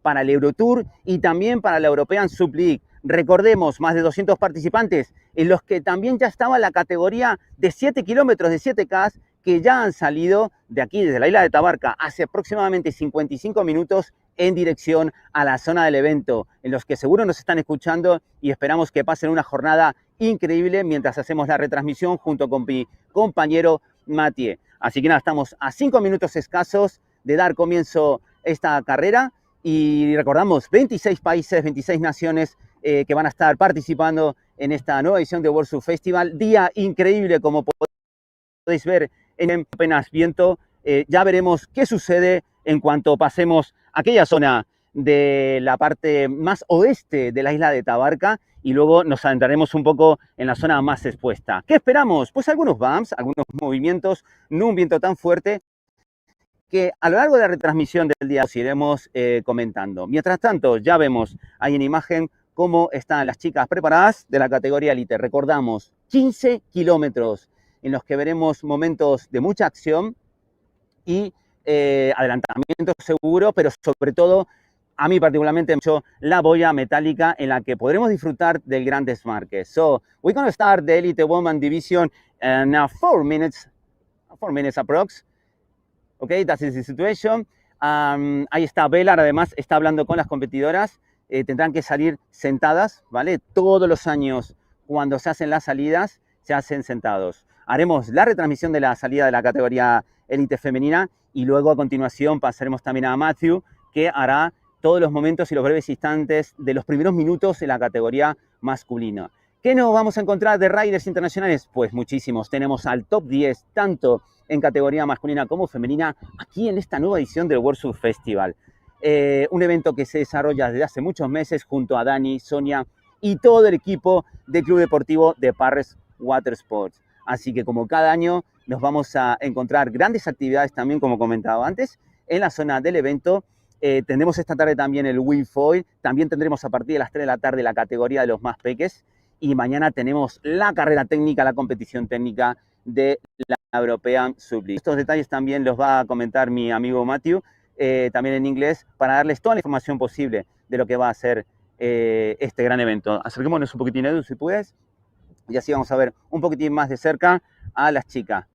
para el Eurotour y también para la European Sub League. Recordemos, más de 200 participantes, en los que también ya estaba la categoría de 7 kilómetros de 7K, que ya han salido de aquí, desde la isla de Tabarca, hace aproximadamente 55 minutos en dirección a la zona del evento, en los que seguro nos están escuchando y esperamos que pasen una jornada increíble mientras hacemos la retransmisión junto con mi compañero Mathieu. Así que nada, estamos a 5 minutos escasos de dar comienzo a esta carrera y recordamos 26 países, 26 naciones que van a estar participando en esta nueva edición de World Surf Festival. Día increíble, como podéis ver en apenas viento. Ya veremos qué sucede en cuanto pasemos aquella zona de la parte más oeste de la isla de Tabarca y luego nos adentraremos un poco en la zona más expuesta. ¿Qué esperamos? Pues algunos bumps, algunos movimientos, no un viento tan fuerte, que a lo largo de la retransmisión del día os iremos comentando. Mientras tanto, ya vemos ahí en imagen cómo están las chicas preparadas de la categoría Elite. Recordamos, 15 kilómetros en los que veremos momentos de mucha acción y adelantamiento seguro, pero sobre todo, a mí particularmente mucho, la boya metálica en la que podremos disfrutar del gran desmarque. So, we're going to start the Elite Woman Division now 4 minutes approx. Okay, that is the situation. Ahí está Velar, además está hablando con las competidoras. Tendrán que salir sentadas, ¿vale? Todos los años cuando se hacen las salidas, se hacen sentados. Haremos la retransmisión de la salida de la categoría élite femenina y luego a continuación pasaremos también a Matthew, que hará todos los momentos y los breves instantes de los primeros minutos en la categoría masculina. ¿Qué nos vamos a encontrar de riders internacionales? Pues muchísimos. Tenemos al top 10, tanto en categoría masculina como femenina, aquí en esta nueva edición del World Surf Festival. Un evento que se desarrolla desde hace muchos meses junto a Dani, Sonia y todo el equipo del Club Deportivo de Parres Water Sports. Así que como cada año nos vamos a encontrar grandes actividades también, como comentaba antes, en la zona del evento. Tendremos esta tarde también el Wingfoil, también tendremos a partir de las 3 de la tarde la categoría de los más peques y mañana tenemos la carrera técnica, la competición técnica de la European Sub League. Estos detalles también los va a comentar mi amigo Matthew, también en inglés, para darles toda la información posible de lo que va a ser este gran evento. Acerquémonos un poquitín, Edu, si puedes, y así vamos a ver un poquitín más de cerca a las chicas.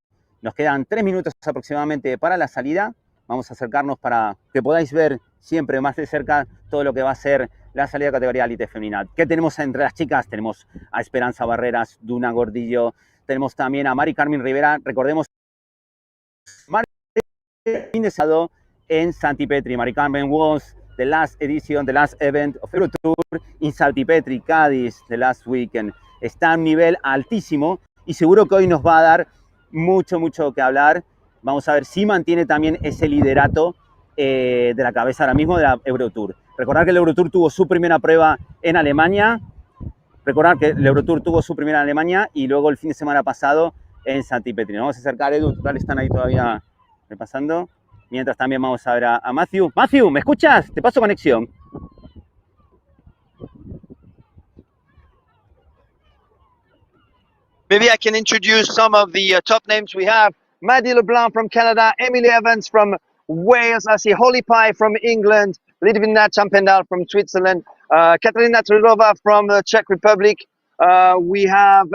Nos quedan 3 minutos aproximadamente para la salida. Vamos a acercarnos para que podáis ver siempre más de cerca todo lo que va a ser la salida de categoría élite femenina. ¿Qué tenemos entre las chicas? Tenemos a Esperanza Barreras, Duna Gordillo, tenemos también a Mari Carmen Rivera. Recordemos, Mari Carmen en Santipetri. Mari Carmen was the last edition, the last event of Eurotour in Santipetri, Cádiz, the last weekend. Está a un nivel altísimo y seguro que hoy nos va a dar mucho que hablar. Vamos a ver si mantiene también ese liderato de la cabeza ahora mismo de la Eurotour. Recordar que el Eurotour tuvo su primera prueba en Alemania. Y luego el fin de semana pasado en Santipetri. Nos vamos a acercar, Edu, total, están ahí todavía repasando. Mientras también vamos a ver a Matthew. Matthew, ¿me escuchas? Te paso conexión. Maybe I can introduce some of the top names we have. Maddie LeBlanc from Canada, Emily Evans from Wales, I see Holly Pye from England, Lidvina Champendal from Switzerland, Katarina Trilova from the Czech Republic. We have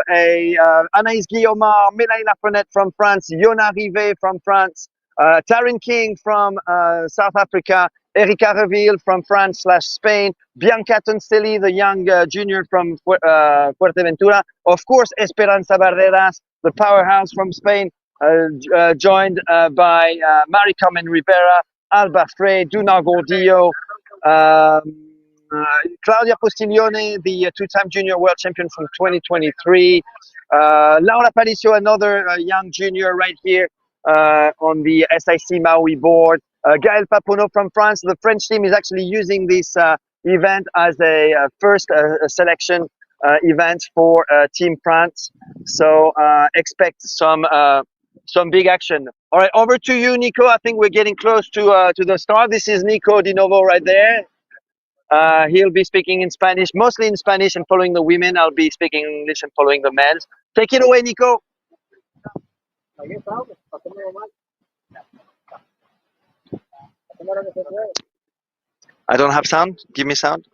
Anaïs Guillaumard, Mélanie Lafrenette from France, Yona Rivet from France, Taryn King from South Africa, Erika Reville from France/Spain, Bianca Tonstelli, the young junior from Fuerteventura, of course Esperanza Barreras, the powerhouse from Spain, joined by Mari Carmen Rivera, Alba Frey, Duna Gordillo, Claudia Postiglione, the two-time junior world champion from 2023, Laura Palicio, another young junior right here on the SIC Maui board, Gaël Papono from France. The French team is actually using this event as a first selection event for Team France. So expect some big action. All right, over to you, Nico. I think we're getting close to the start. This is Nico Di Novo right there. He'll be speaking in Spanish, mostly in Spanish, and following the women. I'll be speaking English and following the men. Take it away, Nico. I don't have sound. Give me sound.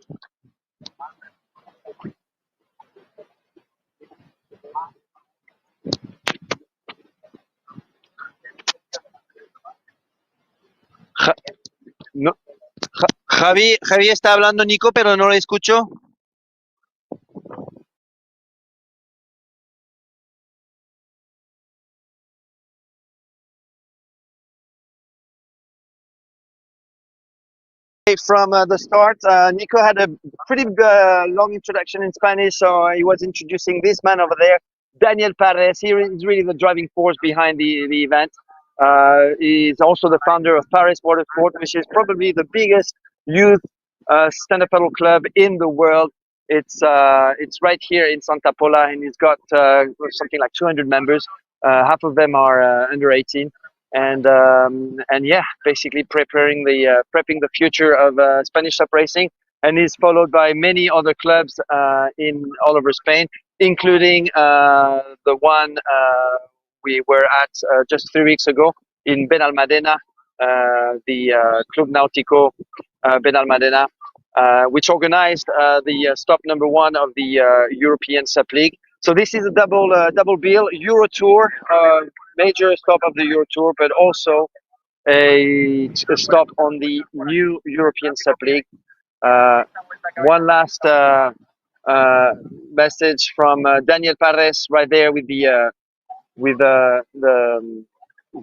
Ja- no, Javi está hablando Nico, pero no lo escucho. From the start, Nico had a pretty long introduction in Spanish, so he was introducing this man over there, Daniel Pares. He is really the driving force behind the event. He's also the founder of Paris Watersport, which is probably the biggest youth stand-up paddle club in the world. It's right here in Santa Pola, and it's got something like 200 members. Half of them are under 18, and yeah, basically prepping the future of Spanish SUP racing, and is followed by many other clubs in all over Spain, including the one we were at just 3 weeks ago in Benalmádena, the Club Náutico Benalmádena, which organized the stop number one of the European SUP League. So this is a double bill: Euro Tour, major stop of the Euro Tour, but also a stop on the new European SUP League. One last message from Daniel Pares right there with the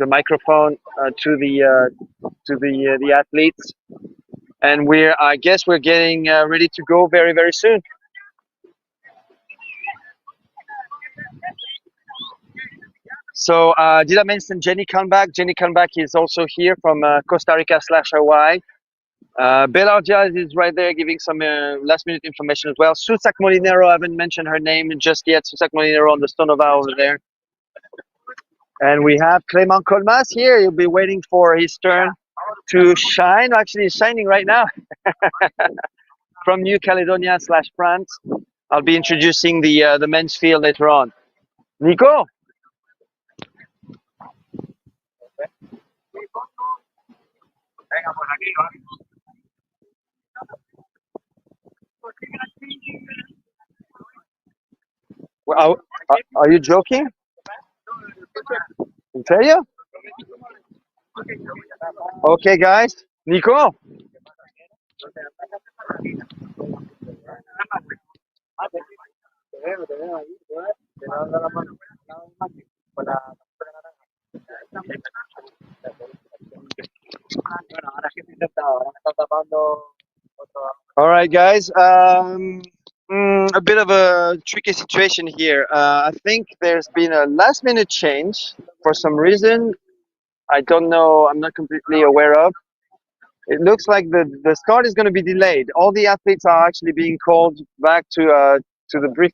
microphone to the athletes, and I guess we're getting ready to go very very soon. So did I mention Jenny Kalmbach? Jenny Kalmbach is also here from Costa Rica / Hawaii. Belardia is right there giving some last minute information as well. Susak Molinero, I haven't mentioned her name just yet. Susak Molinero on the Stonova over there. And we have Clément Colmas here. He'll be waiting for his turn to shine. Actually, he's shining right now from New Caledonia / France. I'll be introducing the men's field later on. Nico? Well, are you joking? In serio? Okay, guys. Nico? All right, guys. A bit of a tricky situation here. I think there's been a last minute change for some reason. I don't know. I'm not completely aware of. It looks like the start is going to be delayed. All the athletes are actually being called back to the brief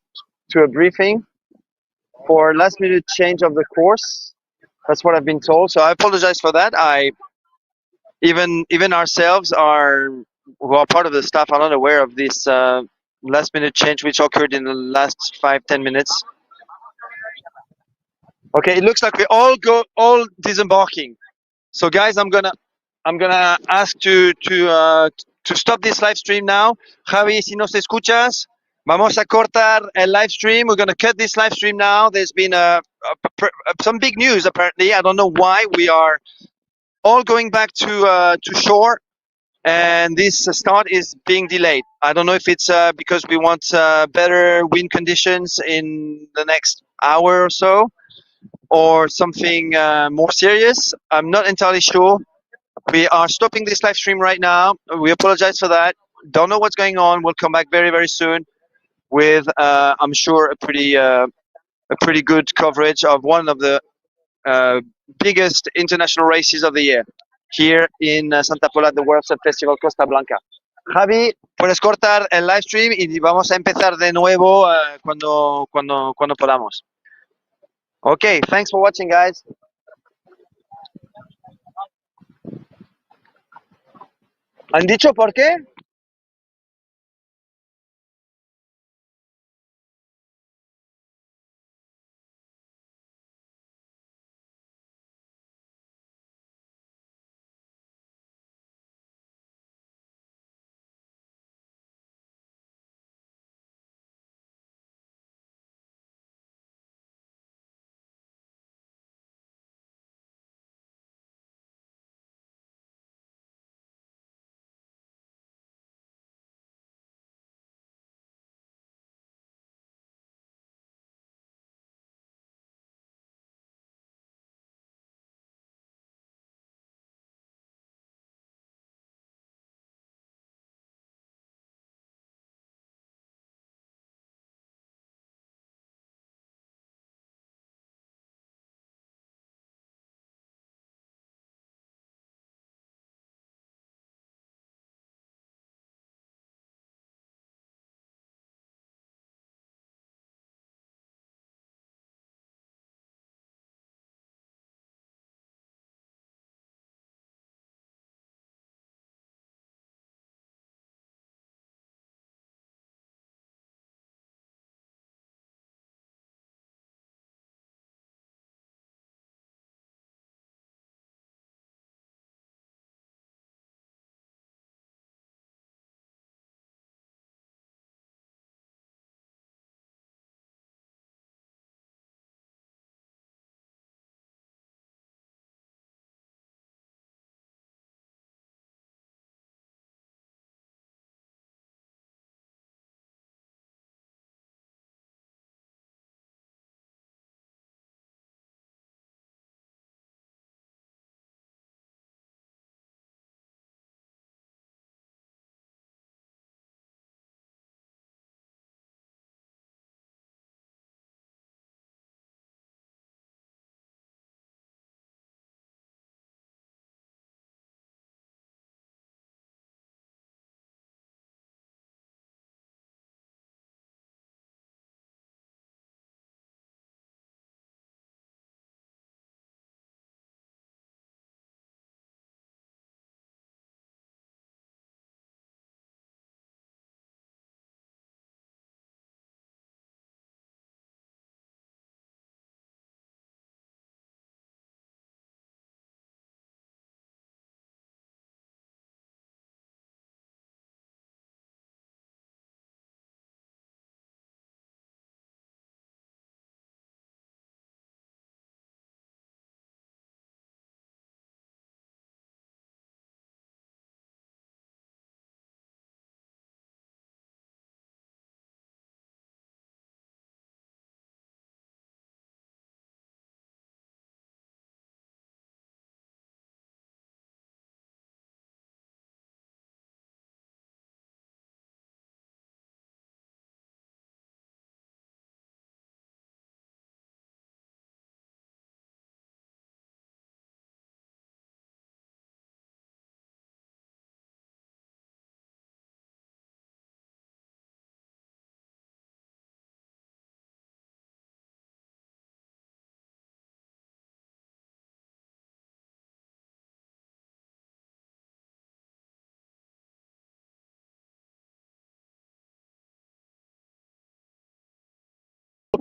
to a briefing for last minute change of the course. That's what I've been told. So I apologize for that. Even ourselves are who are part of the staff are not aware of this last minute change which occurred in the last 5-10 minutes. Okay, it looks like we all disembarking. So guys, I'm gonna ask to stop this live stream now. Javi, si nos escuchas, vamos a cortar el live stream. We're gonna cut this live stream now. There's been some big news apparently. I don't know why. We are all going back to shore, and this start is being delayed. I don't know if it's because we want better wind conditions in the next hour or so, or something more serious. I'm not entirely sure. We are stopping this live stream right now. We apologize for that. Don't know what's going on. We'll come back very very soon with I'm sure a pretty good coverage of one of the biggest international races of the year here in Santa Pola, the World Surf Festival Costa Blanca. Javi, puedes cortar el live stream y vamos a empezar de nuevo cuando podamos. Okay, thanks for watching, guys. ¿Han dicho por qué?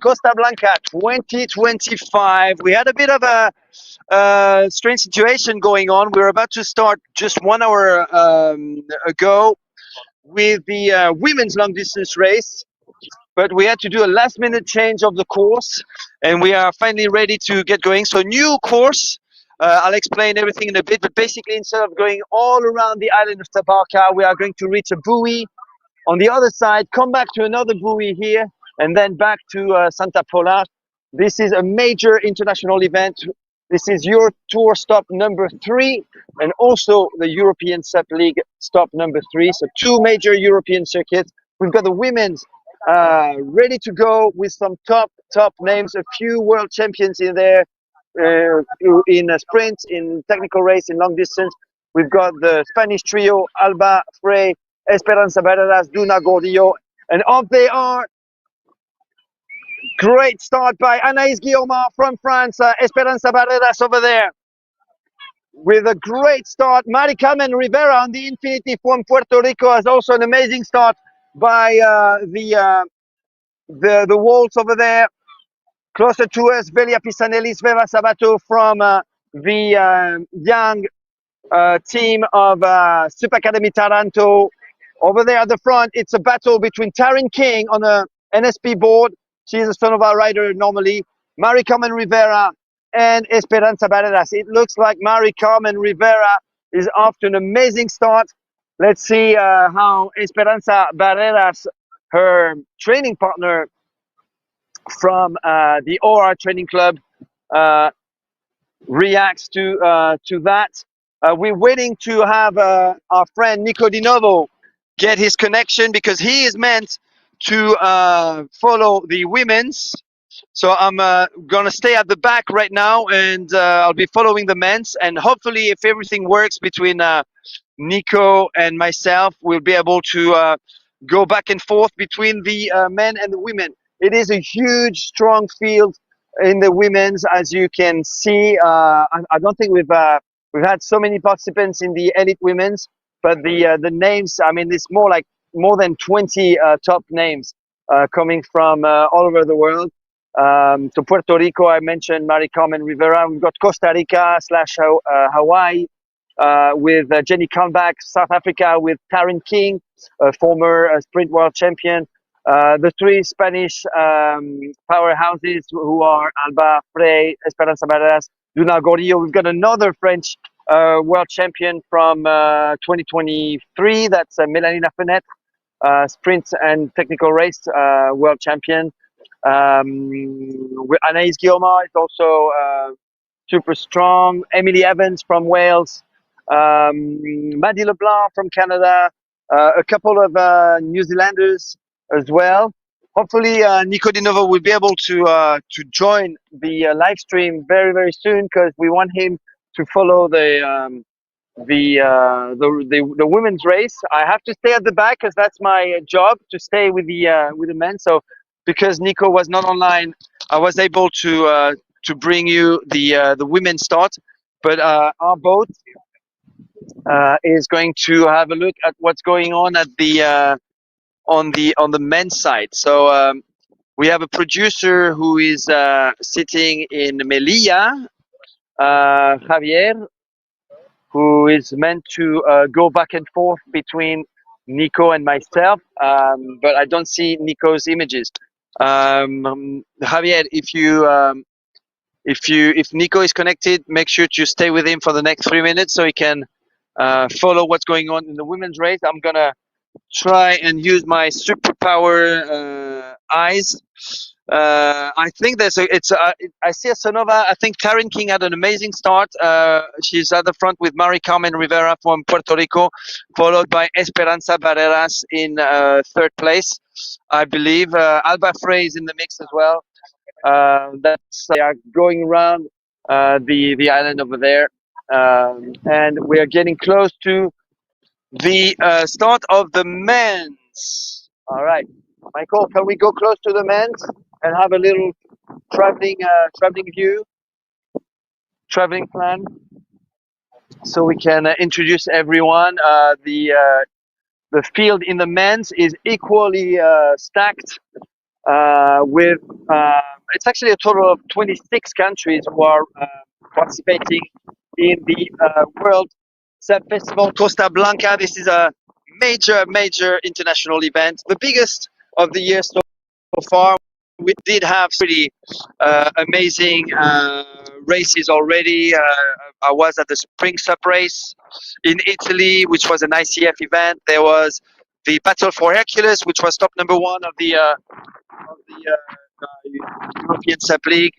Costa Blanca 2025. We had a bit of a strange situation going on. We were about to start just 1 hour ago with the women's long distance race, but we had to do a last minute change of the course, and we are finally ready to get going. So new course. I'll explain everything in a bit, but basically instead of going all around the island of Tabarca, we are going to reach a buoy on the other side, come back to another buoy here, and then back to Santa Pola. This is a major international event. This is your tour stop number 3, and also the European Sub League stop number 3. So 2 major European circuits. We've got the women's ready to go with some top names, a few world champions in there, in a sprint, in technical race, in long distance. We've got the Spanish trio, Alba Frey, Esperanza Barreras, Duna Gordillo, and up they are. Great start by Anaïs Guillaume from France, Esperanza Barreras over there with a great start. Mari Carmen Rivera on the Infinity from Puerto Rico has also an amazing start by the walls over there. Closer to us, Velia Pisanelli, Sveva Sabato from the young team of Super Academy Taranto. Over there at the front, it's a battle between Taryn King on a NSP board. She's a Sonova rider normally. Mari Carmen Rivera and Esperanza Barreras. It looks like Mari Carmen Rivera is off to an amazing start. Let's see how Esperanza Barreras, her training partner from the OR Training Club, reacts to that. We're waiting to have our friend Nico Di Novo get his connection, because he is meant to follow the women's. So I'm gonna stay at the back right now, and I'll be following the men's, and hopefully if everything works between Nico and myself, we'll be able to go back and forth between the men and the women. It is a huge, strong field in the women's, as you can see. I don't think we've had so many participants in the elite women's, but the names, I mean, it's more than 20 top names coming from all over the world. To Puerto Rico, I mentioned Mari Carmen Rivera. We've got Costa Rica / Hawaii with Jenny Kalmbach. South Africa with Taryn King, a former sprint world champion. The 3 Spanish powerhouses who are Alba Frey, Esperanza Barreras, Duna Gordillo. We've got another French world champion from 2023. That's Mélanie Lafenette, sprint and technical race world champion. Anaïs Guillaume is also super strong. Emily Evans from Wales. Maddie Leblanc from Canada. A couple of New Zealanders as well. Hopefully Nico Di Novo will be able to join the live stream very, very soon, because we want him to follow the women's race. I have to stay at the back because that's my job, to stay with the men. So because Nico was not online, I was able to bring you the women's start. But our boat is going to have a look at what's going on at the on the men's side. So we have a producer who is sitting in Melilla, Javier, who is meant to go back and forth between Nico and myself, but I don't see Nico's images. Javier, if Nico is connected, make sure to stay with him for the next 3 minutes so he can follow what's going on in the women's race. I'm gonna try and use my superpower eyes. I think I see a Sonova. I think Taryn King had an amazing start. She's at the front with Mari Carmen Rivera from Puerto Rico, followed by Esperanza Barreras in 3rd place, I believe. Alba Frey is in the mix as well. They are going around the island over there, and we are getting close to the start of the men's. All right, Michael, can we go close to the men's and have a little traveling view, traveling plan, so we can introduce everyone. The field in the men's is equally stacked. with it's actually a total of 26 countries who are participating in the World Surf Festival Costa Blanca. This is a major international event, the biggest of the year so far. We did have pretty amazing races already. I was at the Spring Sup race in Italy, which was an ICF event. There was the Battle for Hercules, which was top number one of the European Sup League.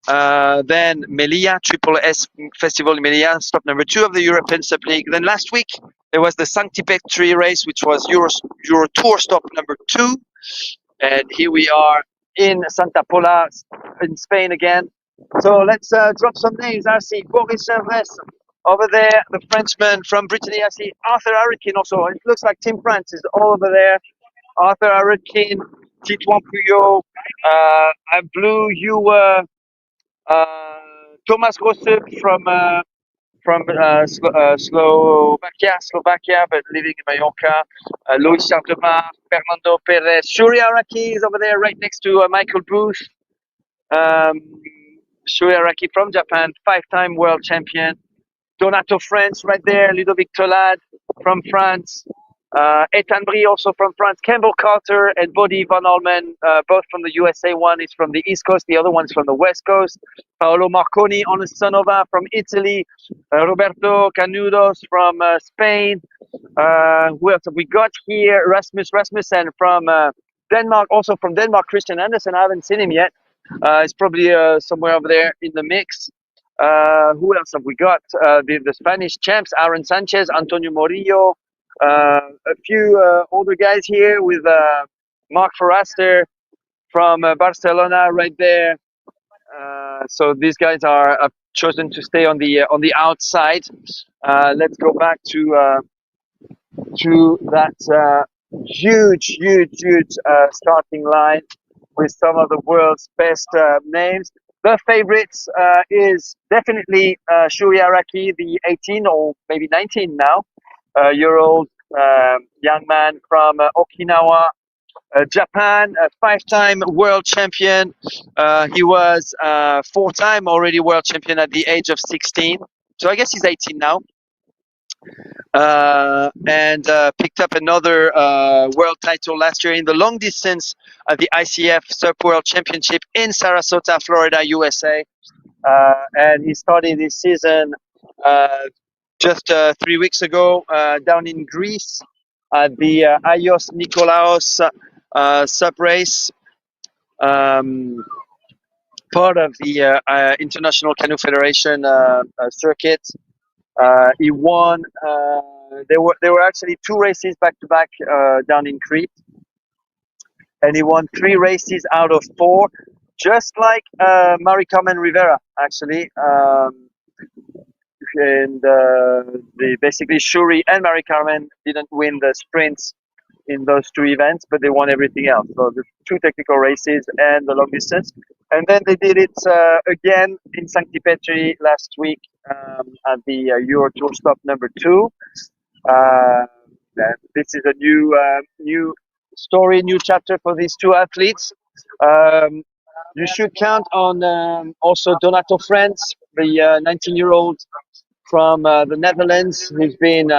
Then Melilla, Triple S Festival in Melilla, stop number 2 of the European Sup League. Then last week there was the Sancti Petri race, which was Euro Tour stop number 2. And here we are in Santa Pola in Spain again. So let's drop some names. I see Boris Gervais over there, the Frenchman from Brittany. I see Arthur Hurricane also. It looks like Tim France is all over there. Arthur Hurricane, Titouan Puyot, Blue, you were Thomas Rossuk from Slovakia, but living in Mallorca. Luis Chartemar, Fernando Perez, Shuri Araki is over there, right next to Michael Booth. Shuri Araki from Japan, 5-time world champion. Donato France right there, Ludovic Tolad from France. Ethan Brie also from France, Campbell Carter and Bodhi Van Almen, both from the USA. One is from the East Coast, the other one's from the West Coast. Paolo Marconi on Sonova from Italy, Roberto Canudos from Spain. Who else have we got here? Rasmussen from Denmark, also from Denmark, Christian Andersen. I haven't seen him yet. He's probably somewhere over there in the mix. Who else have we got? The Spanish champs, Aaron Sanchez, Antonio Morillo. A few older guys here with Mark Forrester from Barcelona right there. So these guys have chosen to stay on the outside. Let's go back to that huge starting line with some of the world's best names. The favorites is definitely Shuri Araki, the 18 or maybe 19 now year old young man from Okinawa, Japan, a 5-time world champion. He was 4-time already world champion at the age of 16. So I guess he's 18 now. And picked up another world title last year in the long distance at the ICF Surf World Championship in Sarasota, Florida, USA. And he started this season just 3 weeks ago down in Greece at the Ios Nikolaos Sup race, part of the International Canoe Federation circuit. He won. There were actually 2 races back to back down in Crete, and he won 3 races out of 4, just like Mari Carmen Rivera actually. And basically Shuri and Mari Carmen didn't win the sprints in those 2 events, but they won everything else. So the 2 technical races and the long distance. And then they did it again in Sancti Petri last week at the Euro Tour stop number 2. And this is a new story, new chapter for these 2 athletes. You should count on also Donato France, the 19-year-old from the Netherlands, who's been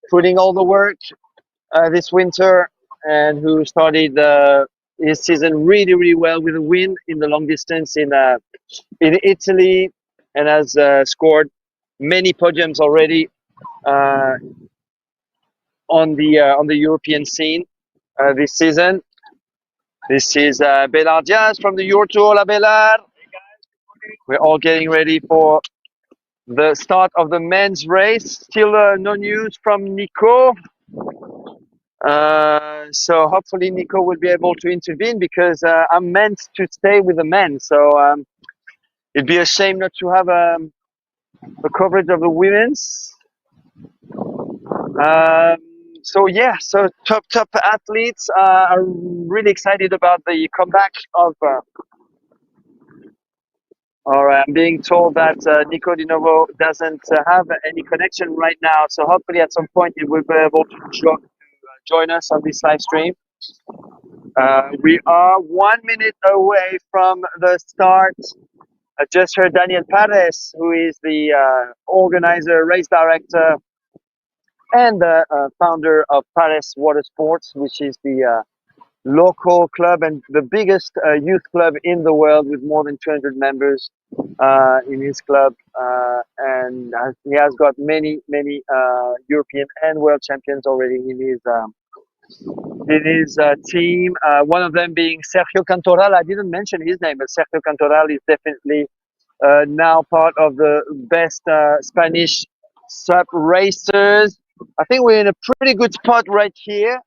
putting all the work this winter and who started his season really well with a win in the long distance in Italy, and has scored many podiums already on the European scene this season. This is Bélard Diaz from the Euro Tour. La Bélard. We're all getting ready for the start of the men's race. Still no news from Nico. So hopefully Nico will be able to intervene, because I'm meant to stay with the men. So it'd be a shame not to have a coverage of the women's. So yeah, so top athletes are really excited about the comeback of. All right, I'm being told that Nico Di Novo doesn't have any connection right now, so hopefully at some point he will be able to join us on this live stream. We are 1 minute away from the start. I just heard Daniel Pares, who is the organizer, race director, and the founder of Pares Water Sports, which is the local club and the biggest youth club in the world, with more than 200 members in his club. And he has got many European and world champions already in his team. One of them being Sergio Cantoral. I didn't mention his name, but Sergio Cantoral is definitely now part of the best Spanish SUP racers. I think we're in a pretty good spot right here,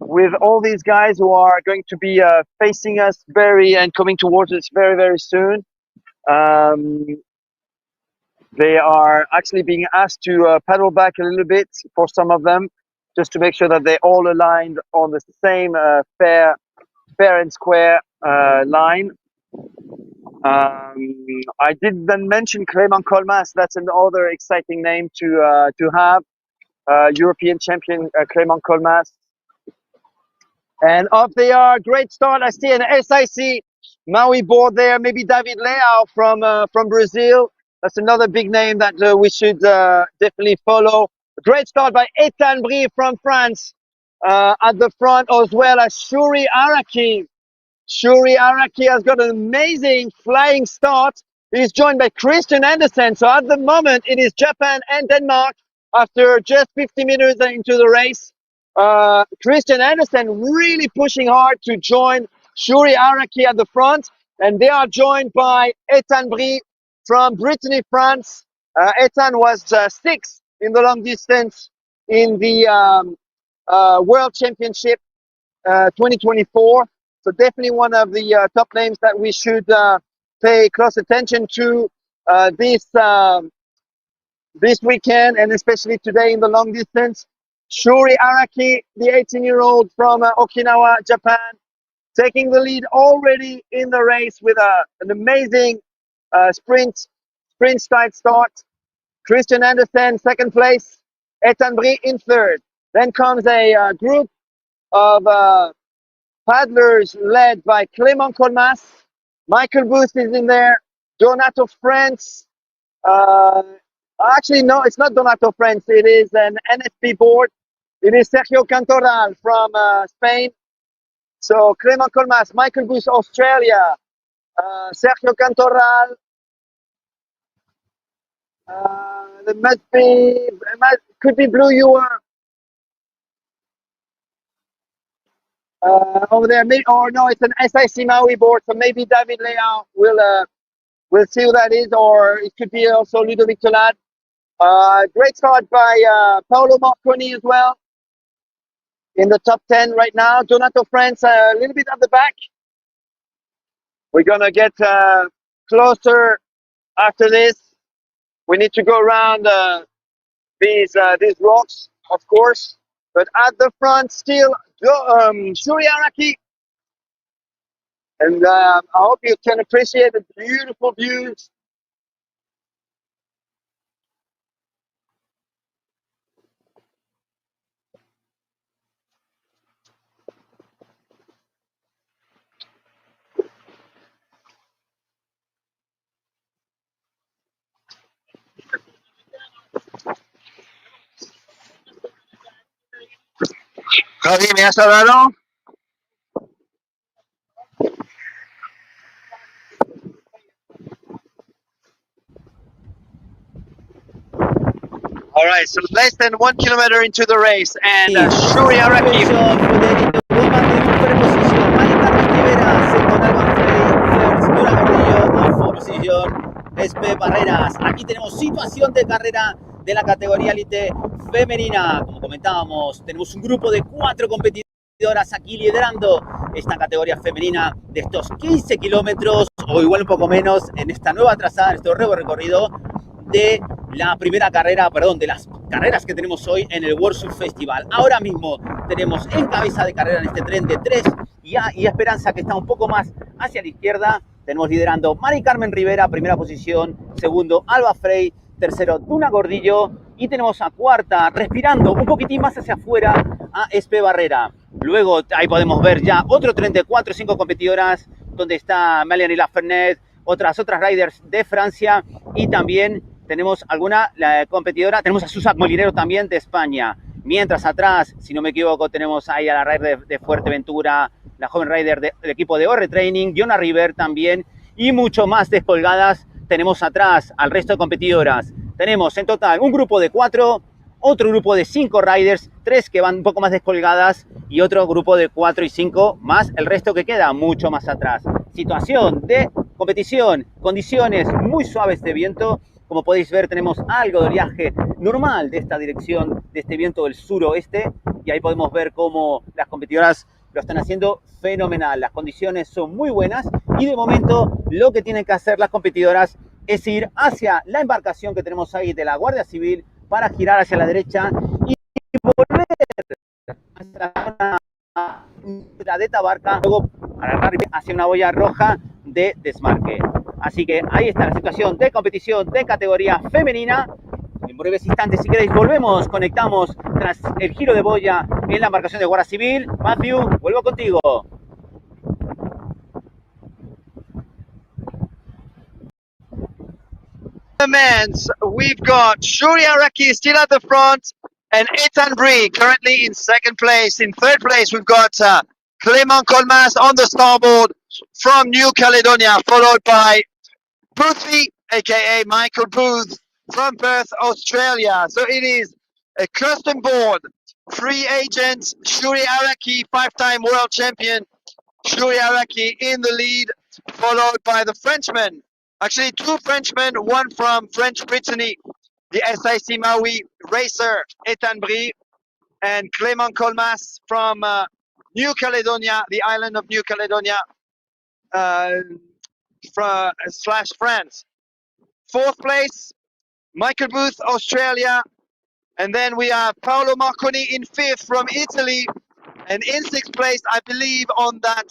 with all these guys who are going to be facing us and coming towards us very soon. They are actually being asked to paddle back a little bit for some of them, just to make sure that they're all aligned on the same fair and square line. I didn't mention Clément Colmas. That's another exciting name to have. European champion Clément Colmas. And off they are. Great start. I see an SIC Maui board there. Maybe David Leao from Brazil. That's another big name that we should definitely follow. Great start by Ethan Brie from France at the front, as well as Shuri Araki. Shuri Araki has got an amazing flying start. He's joined by Christian Andersen. So at the moment, it is Japan and Denmark after just 50 minutes into the race. Christian Andersen really pushing hard to join Shuri Araki at the front. And they are joined by Ethan Brie from Brittany, France. Ethan was sixth in the long distance in the World Championship 2024. So definitely one of the top names that we should pay close attention to this weekend, and especially today in the long distance. Shuri Araki, the 18-year-old from Okinawa, Japan, taking the lead already in the race with an amazing sprint style start. Christian Andersen, second place. Ethan Brie in third. Then comes a group of paddlers led by Clément Colmas. Michael Booth is in there. Donato France. Actually, no, it's not Donato France. It is an NFP board. It is Sergio Cantoral from Spain. So Clément Colmas, Michael Booth, Australia. Sergio Cantoral. Could be Blue Ewer. Over there, or no, it's an SIC Maui board, so maybe David Leao will see who that is, or it could be also Ludovic Tollade. Great start by Paolo Marconi as well, in the top 10 right now. Donato France a little bit at the back. We're gonna get closer after this. We need to go around these rocks, of course, but at the front still Shuri Araki. And I hope you can appreciate the beautiful views. Javi, ¿me has hablado? All right, so less than 1 kilometer into the race, and Shuri Araki. Espe Barreras. Aquí tenemos situación de carrera de la categoría élite femenina. Como comentábamos, tenemos un grupo de 4 competidoras aquí liderando esta categoría femenina de estos 15 kilómetros, o igual un poco menos, en esta nueva trazada, en este nuevo recorrido de la primera carrera, perdón, de las carreras que tenemos hoy en el World Surf Festival. Ahora mismo tenemos en cabeza de carrera en este tren de 3 y Esperanza, que está un poco más hacia la izquierda. Tenemos liderando Mari Carmen Rivera, primera posición. Segundo, Alba Frey. Tercero, Duna Gordillo. Y tenemos a cuarta, respirando un poquitín más hacia afuera, a Espe Barrera. Luego ahí podemos ver ya otro tren de 4 o 5 competidoras, donde está Melanie Lafernet, otras riders de Francia, y también tenemos alguna competidora, tenemos a Susan Molinero también de España. Mientras atrás, si no me equivoco, tenemos ahí a la rider de Fuerteventura, la joven rider del equipo de OR Training, Giona River también, y mucho más descolgadas. Tenemos atrás al resto de competidoras. Tenemos en total un grupo de 4, otro grupo de 5 riders, 3 que van un poco más descolgadas y otro grupo de 4 y 5 más el resto que queda mucho más atrás. Situación de competición, condiciones muy suaves de viento. Como podéis ver, tenemos algo de oleaje normal de esta dirección, de este viento del suroeste, y ahí podemos ver cómo las competidoras lo están haciendo fenomenal. Las condiciones son muy buenas y de momento lo que tienen que hacer las competidoras es ir hacia la embarcación que tenemos ahí de la Guardia Civil para girar hacia la derecha y volver hacia la zona de Tabarca, luego alargar hacia una boya roja de desmarque. Así que ahí está la situación de competición de categoría femenina. En breves instantes, si queréis, volvemos, conectamos tras el giro de boya en la embarcación de Guardia Civil. Matthew, vuelvo contigo. The men's, we've got Shuri Araki still at the front and Ethan Brie currently in second place. In third place, we've got Clément Colmas on the starboard from New Caledonia, followed by Boothby, aka Michael Booth from Perth, Australia. So it is a custom board, free agent, Shuri Araki, 5-time world champion. Shuri Araki in the lead, followed by the Frenchman. Actually, 2 Frenchmen, one from French Brittany, the SIC Maui racer, Ethan Brie, and Clément Colmas from New Caledonia, the island of New Caledonia, slash France. 4th place, Michael Booth, Australia. And then we have Paolo Marconi in 5th from Italy. And in 6th place, I believe on that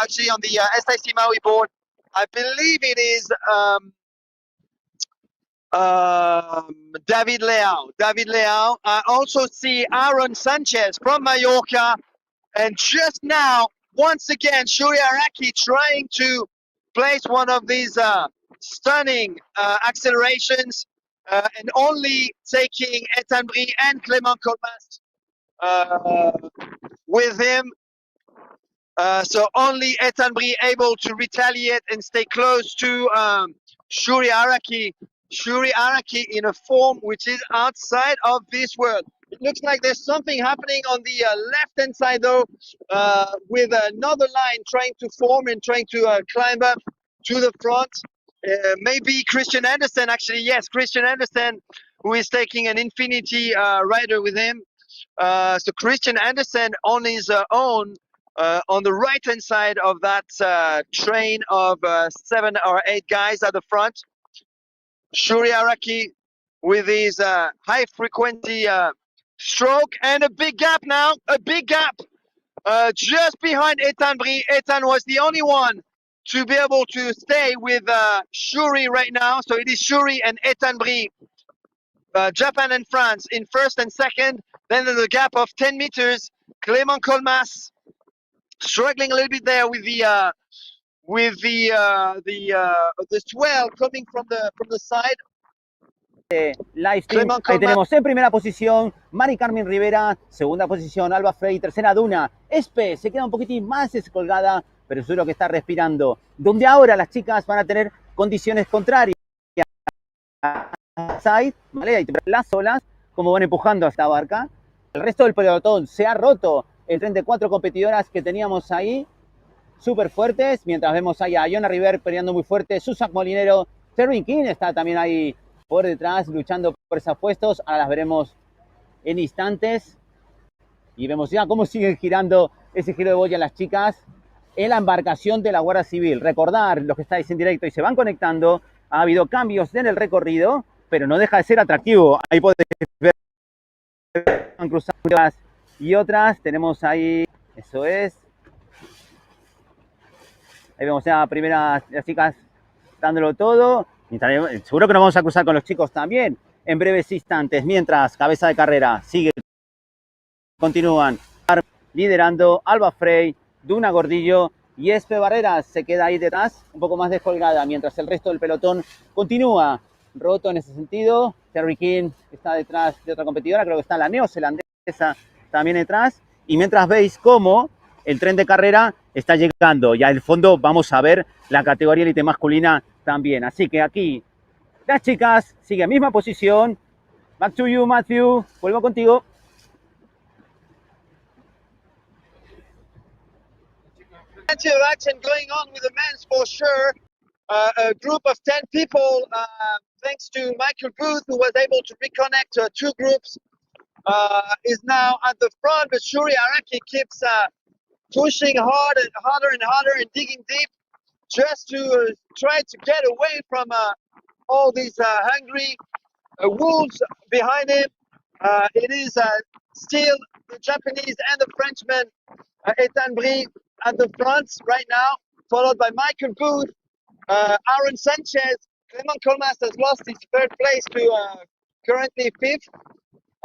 actually on the SIC Maui board, I believe it is David Leao. David Leao. I also see Aaron Sanchez from Mallorca. And just now, once again, Shuri Araki trying to place one of these stunning accelerations and only taking Ethan Brie and Clément Colmas with him. So only Ethan Brie able to retaliate and stay close to Shuri Araki. Shuri Araki in a form which is outside of this world. It looks like there's something happening on the left-hand side though, with another line trying to form and trying to climb up to the front. Maybe Christian Andersen, actually, yes, Christian Andersen, who is taking an Infinity rider with him. So Christian Andersen on his own, on the right-hand side of that train of 7 or 8 guys at the front. Shuri Araki with his high-frequency stroke and a big gap now, a big gap just behind Ethan Brie. Ethan was the only one to be able to stay with Shuri right now. So it is Shuri and Ethan Brie, Japan and France in 1st and 2nd. Then there's a gap of 10 meters. Clément Colmas struggling a little bit there with the swell coming from the side. Live stream. Ahí tenemos en primera posición Mari Carmen Rivera, segunda posición Alba Frey, tercera Duna. Espe se queda un poquitín más descolgada, pero seguro que está respirando. Donde ahora las chicas van a tener condiciones contrarias. Side, ¿vale? Las olas, como van empujando a esta barca. El resto del pelotón se ha roto. El tren de 4 competidoras que teníamos ahí, súper fuertes, mientras vemos ahí a Giona River peleando muy fuerte, Susan Molinero, Terry King está también ahí por detrás luchando por esos puestos. Ahora las veremos en instantes y vemos ya cómo siguen girando ese giro de boya las chicas en la embarcación de la Guardia Civil. Recordar, los que estáis en directo y se van conectando, ha habido cambios en el recorrido, pero no deja de ser atractivo. Ahí podéis ver, han cruzado unas y otras, tenemos ahí, eso es. Ahí vemos ya primeras las chicas dándolo todo. Seguro que nos vamos a cruzar con los chicos también en breves instantes. Mientras, cabeza de carrera, sigue, continúan. liderando Alba Frey, Duna Gordillo y Espe Barreras se queda ahí detrás, un poco más descolgada, mientras el resto del pelotón continúa roto en ese sentido. Terry King está detrás de otra competidora, creo que está la neozelandesa también detrás. Y mientras veis cómo el tren de carrera está llegando, ya al fondo vamos a ver la categoría élite masculina también. Así que aquí las chicas siguen misma posición. Back to you, Matthew. Vuelvo contigo. Plenty of action going on with the men's for sure. A group of 10 people, thanks to Michael Booth, who was able to reconnect two groups, is now at the front, but Shuri Araki keeps pushing harder and harder and digging deep just to try to get away from all these hungry wolves behind him. It is still the Japanese and the Frenchman, Ethan Brie, at the front right now, followed by Michael Booth, Aaron Sanchez. Clement Colmas has lost his third place to currently fifth.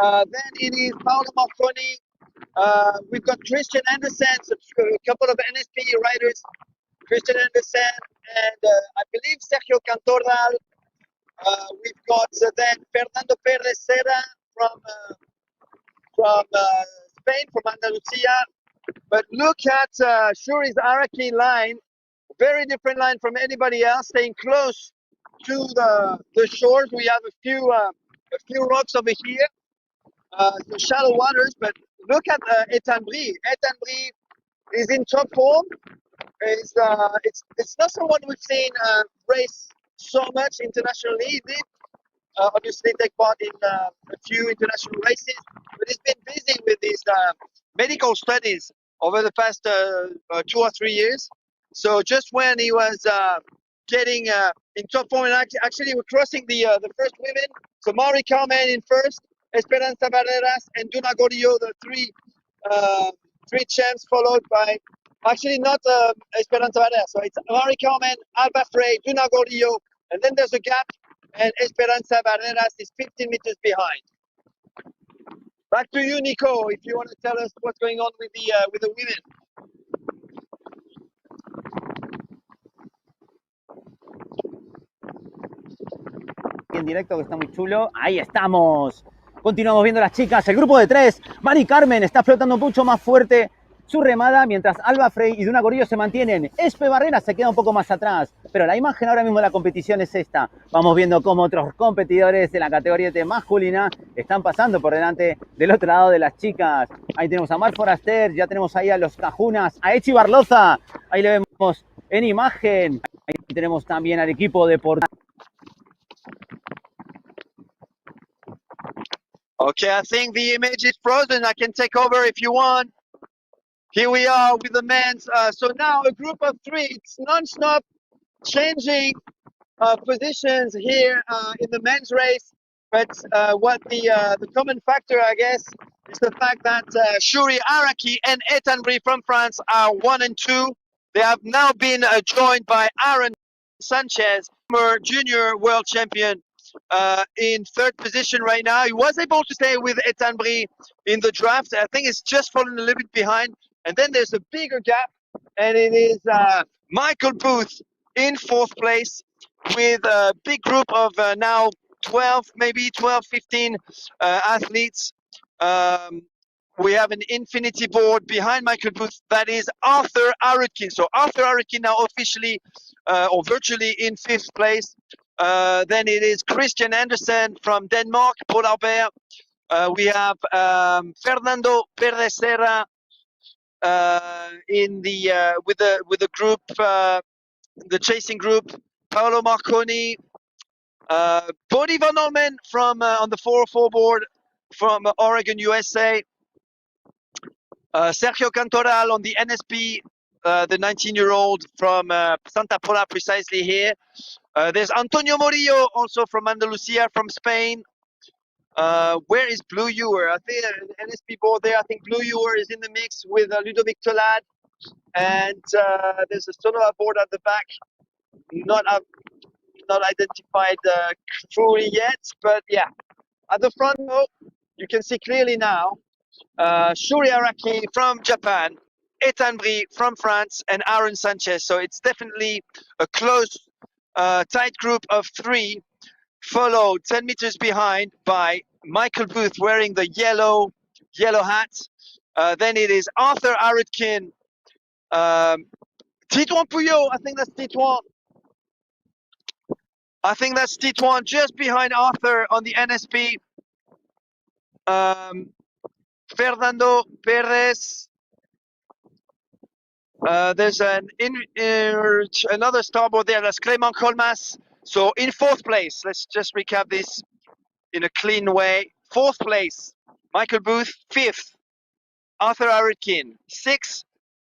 Then it is Paolo Marconi. We've got Christian Andersen, a couple of NSP riders, Christian Andersen, and I believe Sergio Cantoral. We've got then Fernando Perez Serra from Spain, from Andalusia. But look at Shuri's Araki line, very different line from anybody else, staying close to the shores. We have a few rocks over here, the shallow waters. But look at Ethan Brie. Ethan Brie is in top form. It's not someone we've seen race so much internationally. He did obviously take part in a few international races, but he's been busy with his medical studies over the past 2 or 3 years. So just when he was getting in top form, and actually we're crossing the first women. So Mari Carmen in first, Esperanza Barreras and Duna Gordillo, the three champs, followed by actually not Esperanza Barreras. So it's Mari Carmen, Alba Frey, Duna Gordillo, and then there's a gap, and Esperanza Barreras is 15 meters behind. Back to you, Nico, if you want to tell us what's going on with the women. En directo, que está muy chulo. Ahí estamos. Continuamos viendo las chicas. El grupo de 3. Mari Carmen está flotando mucho más fuerte su remada, mientras Alba Frey y Duna Gordillo se mantienen. Espe Barrera se queda un poco más atrás, pero la imagen ahora mismo de la competición es esta. Vamos viendo cómo otros competidores de la categoría de masculina están pasando por delante del otro lado de las chicas. Ahí tenemos a Mar Foraster, ya tenemos ahí a los Cajunas, a Echi Barloza, ahí le vemos en imagen. Ahí tenemos también al equipo de Portugal. Okay, I think the image is frozen. I can take over if you want. Here we are with the men's. So now a group of 3. It's non-stop changing positions here in the men's race. But what the common factor, I guess, is the fact that Shuri Araki and Ethan Brie from France are 1 and 2. They have now been joined by Aaron Sanchez, former junior world champion, in third position right now. He was able to stay with Ethan Brie in the draft. I think it's just fallen a little bit behind. And then there's a bigger gap, and it is Michael Booth in fourth place with a big group of now 12, maybe 12, 15 athletes. We have an infinity board behind Michael Booth. That is Arthur Arutkin. So Arthur Arutkin now officially or virtually in fifth place. Then it is Christian Andersen from Denmark, Paul Albert. We have Fernando Perez Serra in the with the group, the chasing group. Paolo Marconi, Bodie Van Olmen from on the 404 board from Oregon, USA. Sergio Cantoral on the NSP, the 19-year-old from Santa Pola, precisely here. There's Antonio Morillo, also from Andalusia, from Spain. Where is Blue Ewer? I think NSP board there. I think Blue Ewer is in the mix with Ludovic Tolad. And there's a Sonora board at the back. Not identified truly yet, but yeah. At the front row, you can see clearly now Shuri Araki from Japan, Ethan Brie from France, and Aaron Sanchez. So it's definitely a close, tight group of three, followed 10 meters behind by Michael Booth wearing the yellow hat. Then it is Arthur Aritkin, Titouan Pouillot, I think that's Titouan. Just behind Arthur on the NSP. Fernando Perez. There's another starboard there. That's Clément Colmas. So in fourth place, let's just recap this in a clean way. Fourth place, Michael Booth. Fifth, Arthur Aritkin. Sixth,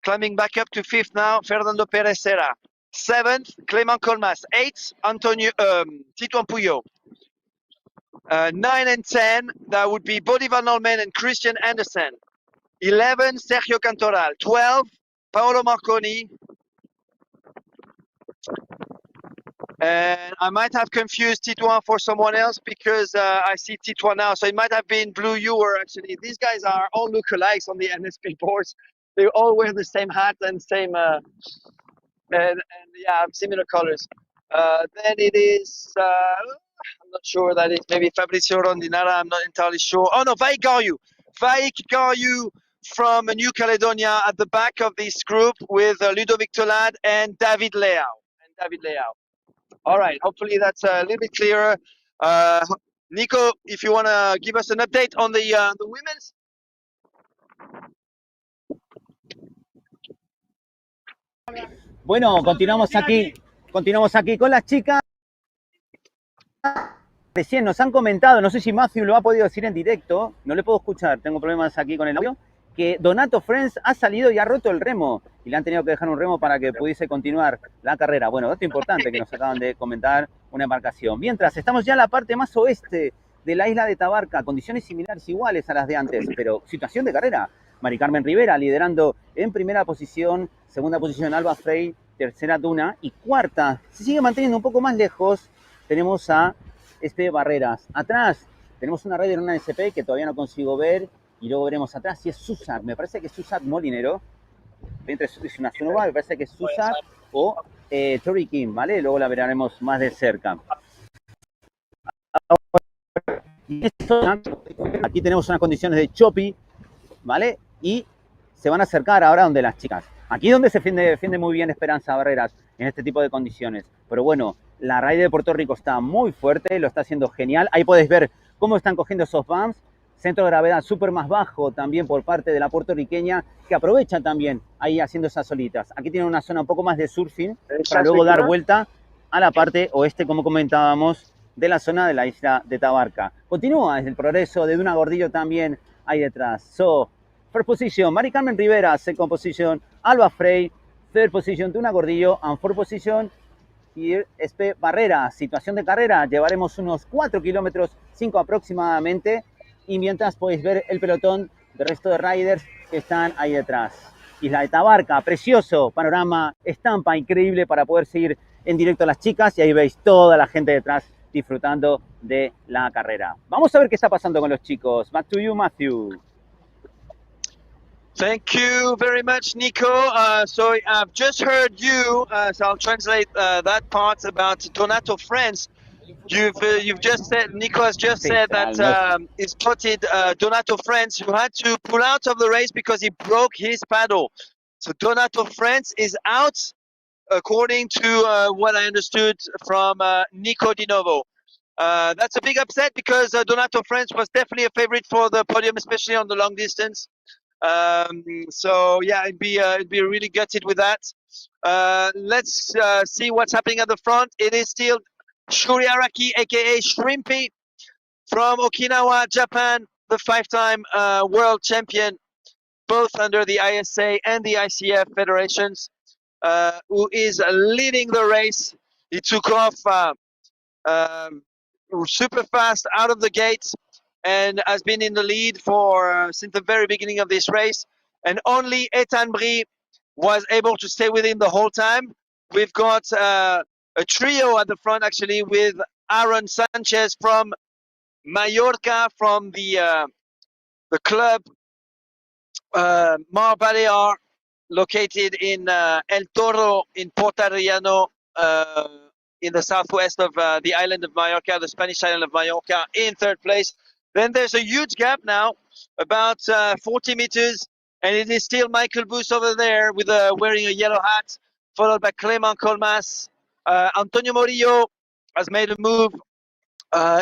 climbing back up to fifth now, Fernando Perez Serra. Seventh, Clément Colmas. Eighth, Titouan Pouillot. 9 and 10, that would be Bodie Van Olmen and Christian Andersen. 11, Sergio Cantoral. 12, Paolo Marconi. And I might have confused Titouan for someone else because I see Titouan now. So it might have been Blue Ewer, actually. These guys are all lookalikes on the NSP boards. They all wear the same hat and same, and yeah, similar colors. Then it is, I'm not sure that it's maybe Fabrizio Rondinara. I'm not entirely sure. Oh no, Vaik Garyu from New Caledonia at the back of this group with Ludovic Tolad and David Leao. All right, hopefully that's a little bit clearer. Nico, if you want to give us an update on the women's. Bueno, continuamos aquí con las chicas. Recién nos han comentado, no sé si Matthew lo ha podido decir en directo, no le puedo escuchar, tengo problemas aquí con el audio, que Donato Friends ha salido y ha roto el remo y le han tenido que dejar un remo para que pudiese continuar la carrera. Bueno, dato importante que nos acaban de comentar, una embarcación. Mientras, estamos ya en la parte más oeste de la isla de Tabarca, condiciones similares, iguales a las de antes, pero situación de carrera. Mari Carmen Rivera liderando en primera posición, segunda posición Alba Frey, tercera Duna y cuarta, se sigue manteniendo un poco más lejos, tenemos a Barreras. Atrás tenemos una Raider, una SP que todavía no consigo ver y luego veremos atrás si es Susak, me parece que es Susak Molinero, entre es una Sunoba, me parece que es Susak o Tori Kim, ¿vale? Luego la veremos más de cerca. Aquí tenemos unas condiciones de choppy, ¿vale? Y se van a acercar ahora donde las chicas. Aquí donde se defiende muy bien Esperanza Barreras en este tipo de condiciones. Pero bueno, la Raider de Puerto Rico está muy fuerte, lo está haciendo genial. Ahí podéis ver cómo están cogiendo esos bumps. Centro de gravedad súper más bajo también por parte de la puertorriqueña, que aprovecha también ahí haciendo esas solitas. Aquí tienen una zona un poco más de surfing para luego dar vuelta a la parte oeste, como comentábamos, de la zona de la isla de Tabarca. Continúa el progreso de Duna Gordillo también ahí detrás. So, first position, Mari Carmen Rivera. Second position, Alba Frey. Third position, Duna Gordillo. And fourth position, here, Espe Barrera. Situación de carrera, llevaremos unos 4 kilómetros, 5 aproximadamente. Y mientras podéis ver el pelotón del resto de riders que están ahí detrás. Isla de Tabarca, precioso panorama, estampa increíble para poder seguir en directo a las chicas. Y ahí veis toda la gente detrás disfrutando de la carrera. Vamos a ver qué está pasando con los chicos. Back to you, Matthew. Thank you very much, Nico. So I've just heard you, so I'll translate that part about Donato Friends. You've just said, Nico has just said that he spotted Donato Friends, who had to pull out of the race because he broke his paddle. So Donato Friends is out, according to what I understood from Nico Di Novo. That's a big upset because Donato Friends was definitely a favorite for the podium, especially on the long distance. So yeah, it'd be really gutted with that. Let's see what's happening at the front. It is still Shuri Araki, aka Shrimpy, from Okinawa, Japan, the 5-time world champion, both under the ISA and the ICF federations, who is leading the race. He took off super fast out of the gate and has been in the lead for since the very beginning of this race. And only Ethan Brie was able to stay with him the whole time. We've got a trio at the front, actually, with Aaron Sanchez from Mallorca, from the club Mar Balear, located in El Toro in Portarellano, in the southwest of the island of Mallorca, the Spanish island of Mallorca, in third place. Then there's a huge gap now, about 40 meters, and it is still Michael Bus over there with wearing a yellow hat, followed by Clement Colmas. Antonio Morillo has made a move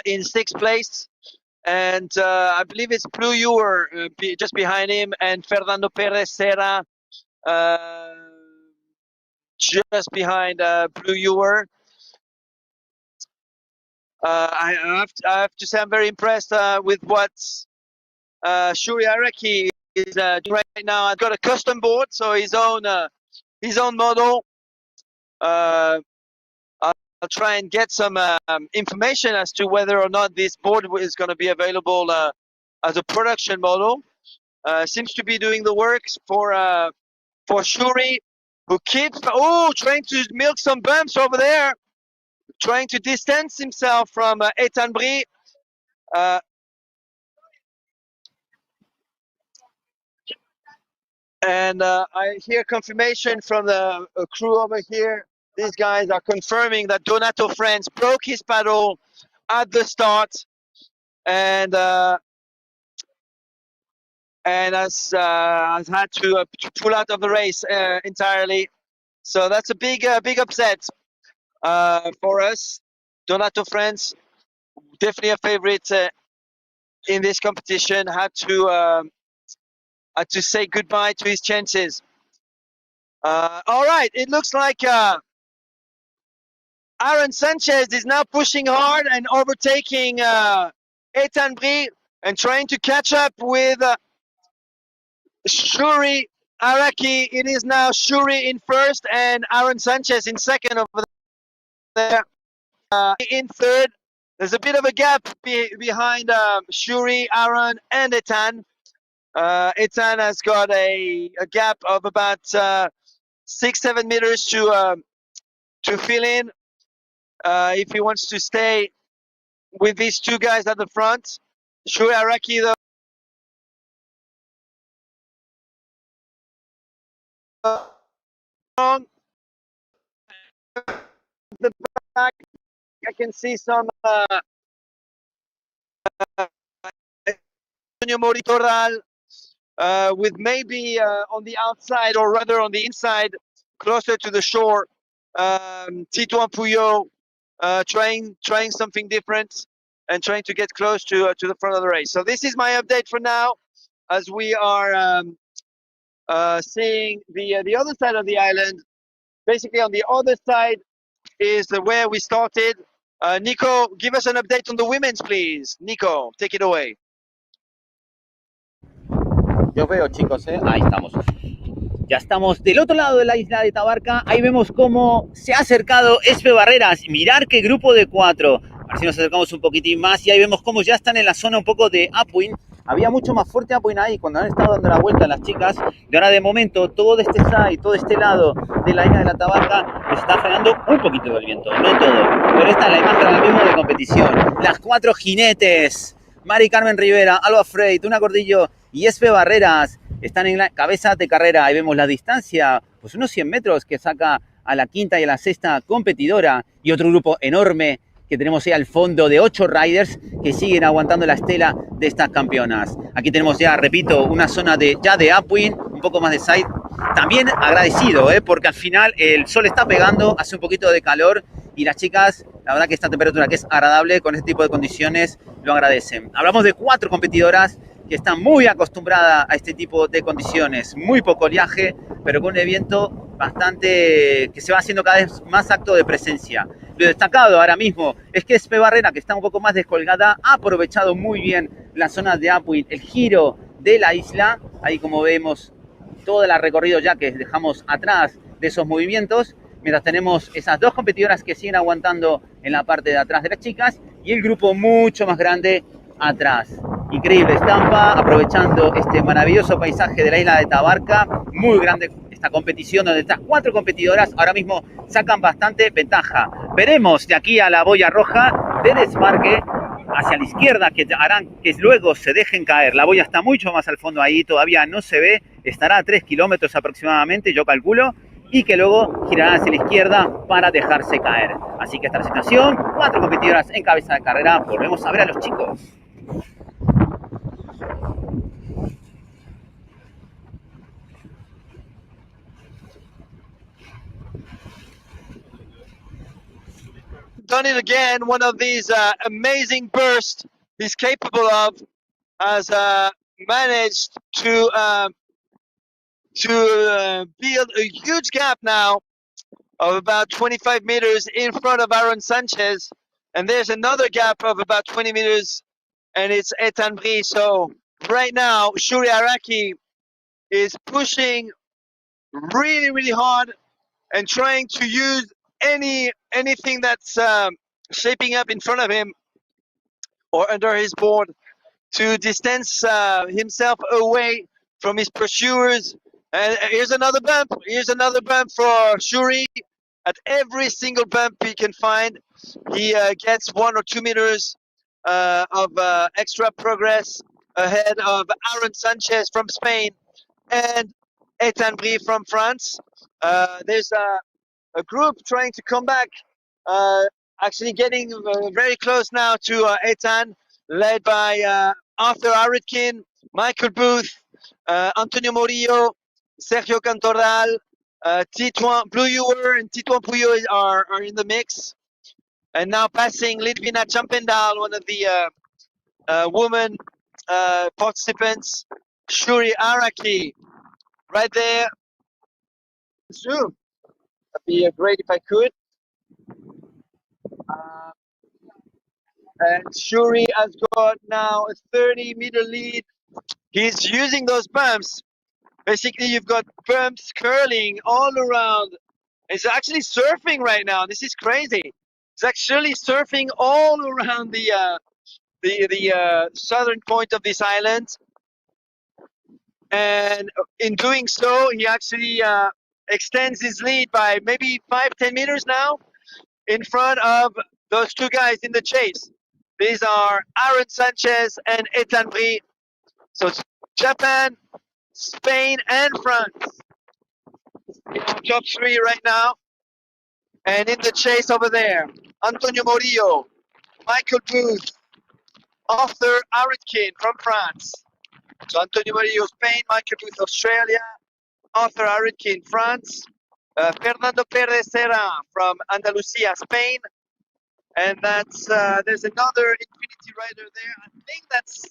in sixth place. And I believe it's Blue Ewer just behind him, and Fernando Perez Serra just behind Blue Ewer. I have to say I'm very impressed with what Shuri Araki is doing right now. I've got a custom board, so his own model. I'll try and get some information as to whether or not this board is going to be available as a production model. Seems to be doing the works for Shuri, who keeps trying to milk some bumps over there, trying to distance himself from Ethan Brie. And I hear confirmation from the crew over here. These guys are confirming that Donato Friends broke his paddle at the start and has had to pull out of the race entirely. So that's a big upset for us. Donato Friends, definitely a favorite in this competition, had to say goodbye to his chances. All right, it looks like Aaron Sanchez is now pushing hard and overtaking Ethan Brie and trying to catch up with Shuri Araki. It is now Shuri in first and Aaron Sanchez in second over there. In third, there's a bit of a gap behind Shuri, Aaron, and Ethan. Ethan has got a gap of about 6-7 meters to fill in if he wants to stay with these two guys at the front. Shuri Araki, though, on the back, I can see some Antonio Moritoral with maybe on the outside, or rather on the inside, closer to the shore. Tito Puyol trying something different and trying to get close to the front of the race. So this is my update for now, as we are seeing the other side of the island. Basically, on the other side is where we started. Nico, give us an update on the women's, please. Nico, take it away. Yo veo, chicos, ahí estamos. Ya estamos del otro lado de la isla de Tabarca. Ahí vemos cómo se ha acercado Espe Barreras. Mirar qué grupo de 4. A ver si nos acercamos un poquitín más. Y ahí vemos cómo ya están en la zona un poco de upwind. Había mucho más fuerte upwind ahí cuando han estado dando la vuelta las chicas. Y ahora de momento todo este side, todo este lado de la isla de la Tabarca nos está frenando un poquito del viento. No todo. Pero esta es la imagen ahora mismo de competición. Las 4 jinetes. Mari Carmen Rivera, Alba Frey, Tuna Cordillo y Espe Barreras están en la cabeza de carrera. Ahí vemos la distancia, pues unos 100 metros que saca a la quinta y a la sexta competidora, y otro grupo enorme que tenemos ahí al fondo de 8 riders que siguen aguantando la estela de estas campeonas. Aquí tenemos ya, repito, una zona ya de upwind, un poco más de side. También agradecido, porque al final el sol está pegando, hace un poquito de calor y las chicas, la verdad que esta temperatura que es agradable con este tipo de condiciones, lo agradecen. Hablamos de 4 competidoras que están muy acostumbradas a este tipo de condiciones, muy poco oleaje, pero con un viento bastante que se va haciendo cada vez más acto de presencia. Lo destacado ahora mismo es que Espe Barrera, que está un poco más descolgada, ha aprovechado muy bien la zona de upwind, el giro de la isla. Ahí, como vemos, todo el recorrido ya que dejamos atrás de esos movimientos, mientras tenemos esas 2 competidoras que siguen aguantando en la parte de atrás de las chicas y el grupo mucho más grande atrás. Increíble estampa, aprovechando este maravilloso paisaje de la isla de Tabarca. Muy grande esta competición, donde estas 4 competidoras ahora mismo sacan bastante ventaja. Veremos de aquí a la boya roja de desmarque hacia la izquierda que harán que luego se dejen caer. La boya está mucho más al fondo ahí, todavía no se ve, estará a 3 kilómetros aproximadamente, yo calculo, y que luego girarán hacia la izquierda para dejarse caer. Así que esta es la situación, 4 competidoras en cabeza de carrera, volvemos a ver a los chicos. Done it again, one of these amazing bursts he's capable of, has managed to build a huge gap now of about 25 meters in front of Aaron Sanchez, and there's another gap of about 20 meters, and it's Ethan Brie. So right now, Shuri Araki is pushing really hard and trying to use anything that's shaping up in front of him or under his board to distance himself away from his pursuers. And here's another bump. Here's another bump for Shuri. At every single bump he can find, he gets 1 or 2 meters of extra progress ahead of Aaron Sanchez from Spain and Ethan Brie from France. There's a group trying to come back, actually getting very close now to Ethan, led by Arthur Aritkin, Michael Booth, Antonio Morillo, Sergio Cantoral, Titouan Blue and Titouan Puyo are in the mix. And now passing Litvina Champendal, one of the women participants, Shuri Araki, right there. Zoom. That'd be great if I could. And Shuri has got now a 30-meter lead. He's using those bumps. Basically, you've got bumps curling all around. He's actually surfing right now. This is crazy. He's actually surfing all around the southern point of this island. And in doing so, he actually extends his lead by maybe 5-10 meters now in front of those two guys in the chase. These are Aaron Sanchez and Ethan Brie. So Japan, Spain, and France in our top 3 right now. And in the chase over there, Antonio Morillo, Michael Booth, Arthur Aritkin from France. So Antonio Morillo, Spain, Michael Booth, Australia, Arthur Aritkin, France, Fernando Perez Serra from Andalusia, Spain. And that's there's another Infinity rider there. I think that's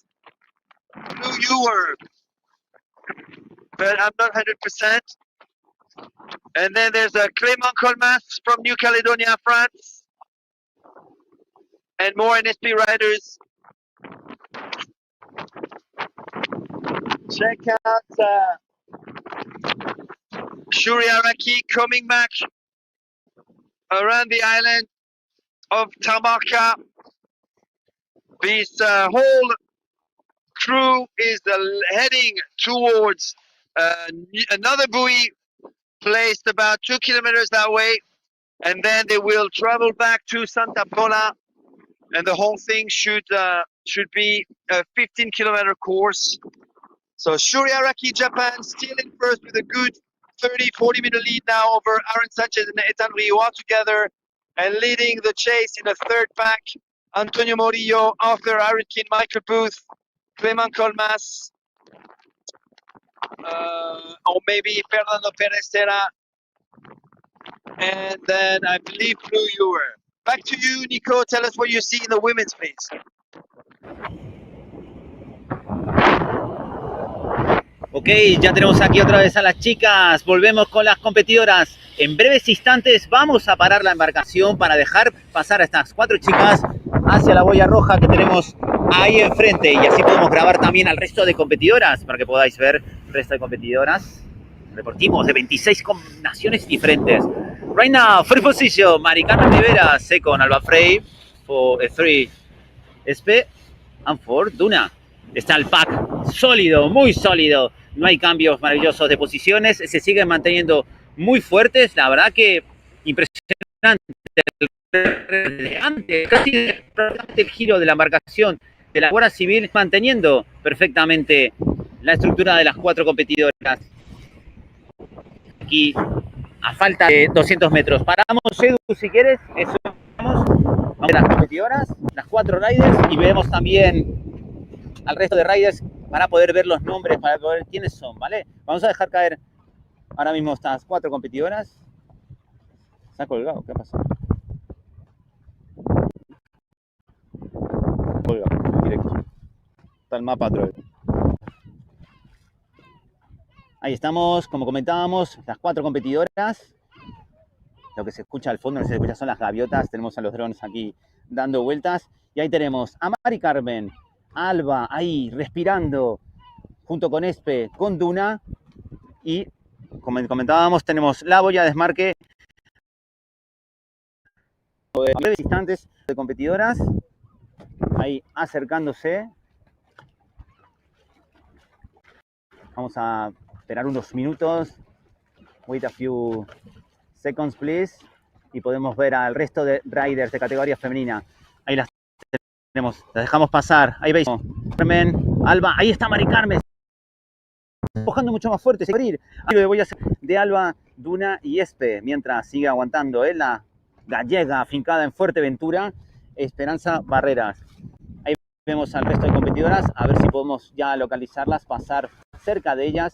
Blue Ewer, but I'm not 100%. And then there's a Clément Colmas from New Caledonia, France, and more NSP riders. Check out Shuri Araki coming back around the island of Tamarka. This whole crew is heading towards another buoy placed about 2 kilometers that way, and then they will travel back to Santa Pola, and the whole thing should be a 15-kilometer course. So Shuri Araki, Japan, still in first with a good 30-40 meter lead now over Aaron Sanchez and Ethan Brie all together, and leading the chase in the third pack, Antonio Morillo, Arthur Aritkin, Michael Booth, Clément Colmas, or maybe Fernando Perez Serra, and then I believe Blue Ewer. Back to you, Nico. Tell us what you see in the women's, please. Ok, ya tenemos aquí otra vez a las chicas, volvemos con las competidoras. En breves instantes vamos a parar la embarcación para dejar pasar a estas 4 chicas hacia la boya roja que tenemos ahí enfrente, y así podemos grabar también al resto de competidoras para que podáis ver el resto de competidoras deportivos de 26 naciones diferentes. Right now, first position, Maricana Rivera, second, Alba Frey, for 3, Espe, and 4, Duna. Está el pack sólido, muy sólido. No hay cambios maravillosos de posiciones. Se siguen manteniendo muy fuertes. La verdad que impresionante el antes, casi prácticamente el giro de la embarcación de la Guardia Civil, manteniendo perfectamente la estructura de las 4 competidoras. Aquí, a falta de 200 metros. Paramos, Edu, si quieres. Eso, vamos a ver las competidoras, las 4 riders, y vemos también al resto de riders para poder ver los nombres, para poder ver quiénes son, ¿vale? Vamos a dejar caer ahora mismo estas 4 competidoras. ¿Se ha colgado? ¿Qué ha pasado? Colgado, directo. Está el mapa otra vez. Ahí estamos, como comentábamos, las 4 competidoras. Lo que se escucha al fondo, no se escucha, son las gaviotas. Tenemos a los drones aquí dando vueltas. Y ahí tenemos a Mari Carmen, Alba, ahí respirando, junto con Espe, con Duna. Y, como comentábamos, tenemos la boya de desmarque. A breves instantes de competidoras. Ahí acercándose. Vamos a esperar unos minutos. Wait a few seconds, please. Y podemos ver al resto de riders de categoría femenina. Ahí las tenemos, las dejamos pasar. Ahí veis. Carmen, Alba, ahí está Mari Carmen. Empujando mucho más fuerte. Voy a hacer de Alba, Duna y Espe. Mientras sigue aguantando la gallega afincada en Fuerteventura, Esperanza Barreras. Ahí vemos al resto de competidoras. A ver si podemos ya localizarlas, pasar cerca de ellas.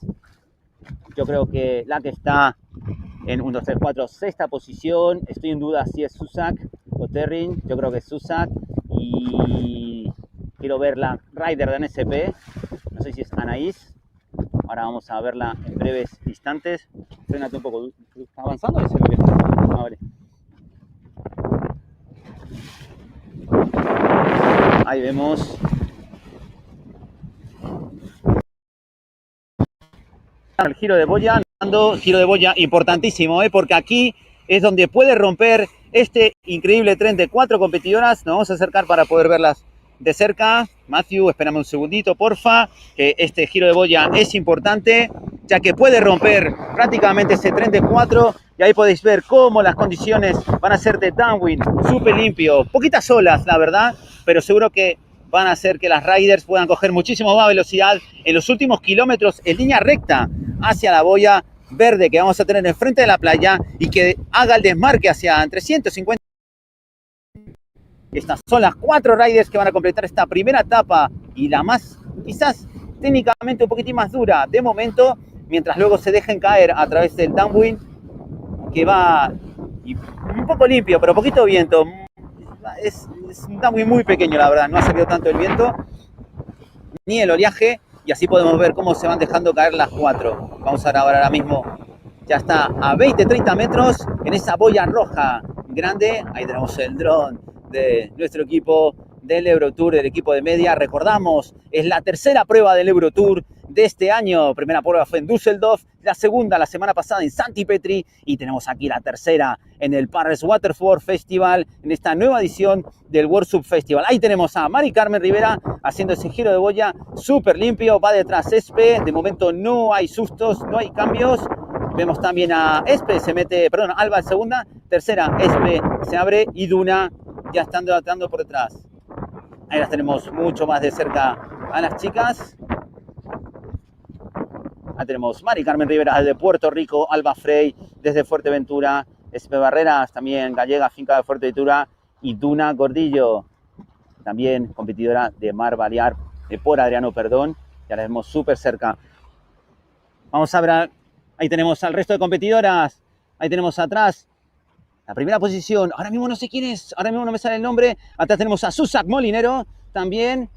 Yo creo que la que está en 1, 2, 3, 4, sexta posición. Estoy en duda si es Susak o Terrin. Yo creo que es Susak. Y quiero ver la rider de NSP. No sé si es Anaís. Ahora vamos a verla en breves instantes. Frénate un poco. ¿Está avanzando? Ah, vale. Ahí vemos. El giro de boya, giro de boya importantísimo, porque aquí es donde puede romper este increíble tren de 4 competidoras. Nos vamos a acercar para poder verlas de cerca. Matthew, espérame un segundito, porfa, que este giro de boya es importante, ya que puede romper prácticamente ese tren de 4. Y ahí podéis ver cómo las condiciones van a ser de downwind, súper limpio, poquitas olas, la verdad, pero seguro que van a hacer que las riders puedan coger muchísimo más velocidad en los últimos kilómetros en línea recta hacia la boya verde que vamos a tener enfrente de la playa y que haga el desmarque hacia 350. Estas son las 4 riders que van a completar esta primera etapa y la más, quizás técnicamente un poquitín más dura de momento, mientras luego se dejen caer a través del downwind que va un poco limpio, pero poquito viento. Es un downwind muy pequeño, la verdad, no ha salido tanto el viento ni el oleaje, y así podemos ver cómo se van dejando caer las 4. Vamos a grabar ahora mismo, ya está a 20-30 metros en esa boya roja grande. Ahí tenemos el dron de nuestro equipo del Eurotour, del equipo de media. Recordamos, es la tercera prueba del Eurotour de este año. Primera prueba fue en Düsseldorf, la segunda la semana pasada en Santi Petri, y tenemos aquí la tercera en el Paris Waterford Festival, en esta nueva edición del World Sub Festival. Ahí tenemos a Mari Carmen Rivera haciendo ese giro de boya súper limpio. Va detrás Espe, de momento no hay sustos, no hay cambios. Vemos también a Espe, se mete, perdón, Alba en segunda, tercera Espe se abre y Duna ya estando atando por detrás. Ahí las tenemos mucho más de cerca a las chicas. Ahí tenemos Mari Carmen Rivera desde Puerto Rico, Alba Frey desde Fuerteventura, Espe Barreras también gallega, finca de Fuerteventura, y Duna Gordillo, también competidora de Mar Balear, de Por Adriano, perdón. Ya la vemos súper cerca. Vamos a ver, ahí tenemos al resto de competidoras. Ahí tenemos atrás la primera posición. Ahora mismo no sé quién es, ahora mismo no me sale el nombre. Atrás tenemos a Susak Molinero también.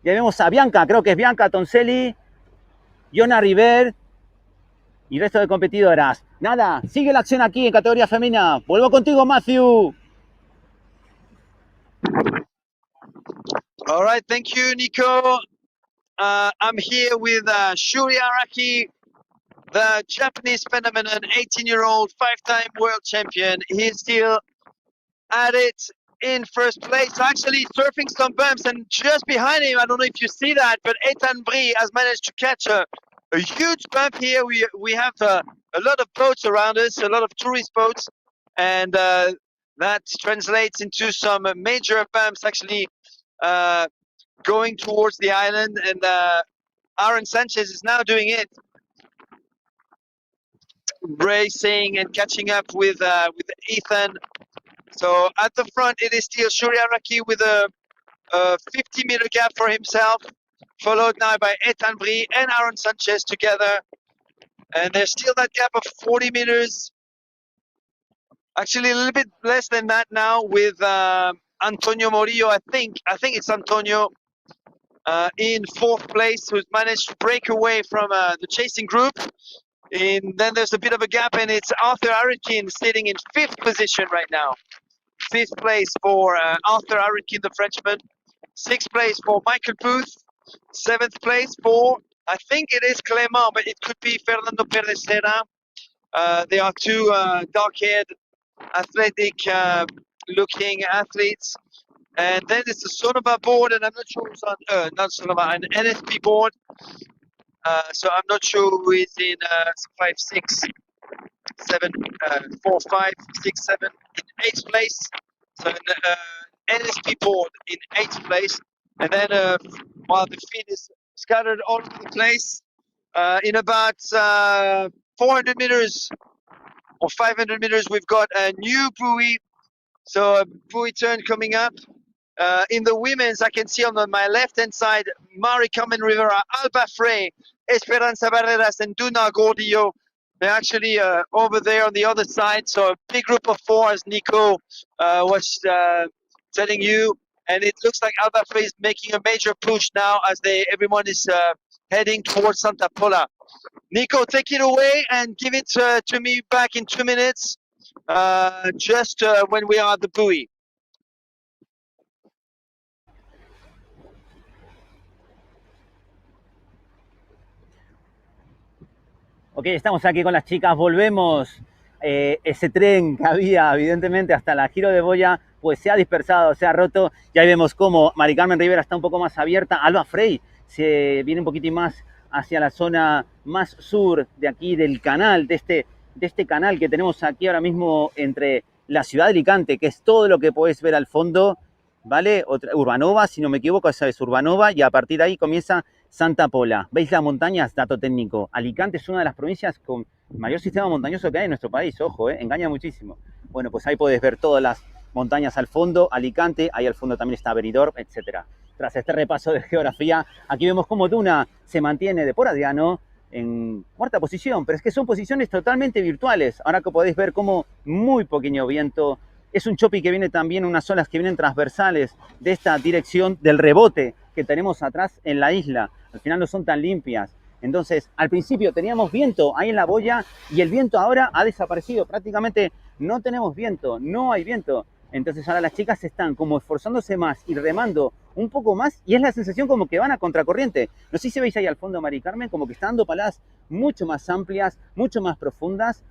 Ya vemos a Bianca, creo que es Bianca Toncelli, Yona River y el resto de competidoras. Nada, sigue la acción aquí en categoría femenina. Vuelvo contigo, Matthew. All right, thank you, Nico. I'm here with Shuri Araki, the Japanese phenomenon, 18-year-old, 5-time world champion. He's still at it in first place, actually surfing some bumps, and just behind him, I don't know if you see that, but Ethan Brie has managed to catch a huge bump here. We have a lot of boats around us, a lot of tourist boats, and That translates into some major bumps actually going towards the island, and Aaron Sanchez is now doing it, racing and catching up with Ethan. So at the front it is still Shuri Araki with a 50-meter gap for himself, followed now by Ethan Brie and Aaron Sanchez together. And there's still that gap of 40 meters. Actually, a little bit less than that now with Antonio Morillo. I think it's Antonio in fourth place, who's managed to break away from the chasing group. And then there's a bit of a gap, and it's Arthur Aritkin sitting in fifth position right now. Fifth place for Arthur Aritkin, the Frenchman. Sixth place for Michael Booth. Seventh place for, I think it is Clément, but it could be Fernando Perez Serra. They are two dark-haired, athletic-looking athletes. And then it's the Sonoma board, and I'm not sure who's on, not Sonoma, an NSP board. So I'm not sure who is in 5, 6, 7, 4, 5, 6, 7 in 8th place. So an NSP board in 8th place. And then while the feed is scattered all over the place, in about 400 meters or 500 meters, we've got a new buoy. So a buoy turn coming up. In the women's, I can see on my left-hand side, Mari Carmen Rivera, Alba Frey, Esperanza Barreras, and Duna Gordillo. They're actually over there on the other side. So a big group of 4, as Nico was telling you. And it looks like Alba Frey is making a major push now as everyone is heading towards Santa Pola. Nico, take it away and give it to me back in 2 minutes, just when we are at the buoy. Ok, estamos aquí con las chicas, volvemos. Ese tren que había, evidentemente, hasta la Giro de Boya, pues se ha dispersado, se ha roto. Ya vemos cómo Mari Carmen Rivera está un poco más abierta. Alba Frey se viene un poquitín más hacia la zona más sur de aquí del canal, de este canal que tenemos aquí ahora mismo entre la ciudad de Alicante, que es todo lo que podés ver al fondo, ¿vale? Urbanova, si no me equivoco, esa es Urbanova, y a partir de ahí comienza Santa Pola. ¿Veis las montañas? Dato técnico. Alicante es una de las provincias con mayor sistema montañoso que hay en nuestro país, ojo, engaña muchísimo. Bueno, pues ahí podés ver todas las montañas al fondo, Alicante, ahí al fondo también está Benidorm, etc. Tras este repaso de geografía, aquí vemos cómo Duna se mantiene de Poradiano en cuarta posición, pero es que son posiciones totalmente virtuales. Ahora que podéis ver cómo muy pequeño viento, es un choppy que viene también, unas olas que vienen transversales de esta dirección del rebote que tenemos atrás en la isla. Al final no son tan limpias. Entonces, al principio teníamos viento ahí en la boya y el viento ahora ha desaparecido. Prácticamente no tenemos viento, no hay viento. Entonces ahora las chicas están como esforzándose más y remando un poco más y es la sensación como que van a contracorriente. No sé si veis ahí al fondo, Mari Carmen, como que están dando paladas mucho más amplias, mucho más profundas.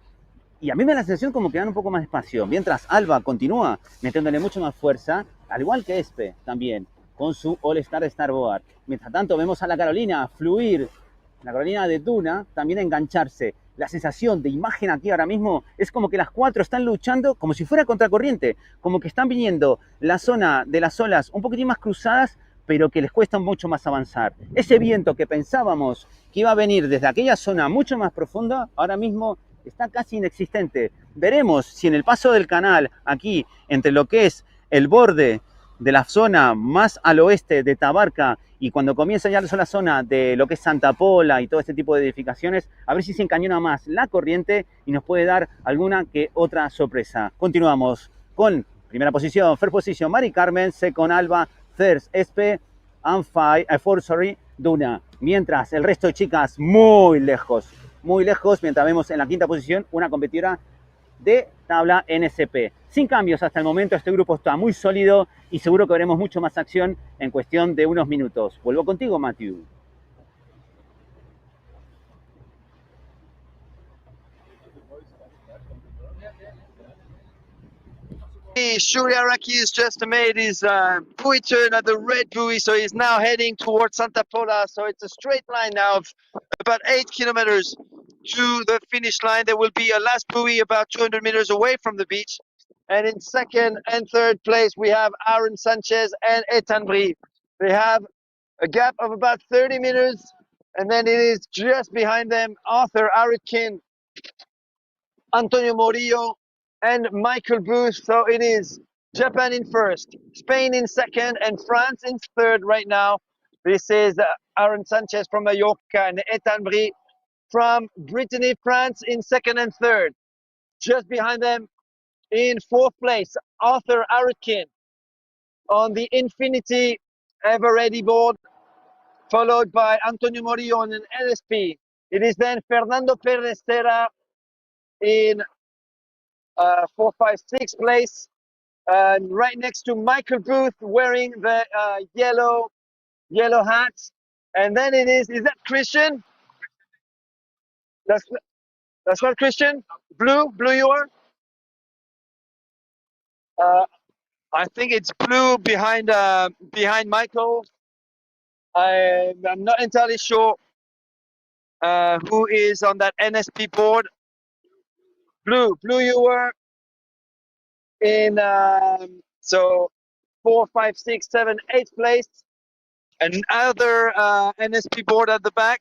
Y a mí me da la sensación como que dan un poco más de espacio. Mientras Alba continúa metiéndole mucho más fuerza, al igual que Espe también, con su All-Star Starboard. Mientras tanto vemos a la Carolina fluir, la Carolina de Duna también engancharse. La sensación de imagen aquí ahora mismo es como que las 4 están luchando como si fuera contracorriente, como que están viniendo la zona de las olas un poquitín más cruzadas, pero que les cuesta mucho más avanzar. Ese viento que pensábamos que iba a venir desde aquella zona mucho más profunda, ahora mismo está casi inexistente. Veremos si en el paso del canal, aquí, entre lo que es el borde de la zona más al oeste de Tabarca y cuando comienza ya la zona de lo que es Santa Pola y todo este tipo de edificaciones, a ver si se encañona más la corriente y nos puede dar alguna que otra sorpresa. Continuamos con primera posición, first position, Mari Carmen, second Alba, third Espe, and fourth, Duna. Mientras el resto de chicas muy lejos, mientras vemos en la quinta posición una competidora de tabla NSP. Sin cambios hasta el momento, este grupo está muy sólido y seguro que veremos mucho más acción en cuestión de unos minutos. Vuelvo contigo, Matthew. Shuri Araki has just made his buoy turn at the red buoy, so he's now heading towards Santa Pola. So it's a straight line now of about 8 kilometers to the finish line. There will be a last buoy about 200 meters away from the beach, And in second and third place, we have Aaron Sanchez and Ethan Brie. They have a gap of about 30 meters. And then it is just behind them, Arthur Aritkin, Antonio Morillo, and Michael Booth. So it is Japan in first, Spain in second, and France in third right now. This is Aaron Sanchez from Mallorca and Ethan Brie from Brittany, France in second and third. Just behind them in fourth place, Arthur Aritkin on the Infinity Ever Ready board, followed by Antonio Morillo on an LSP. It is then Fernando Perez Terra in 4, 5, 6 place. Right next to Michael Booth wearing the yellow hat. And then it is that Christian? That's not Christian? Blue you are? I think it's blue behind Michael. I'm not entirely sure who is on that NSP board. Blue you were in so 4, 5, 6, 7, 8th place. Another NSP board at the back.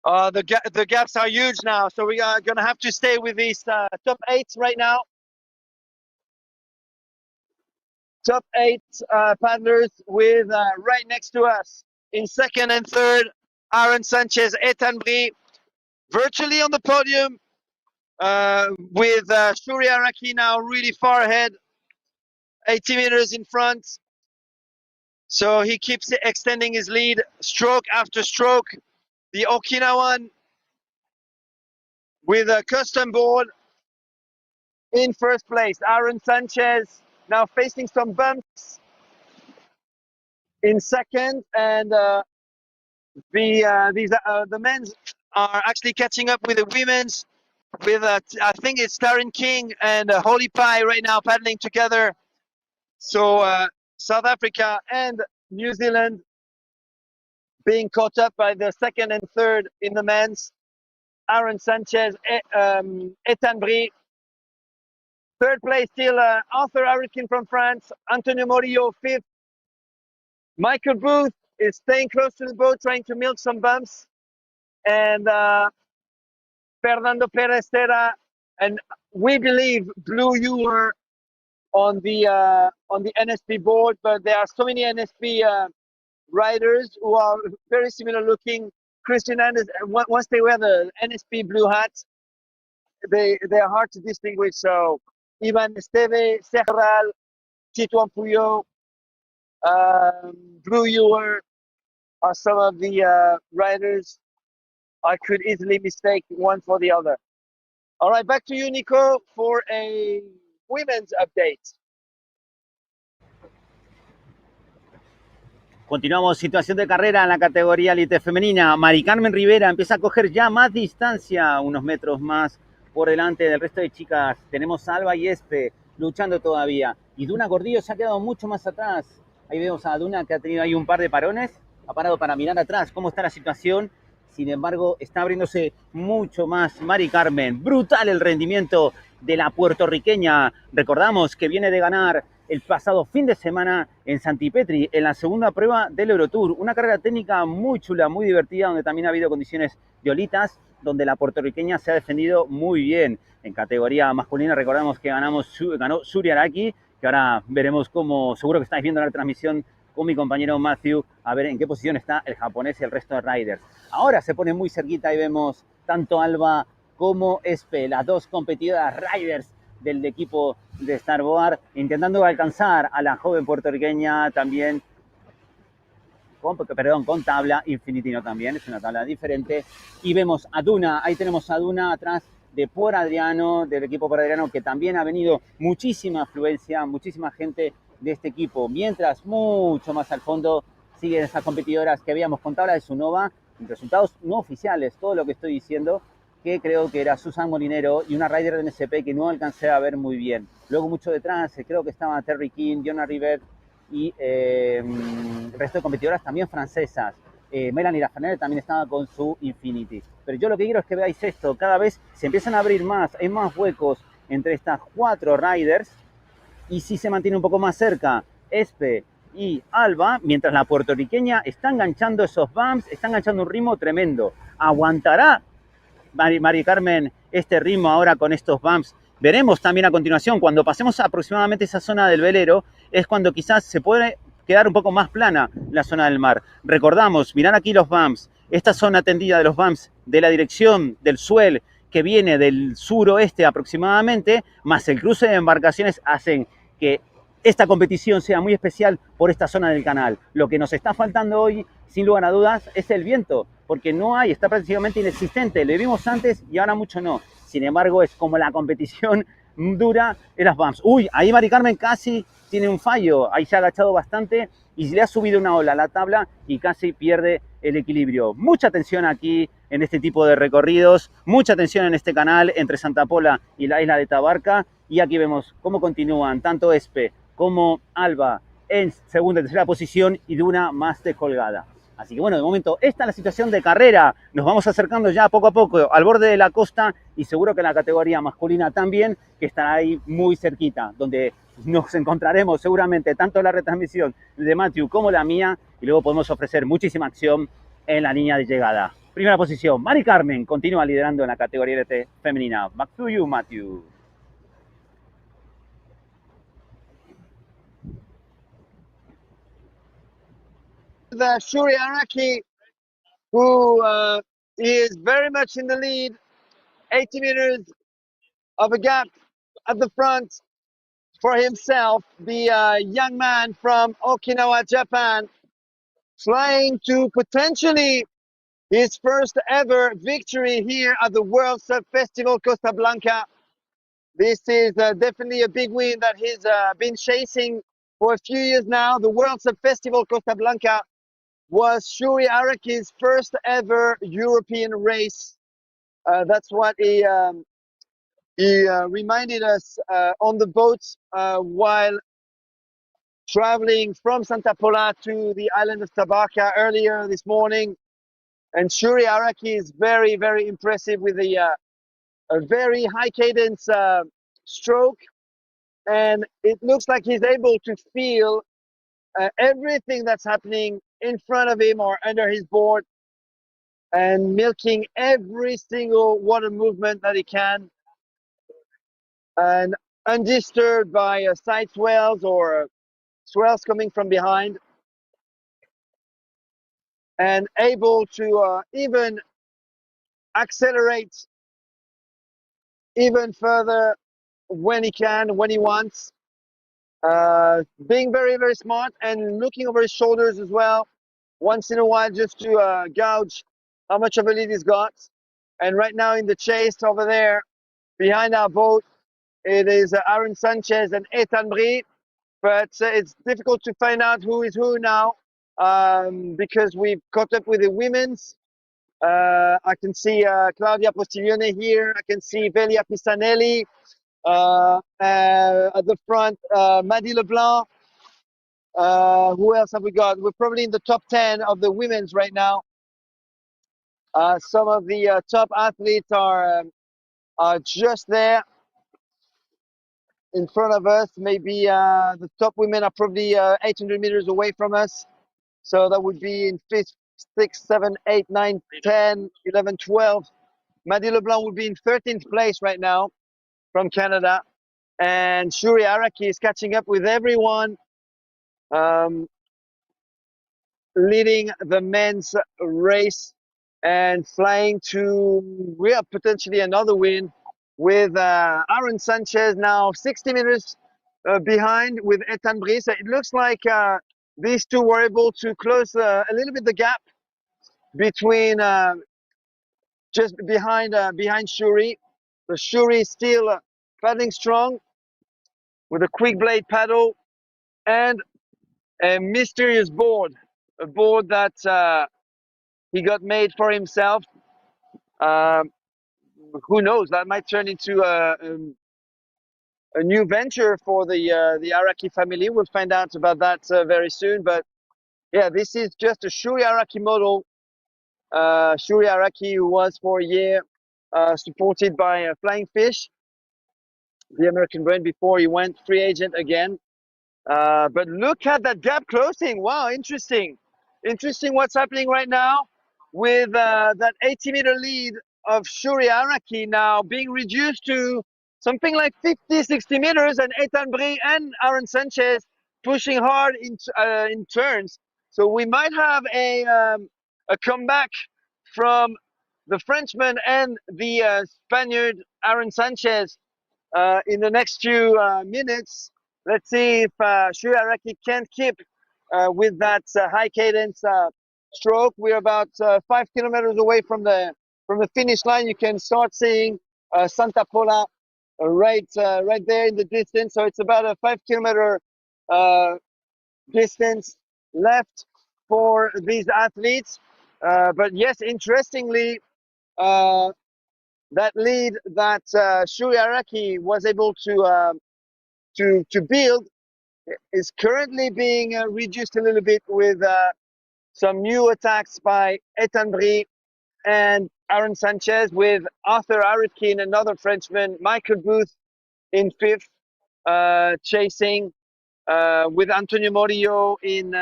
The gaps are huge now, so we are gonna have to stay with these top 8 right now. Top 8 paddlers with right next to us in second and third, Aaron Sanchez, Ethan Brie, virtually on the podium, with Shuri Araki now really far ahead, 80 meters in front. So he keeps extending his lead stroke after stroke. The Okinawan with a custom board in first place. Aaron Sanchez now facing some bumps in second, and the men's are actually catching up with the women's. With I think it's Taryn King and Holy Pie right now paddling together. So South Africa and New Zealand being caught up by the second and third in the men's. Aaron Sanchez, Ethan Brie. Third place still Arthur Aritkin from France, Antonio Morillo fifth. Michael Booth is staying close to the boat, trying to milk some bumps. And Fernando Perez Terra, and we believe Blue Ewer on the NSP board, but there are so many NSP riders who are very similar looking. Christian Anders, once they wear the NSP blue hat, they are hard to distinguish. So Ivan Esteve, Serral, Tito Ampuyo, Blue Ewer are some of the riders I could easily mistake one for the other. All right, back to you, Nico, for a women's update. Continuamos, situación de carrera en la categoría elite femenina. Mari Carmen Rivera empieza a coger ya más distancia, unos metros más por delante del resto de chicas. Tenemos a Alba y Espe luchando todavía. Y Duna Gordillo se ha quedado mucho más atrás. Ahí vemos a Duna que ha tenido ahí un par de parones. Ha parado para mirar atrás cómo está la situación. Sin embargo, está abriéndose mucho más Mari Carmen. Brutal el rendimiento de la puertorriqueña. Recordamos que viene de ganar el pasado fin de semana en Santipetri, en la segunda prueba del Eurotour. Una carrera técnica muy chula, muy divertida, donde también ha habido condiciones de olitas, donde la puertorriqueña se ha defendido muy bien. En categoría masculina recordamos que ganó Shuri Araki, que ahora veremos cómo, seguro que estáis viendo la transmisión con mi compañero Matthew, a ver en qué posición está el japonés y el resto de riders. Ahora se pone muy cerquita y vemos tanto Alba como Espe, las dos competidoras riders del equipo de Starboard, intentando alcanzar a la joven puertorriqueña también con tabla Infinitino también, es una tabla diferente. Y vemos a Duna, ahí tenemos a Duna atrás de Por Adriano, del equipo Por Adriano, que también ha venido muchísima afluencia, muchísima gente de este equipo, mientras mucho más al fondo siguen esas competidoras que habíamos con tabla de Sunova, resultados no oficiales, todo lo que estoy diciendo, que creo que era Susan Molinero y una rider de NSP que no alcancé a ver muy bien. Luego mucho detrás, creo que estaba Terry King, Diona Rivet y el resto de competidoras también francesas. Melanie Lafreniere también estaba con su Infinity. Pero yo lo que quiero es que veáis esto, cada vez se empiezan a abrir más, hay más huecos entre estas 4 riders, y si se mantiene un poco más cerca Espe y Alba, mientras la puertorriqueña está enganchando esos bumps, está enganchando un ritmo tremendo. ¿Aguantará Mari Carmen este ritmo ahora con estos bumps? Veremos también a continuación, cuando pasemos aproximadamente esa zona del velero, es cuando quizás se puede quedar un poco más plana la zona del mar. Recordamos, mirad aquí los bumps, esta zona tendida de los bumps de la dirección del swell que viene del suroeste aproximadamente, más el cruce de embarcaciones hacen que esta competición sea muy especial por esta zona del canal. Lo que nos está faltando hoy, sin lugar a dudas, es el viento, porque no hay, está prácticamente inexistente. Lo vimos antes y ahora mucho no. Sin embargo, es como la competición dura en las bumps. Uy, ahí Mari Carmen casi tiene un fallo, ahí se ha agachado bastante y le ha subido una ola a la tabla y casi pierde el equilibrio. Mucha atención aquí en este tipo de recorridos, mucha atención en este canal entre Santa Pola y la isla de Tabarca, y aquí vemos cómo continúan tanto Espe como Alba en segunda y tercera posición y de una más descolgada. Así que bueno, de momento esta es la situación de carrera. Nos vamos acercando ya poco a poco al borde de la costa y seguro que la categoría masculina también, que estará ahí muy cerquita, donde nos encontraremos seguramente tanto la retransmisión de Matthew como la mía, y luego podemos ofrecer muchísima acción en la línea de llegada. Primera posición, Mari Carmen continúa liderando en la categoría LT femenina. Back to you, Matthew. The Shuri Araki, who is very much in the lead, 80 meters of a gap at the front for himself, the young man from Okinawa, Japan, flying to potentially his first ever victory here at the World Surf Festival Costa Blanca. This is definitely a big win that he's been chasing for a few years now. The World Surf Festival Costa Blanca was Shuri Araki's first ever European race. That's what he reminded us on the boat while traveling from Santa Pola to the island of Tabarca earlier this morning. And Shuri Araki is very, very impressive with a very high cadence stroke. And it looks like he's able to feel everything that's happening in front of him or under his board, and milking every single water movement that he can, and undisturbed by side swells or swells coming from behind, and able to even accelerate even further when he can, when he wants. Being very, very smart and looking over his shoulders as well, once in a while, just to gauge how much of a lead he's got. And right now in the chase over there, behind our boat, it is Aaron Sanchez and Ethan Brie. But it's difficult to find out who is who now, because we've caught up with the women's. I can see Claudia Postiglione here. I can see Velia Pisanelli at the front. Maddy Leblanc. Who else have we got? We're probably in the top 10 of the women's right now. Some of the top athletes are just there in front of us. Maybe the top women are probably 800 meters away from us. So that would be in 5th, 6th, 7th, 8th, 9th, 10th, 11th, 12th. Maddy Leblanc would be in 13th place right now from Canada. And Shuri Araki is catching up with everyone, leading the men's race and flying to potentially another win with Aaron Sanchez now 60 meters behind with Ethan Brie. So it looks like these two were able to close a little bit the gap between just behind Shuri. So Shuri is still paddling strong with a quick blade paddle and a mysterious board, a board that he got made for himself. Who knows? That might turn into a new venture for the Araki family. We'll find out about that very soon. But Yeah, this is just a Shuri Araki model. Shuri Araki, who was for a year supported by Flying Fish, the American brand, before he went free agent again. But look at that gap closing. Wow, interesting. Interesting what's happening right now with that 80-meter lead of Shuri Araki now being reduced to something like 50, 60 meters, and Ethan Brie and Aaron Sanchez pushing hard in turns. So we might have a comeback from the Frenchman and the Spaniard Aaron Sanchez in the next few minutes. Let's see if Shuri Araki can keep with that high cadence stroke. We're about 5 kilometers away from the finish line. You can start seeing Santa Pola right there in the distance. So it's about a 5 kilometer distance left for these athletes. But yes, interestingly, that lead that Shuri Araki was able to build is currently being reduced a little bit with some new attacks by Ethan Brie and Aaron Sanchez, with Arthur Aritkin, another Frenchman, Michael Booth in fifth, chasing, with Antonio Morillo in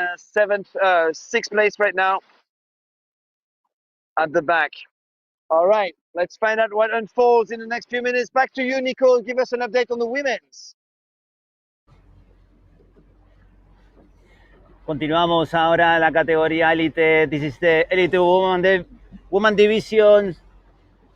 sixth place right now at the back. All right, let's find out what unfolds in the next few minutes. Back to you, Nicole. Give us an update on the women's. Continuamos ahora la categoría Elite. This is the Elite Woman Division.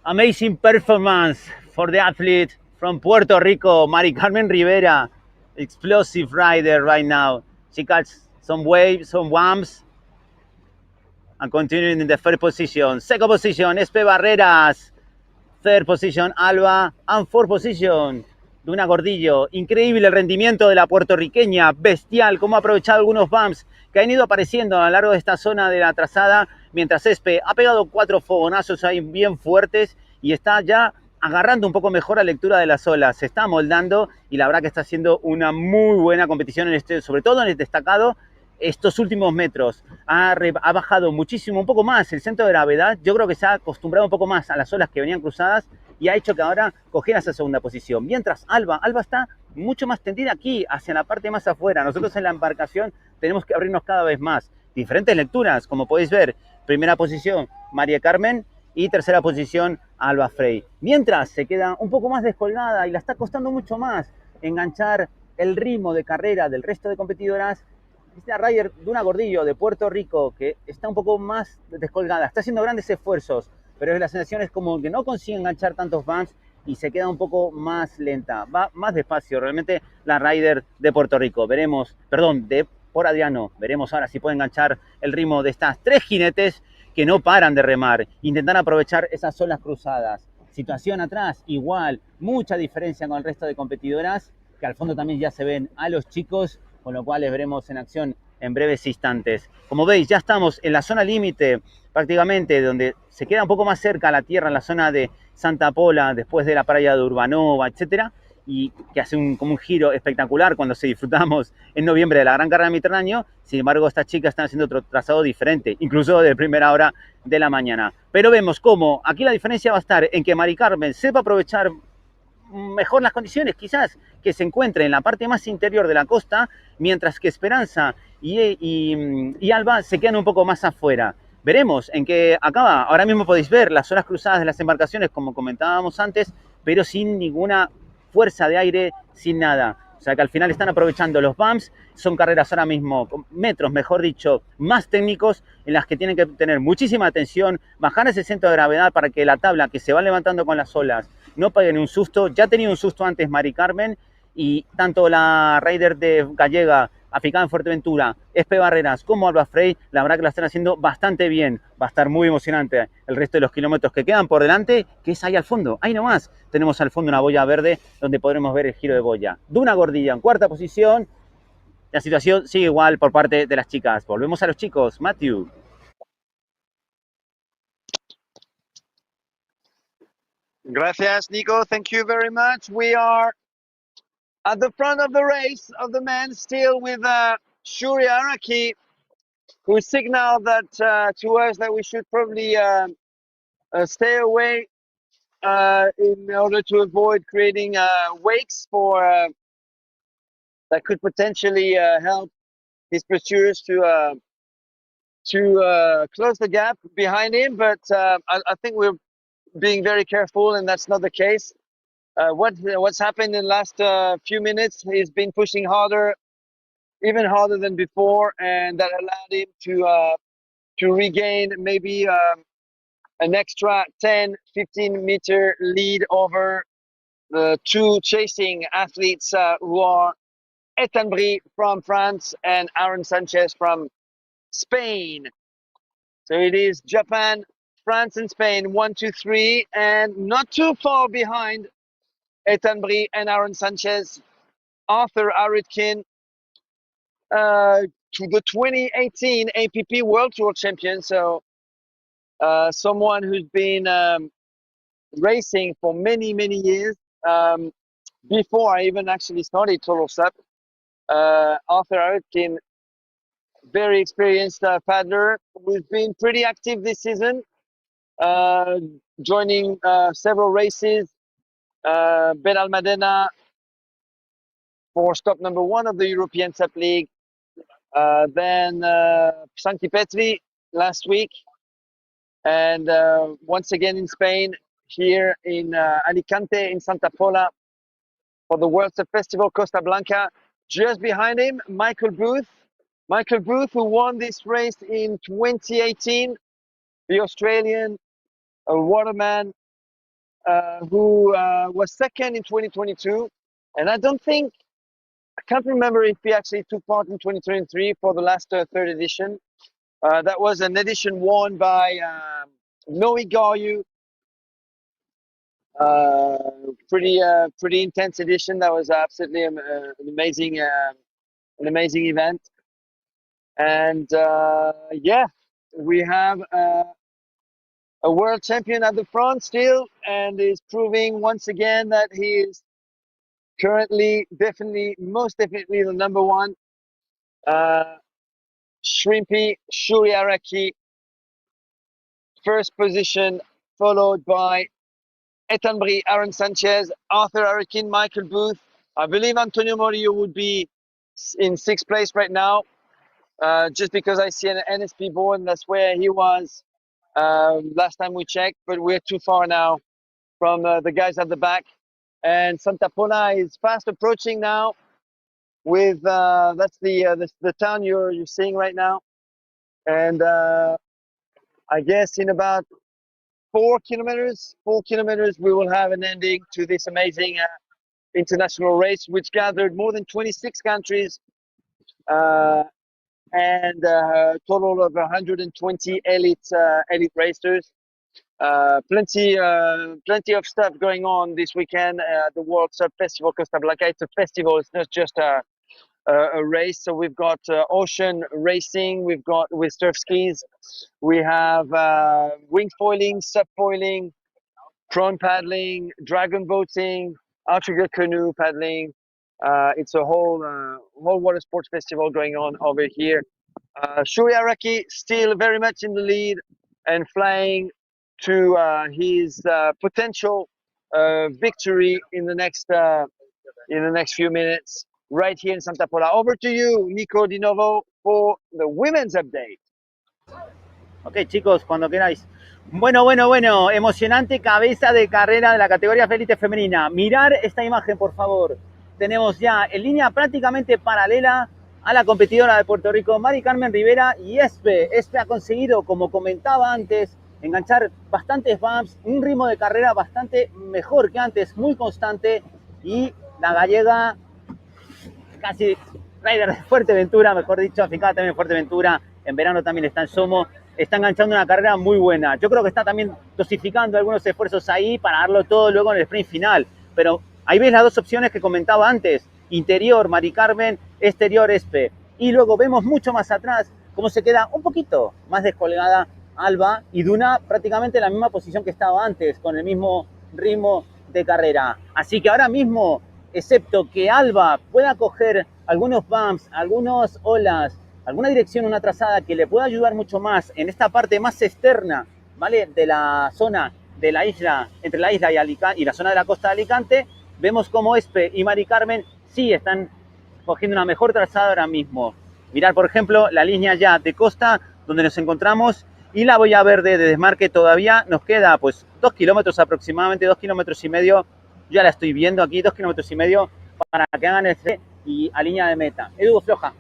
Amazing performance for the athlete from Puerto Rico, Mari Carmen Rivera. Explosive rider right now. She cuts some waves, some whamps, and continuing in the first position. Second position, Espe Barreras. Third position, Alba. And fourth position, Duna Gordillo. Increíble el rendimiento de la puertorriqueña. Bestial, cómo ha aprovechado algunos bumps que han ido apareciendo a lo largo de esta zona de la trazada, mientras Espe ha pegado 4 fogonazos ahí bien fuertes y está ya agarrando un poco mejor la lectura de las olas, se está moldando y la verdad que está haciendo una muy buena competición, sobre todo en el destacado. Estos últimos metros ha bajado muchísimo, un poco más el centro de gravedad. Yo creo que se ha acostumbrado un poco más a las olas que venían cruzadas y ha hecho que ahora cogiera esa segunda posición. Mientras Alba está mucho más tendida aquí, hacia la parte más afuera. Nosotros en la embarcación tenemos que abrirnos cada vez más. Diferentes lecturas, como podéis ver. Primera posición, María Carmen, y tercera posición, Alba Frey. Mientras se queda un poco más descolgada y la está costando mucho más enganchar el ritmo de carrera del resto de competidoras, esta rider Duna Gordillo de Puerto Rico, que está un poco más descolgada, está haciendo grandes esfuerzos, pero la sensación es como que no consigue enganchar tantos bumps y se queda un poco más lenta, va más despacio realmente la rider de Puerto Rico. Veremos, perdón, por Adriano, veremos ahora si puede enganchar el ritmo de estas 3 jinetes que no paran de remar, intentar aprovechar esas olas cruzadas. Situación atrás, igual, mucha diferencia con el resto de competidoras, que al fondo también ya se ven a los chicos, con lo cual les veremos en acción en breves instantes. Como veis, ya estamos en la zona límite, prácticamente, donde se queda un poco más cerca a la tierra, en la zona de Santa Pola, después de la playa de Urbanova, etcétera, y que hace como un giro espectacular cuando se disfrutamos en noviembre de la Gran Carrera Mediterráneo. Sin embargo, estas chicas están haciendo otro trazado diferente, incluso de primera hora de la mañana. Pero vemos cómo aquí la diferencia va a estar en que Mari Carmen sepa aprovechar mejor las condiciones, quizás que se encuentre en la parte más interior de la costa, mientras que Esperanza y Alba se quedan un poco más afuera. Veremos en qué acaba. Ahora mismo podéis ver las olas cruzadas de las embarcaciones, como comentábamos antes, pero sin ninguna fuerza de aire, sin nada. O sea que al final están aprovechando los bumps. Son carreras ahora mismo, metros mejor dicho, más técnicos, en las que tienen que tener muchísima atención, bajar ese centro de gravedad para que la tabla que se va levantando con las olas no pegue ni un susto. Ya ha tenido un susto antes Mari Carmen, y tanto la rider de gallega aficada en Fuerteventura, Espe Barreras, como Alba Frey, la verdad que la están haciendo bastante bien. Va a estar muy emocionante el resto de los kilómetros que quedan por delante, que es ahí al fondo, ahí nomás. Tenemos al fondo una boya verde donde podremos ver el giro de boya. Duna Gordilla en cuarta posición. La situación sigue igual por parte de las chicas. Volvemos a los chicos. Matthew. Gracias, Nico. Thank you very much. We are at the front of the race of the men, still with Shuri Araki who signaled that to us that we should probably stay away in order to avoid creating wakes for that could potentially help his pursuers to close the gap behind him. But I think we're being very careful, and that's not the case. What's happened in the last few minutes? He's been pushing harder, even harder than before, and that allowed him to regain maybe an extra 10-15 meter lead over the two chasing athletes who are Ethan Brie from France and Aaron Sanchez from Spain. So it is Japan, France, and Spain, 1, 2, 3, and not too far behind Ethan Brie and Aaron Sanchez. Arthur Aritkin, to the 2018 APP World Tour champion. So someone who's been racing for many, many years. Before I even actually started Total Sup, Arthur Aritkin, very experienced paddler who's been pretty active this season, joining several races. Ben Almadena for stop number 1 of the European Sup League. Then Sancti Petri last week. And once again in Spain, here in Alicante, in Santa Pola, for the World Surf Festival Costa Blanca. Just behind him, Michael Booth. Michael Booth, who won this race in 2018, the Australian waterman, who was second in 2022. And I can't remember if he actually took part in 2023 for the last third edition. That was an edition won by Noe Garyu. Pretty intense edition. That was absolutely an amazing event. And yeah, we have a world champion at the front still, and is proving once again that he is currently most definitely the number one. Shrimpy Shuriaraki, first position, followed by Ethan Brie, Aaron Sanchez, Arthur Aritkin, Michael Booth. I believe Antonio Morillo would be in 6th place right now, just because I see an NSP board, and that's where he was last time we checked, but we're too far now from the guys at the back. And Santa Pola is fast approaching now with, that's the town you're seeing right now. And I guess in about 4 kilometers, we will have an ending to this amazing international race, which gathered more than 26 countries and a total of 120 elite racers. Plenty of stuff going on this weekend at the World Surf Festival Costa Blanca. It's a festival, it's not just a race. So we've got ocean racing, we've got with surf skis, we have wing foiling, sub foiling, prone paddling, dragon boating, outrigger canoe paddling. It's a whole water sports festival going on over here. Shuriaraki still very much in the lead and flying to his potential victory in the next few minutes, right here in Santa Pola. Over to you, Nico Di Novo, for the women's update. Ok, chicos, cuando queráis. Bueno, emocionante cabeza de carrera de la categoría élite femenina. Mirar esta imagen, por favor. Tenemos ya en línea prácticamente paralela a la competidora de Puerto Rico, Mari Carmen Rivera, y Espe. Espe ha conseguido, como comentaba antes, enganchar bastantes bumps, un ritmo de carrera bastante mejor que antes, muy constante, y la gallega, casi rider de Fuerteventura, mejor dicho, afincada también en Fuerteventura, en verano también está en Somo, está enganchando una carrera muy buena. Yo creo que está también dosificando algunos esfuerzos ahí para darlo todo luego en el sprint final, pero ahí ves las dos opciones que comentaba antes, interior Mari Carmen, exterior Espe, y luego vemos mucho más atrás cómo se queda un poquito más descolgada Alba, y Duna prácticamente en la misma posición que estaba antes, con el mismo ritmo de carrera. Así que ahora mismo, excepto que Alba pueda coger algunos bumps, algunas olas alguna dirección, una trazada que le pueda ayudar mucho más en esta parte más externa, ¿vale? De la zona de la isla, entre la isla y la zona de la costa de Alicante, vemos como Espe y Mari Carmen sí están cogiendo una mejor trazada ahora mismo. Mirar, por ejemplo, la línea ya de costa donde nos encontramos y la boya verde de desmarque todavía nos queda pues 2 kilómetros aproximadamente, 2 kilómetros y medio. Ya la estoy viendo aquí, 2 kilómetros y medio para que hagan el C y a línea de meta. Edu, afloja.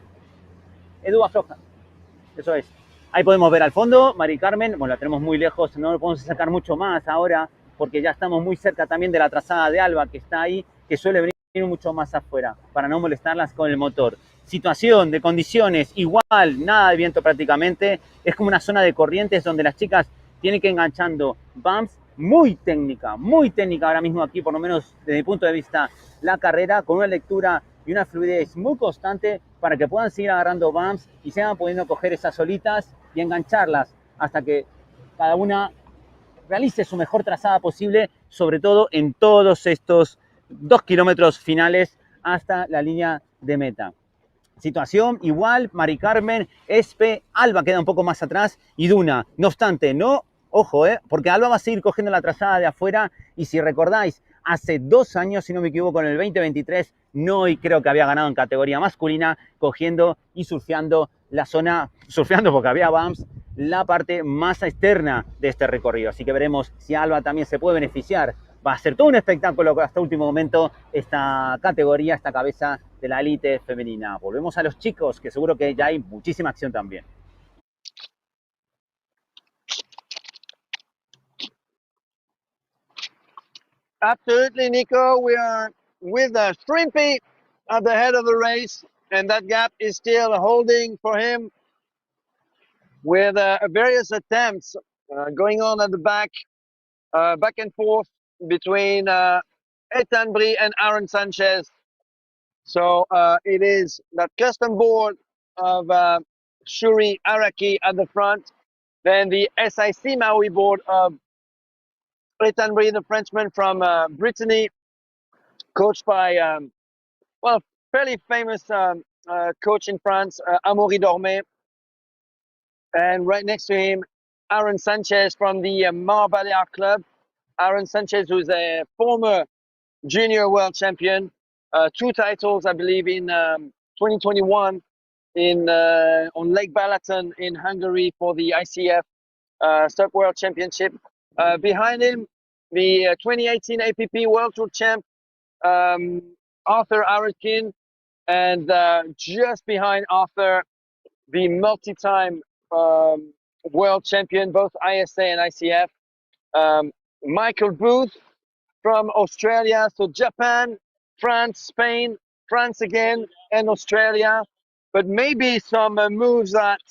Edu, afloja. Eso es. Ahí podemos ver al fondo, Mari Carmen, bueno, la tenemos muy lejos, no lo podemos sacar mucho más ahora, porque ya estamos muy cerca también de la trazada de Alba, que está ahí, que suele venir mucho más afuera, para no molestarlas con el motor. Situación de condiciones, igual, nada de viento prácticamente, es como una zona de corrientes donde las chicas tienen que ir enganchando bumps, muy técnica ahora mismo aquí, por lo menos desde mi punto de vista, la carrera, con una lectura y una fluidez muy constante para que puedan seguir agarrando bumps y se van pudiendo coger esas solitas y engancharlas hasta que cada una realice su mejor trazada posible, sobre todo en todos estos 2 kilómetros finales hasta la línea de meta. Situación igual, Mari Carmen, Espe, Alba queda un poco más atrás y Duna. No obstante, no, ojo, porque Alba va a seguir cogiendo la trazada de afuera y si recordáis, hace 2 años, si no me equivoco, en el 2023, no y creo que había ganado en categoría masculina, cogiendo y surfeando la zona, surfeando porque había bumps, la parte más externa de este recorrido. Así que veremos si Alba también se puede beneficiar. Va a ser todo un espectáculo hasta último momento esta categoría, esta cabeza de la élite femenina. Volvemos a los chicos, que seguro que ya hay muchísima acción también. Absolutely, Nico. We are with Shrimpy at the head of the race, and that gap is still holding for him with various attempts going on at the back and forth between Ethan Brie and Aaron Sanchez. So it is that custom board of Shuri Araki at the front, then the SIC Maui board of Ethan Brie, the Frenchman from Brittany, coached by well, fairly famous coach in France, Amaury Dormé, and right next to him, Aaron Sanchez from the Mar Balear Club. Aaron Sanchez, who's a former junior world champion, 2 titles, I believe, in 2021 in on Lake Balaton in Hungary for the ICF Surf World Championship. Behind him, the 2018 APP World Tour champ, Arthur Arakin, and just behind Arthur, the multi-time world champion, both ISA and ICF, Michael Booth from Australia. So Japan, France, Spain, France again, and Australia. But maybe some moves that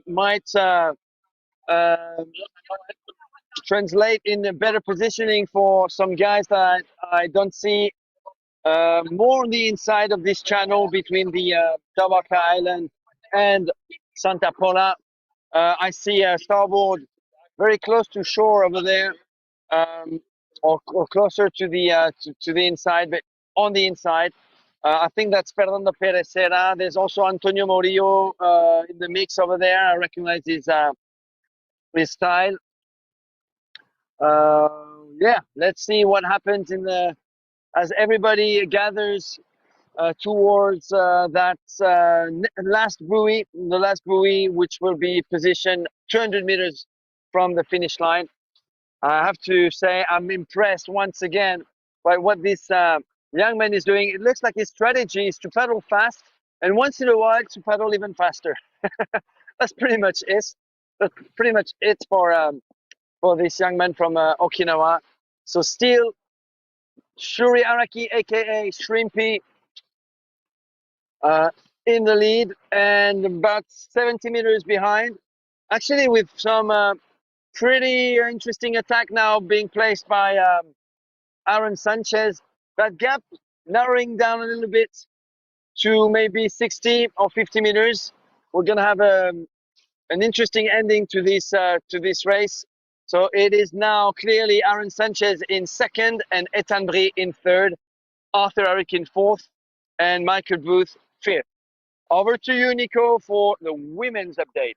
might translate in a better positioning for some guys that I don't see more on the inside of this channel between the Tabaka Island and Santa Pola. I see a starboard very close to shore over there, or closer to the inside, but on the inside. I think that's Fernando Perez-Serra. There's also Antonio Morillo in the mix over there. I recognize his style. Yeah, let's see what happens as everybody gathers towards that last buoy, which will be positioned 200 meters from the finish line. I have to say I'm impressed once again by what this young man is doing. It looks like his strategy is to paddle fast and once in a while to paddle even faster. That's pretty much it. That's pretty much it for this young man from Okinawa. So still Shuri Araki, aka Shrimpy, in the lead and about 70 meters behind. Actually, with some pretty interesting attack now being placed by Aaron Sanchez. That gap narrowing down a little bit to maybe 60 or 50 meters. We're gonna have an interesting ending to this race. So it is now clearly Aaron Sanchez in second and Ethan Brie in third, Arthur Arick in fourth, and Michael Booth fifth. Over to you, Nico, for the women's update.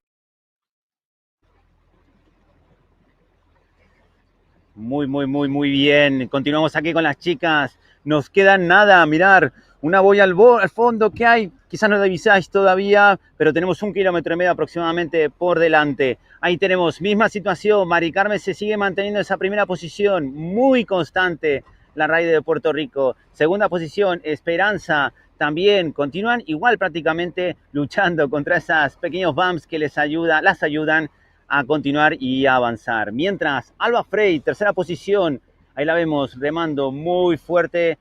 Muy bien. Continuamos aquí con las chicas. Nos queda nada, mirar. Una boya al fondo que hay. Quizás no la divisáis todavía, pero tenemos 1,5 kilómetros aproximadamente por delante. Ahí tenemos misma situación. Mari Carmen se sigue manteniendo esa primera posición. Muy constante la rider de Puerto Rico. Segunda posición, Esperanza. También continúan igual prácticamente luchando contra esos pequeños bumps que las ayudan a continuar y a avanzar. Mientras, Alba Frey, tercera posición, ahí la vemos remando muy fuerte,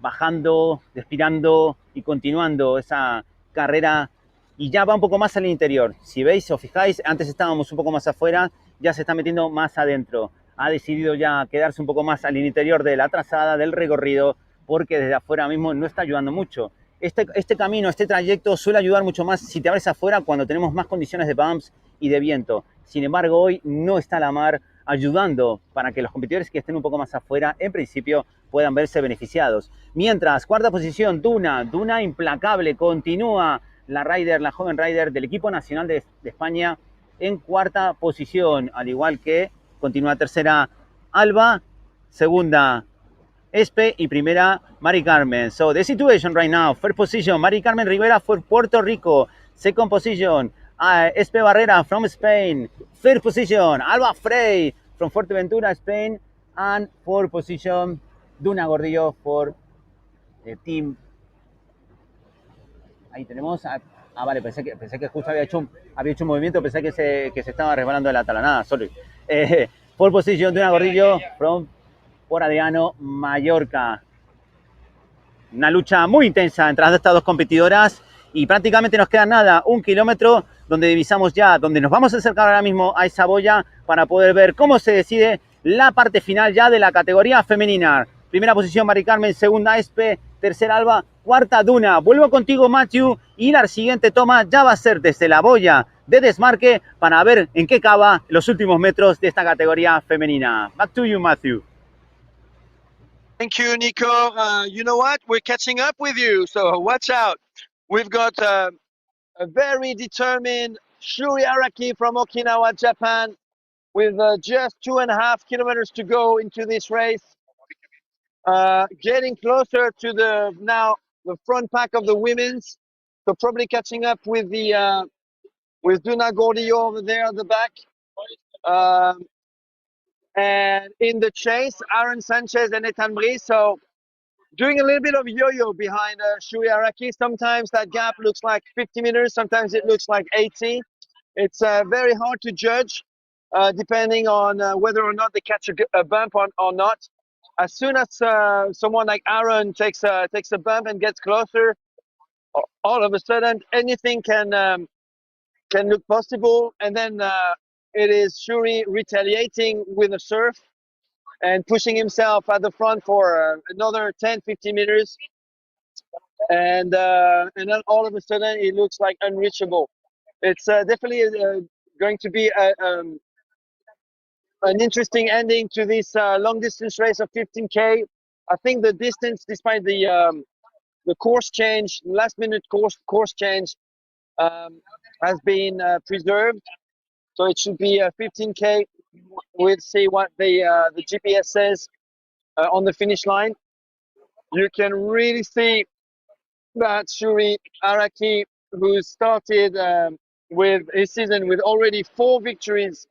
bajando, respirando y continuando esa carrera y ya va un poco más al interior. Si veis o fijáis, antes estábamos un poco más afuera, ya se está metiendo más adentro. Ha decidido ya quedarse un poco más al interior de la trazada, del recorrido, porque desde afuera mismo no está ayudando mucho. Este camino, este trayecto suele ayudar mucho más si te abres afuera cuando tenemos más condiciones de bumps y de viento. Sin embargo, hoy no está la mar ayudando para que los competidores que estén un poco más afuera, en principio, puedan verse beneficiados. Mientras, cuarta posición, Duna implacable, continúa la joven rider del equipo nacional de España en cuarta posición, al igual que continúa tercera Alba, segunda Espe y primera Mari Carmen. So the situation right now, first position, Mari Carmen Rivera for Puerto Rico. Second position, Espe Barrera from Spain. Third position, Alba Frey from Fuerteventura, Spain. And fourth position, Duna Gordillo for the team. Ahí tenemos. Vale, pensé que justo había hecho un movimiento, pensé que se estaba resbalando de la talanada, sorry. Fourth position, Duna Gordillo from por Adriano Mallorca. Una lucha muy intensa entre estas dos competidoras y prácticamente nos queda nada, 1 kilómetro donde divisamos ya, donde nos vamos a acercar ahora mismo a esa boya para poder ver cómo se decide la parte final ya de la categoría femenina. Primera posición Mari Carmen, segunda Espe, tercera Alba, cuarta Duna. Vuelvo contigo, Matthew, y la siguiente toma ya va a ser desde la boya de desmarque para ver en qué acaba los últimos metros de esta categoría femenina. Back to you, Matthew. Thank you, Nico. You know what? We're catching up with you, so watch out. We've got a very determined Shuri Araki from Okinawa, Japan, with just 2.5 kilometers to go into this race. Getting closer to the front pack of the women's, so probably catching up with the with Duna Gordillo over there at the back. And in the chase, Aaron Sanchez and Ethan Brie. So doing a little bit of yo-yo behind Shui Araki. Sometimes that gap looks like 50 meters, sometimes it looks like 80. It's very hard to judge depending on whether or not they catch a bump or not. As soon as someone like Aaron takes a bump and gets closer, all of a sudden anything can look possible, and then it is Shuri retaliating with a surf and pushing himself at the front for another 10-15 meters, and then all of a sudden it looks like unreachable. It's definitely going to be an interesting ending to this long distance race of 15K. I think the distance, despite the course change, last minute course change, has been preserved. So it should be 15K. We'll see what the GPS says on the finish line. You can really see that Shuri Araki, who started with his season with already 4 victories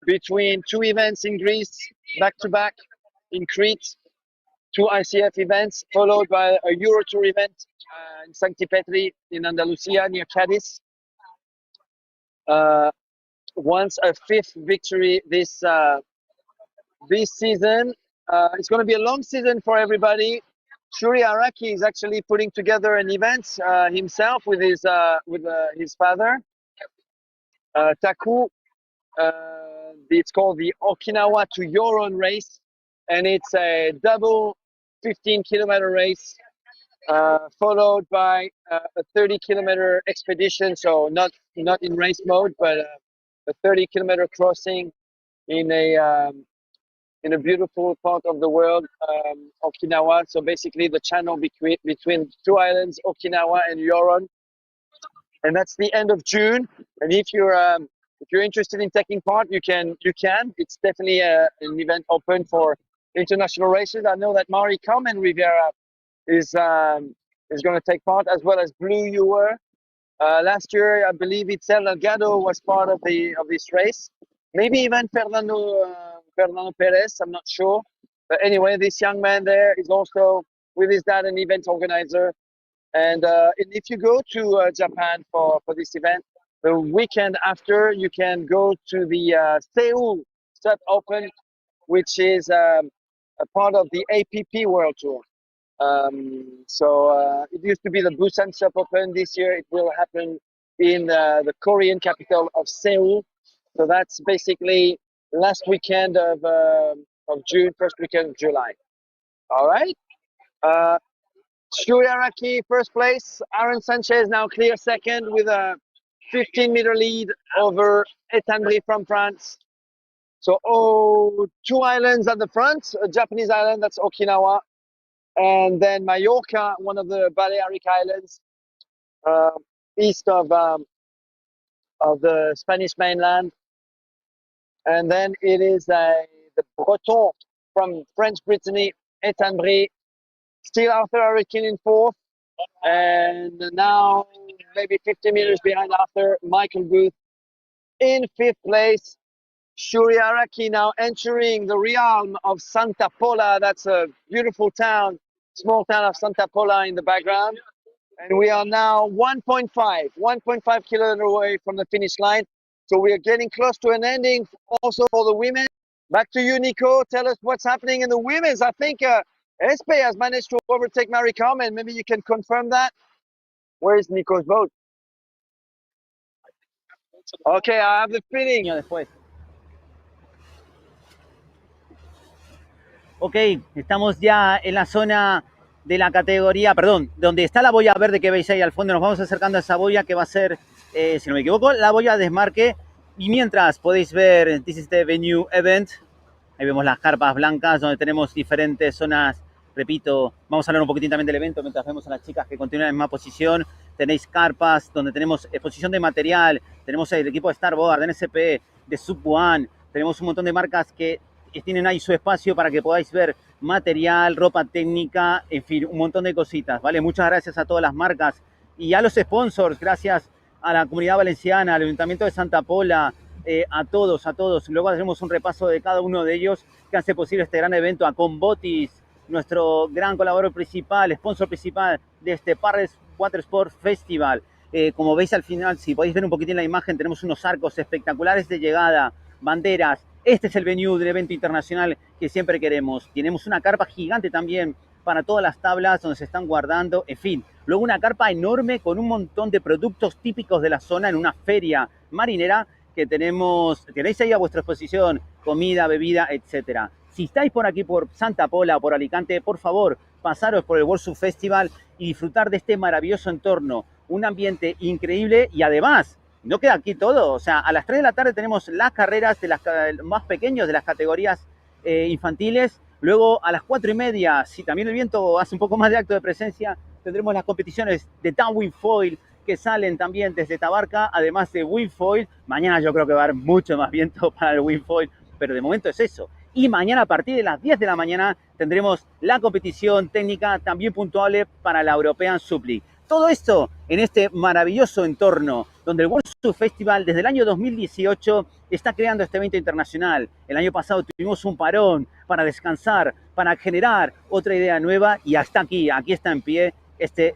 between 2 events in Greece, back to back in Crete, 2 ICF events, followed by a Euro Tour event in Sancti Petri in Andalusia near Cadiz. Once a 5th victory this season. It's going to be a long season for everybody. Shuri Araki is actually putting together an event himself with his father, Taku. It's called the Okinawa to Yoron race, and it's a double 15-kilometer race, followed by a 30-kilometer expedition. So not in race mode, but a 30-kilometer crossing in a beautiful part of the world, Okinawa. So basically the channel between 2 islands, Okinawa and Yoron. and that's the end of June. And if you're interested in taking part, you can. It's definitely an event open for international races. I know that Mari Com and Rivera is going to take part, as well as Blue. You were last year, I believe Itzel Delgado was part of this race. Maybe even Fernando Perez. I'm not sure. But anyway, this young man there is also with his dad an event organizer. And if you go to Japan for this event, the weekend after, you can go to the Seoul Sub Open, which is a part of the APP World Tour. So it used to be the Busan Sub Open. This year it will happen in the Korean capital of Seoul. So that's basically last weekend of June, first weekend of July. All right. Shuri Araki, first place. Aaron Sanchez now clear second with a 15-meter lead over Etanbri from France. So, two islands at the front, a Japanese island, that's Okinawa, and then Mallorca, one of the Balearic Islands, east of the Spanish mainland. And then it is the Breton from French Brittany, Etanbri, still Arthur Hurricane in fourth. And now, maybe 50 meters behind Arthur, Michael Booth in fifth place. Shuri Araki now entering the realm of Santa Pola. That's a beautiful town, small town of Santa Pola in the background. And we are now 1.5 kilometers away from the finish line. So we are getting close to an ending also for the women. Back to you, Nico. Tell us what's happening in the women's. I think Espe has managed to overtake Maricom, and maybe you can confirm that. Where is Nico's boat? Okay, I have the feeling. Después. Ok, estamos ya en la zona de la categoría, perdón, donde está la boya verde que veis ahí al fondo. Nos vamos acercando a esa boya que va a ser, si no me equivoco, la boya de desmarque. Y mientras podéis ver, this is the venue event. Ahí vemos las carpas blancas donde tenemos diferentes zonas. Repito, vamos a hablar un poquitín también del evento mientras vemos a las chicas que continúan en misma posición. Tenéis carpas donde tenemos exposición de material. Tenemos el equipo de Starboard, de NSP, de Sub One. Tenemos un montón de marcas que tienen ahí su espacio para que podáis ver material, ropa técnica, en fin, un montón de cositas, ¿vale? Muchas gracias a todas las marcas y a los sponsors, gracias a la Comunidad Valenciana, al Ayuntamiento de Santa Pola, a todos. Luego haremos un repaso de cada uno de ellos que hace posible este gran evento, a Combotis, nuestro gran colaborador principal, sponsor principal de este Parres Water Sport Festival. Como veis al final, si podéis ver un poquitín la imagen, tenemos unos arcos espectaculares de llegada, banderas. Este es el venue del evento internacional que siempre queremos. Tenemos una carpa gigante también para todas las tablas donde se están guardando, en fin. Luego una carpa enorme con un montón de productos típicos de la zona en una feria marinera que tenéis ahí a vuestra exposición, comida, bebida, etcétera. Si estáis por aquí, por Santa Pola o por Alicante, por favor, pasaros por el World Surf Festival y disfrutar de este maravilloso entorno. Un ambiente increíble y además, no queda aquí todo. O sea, a las 3 de la tarde tenemos las carreras de las más pequeños de las categorías infantiles. Luego a las 4:30, si también el viento hace un poco más de acto de presencia, tendremos las competiciones de downwind foil que salen también desde Tabarca, además de windfoil. Mañana yo creo que va a haber mucho más viento para el windfoil, pero de momento es eso. Y mañana a partir de las 10 de la mañana tendremos la competición técnica también puntuable para la European Sup League. Todo esto en este maravilloso entorno donde el World Surf Festival desde el año 2018 está creando este evento internacional. El año pasado tuvimos un parón para descansar, para generar otra idea nueva y hasta aquí está en pie este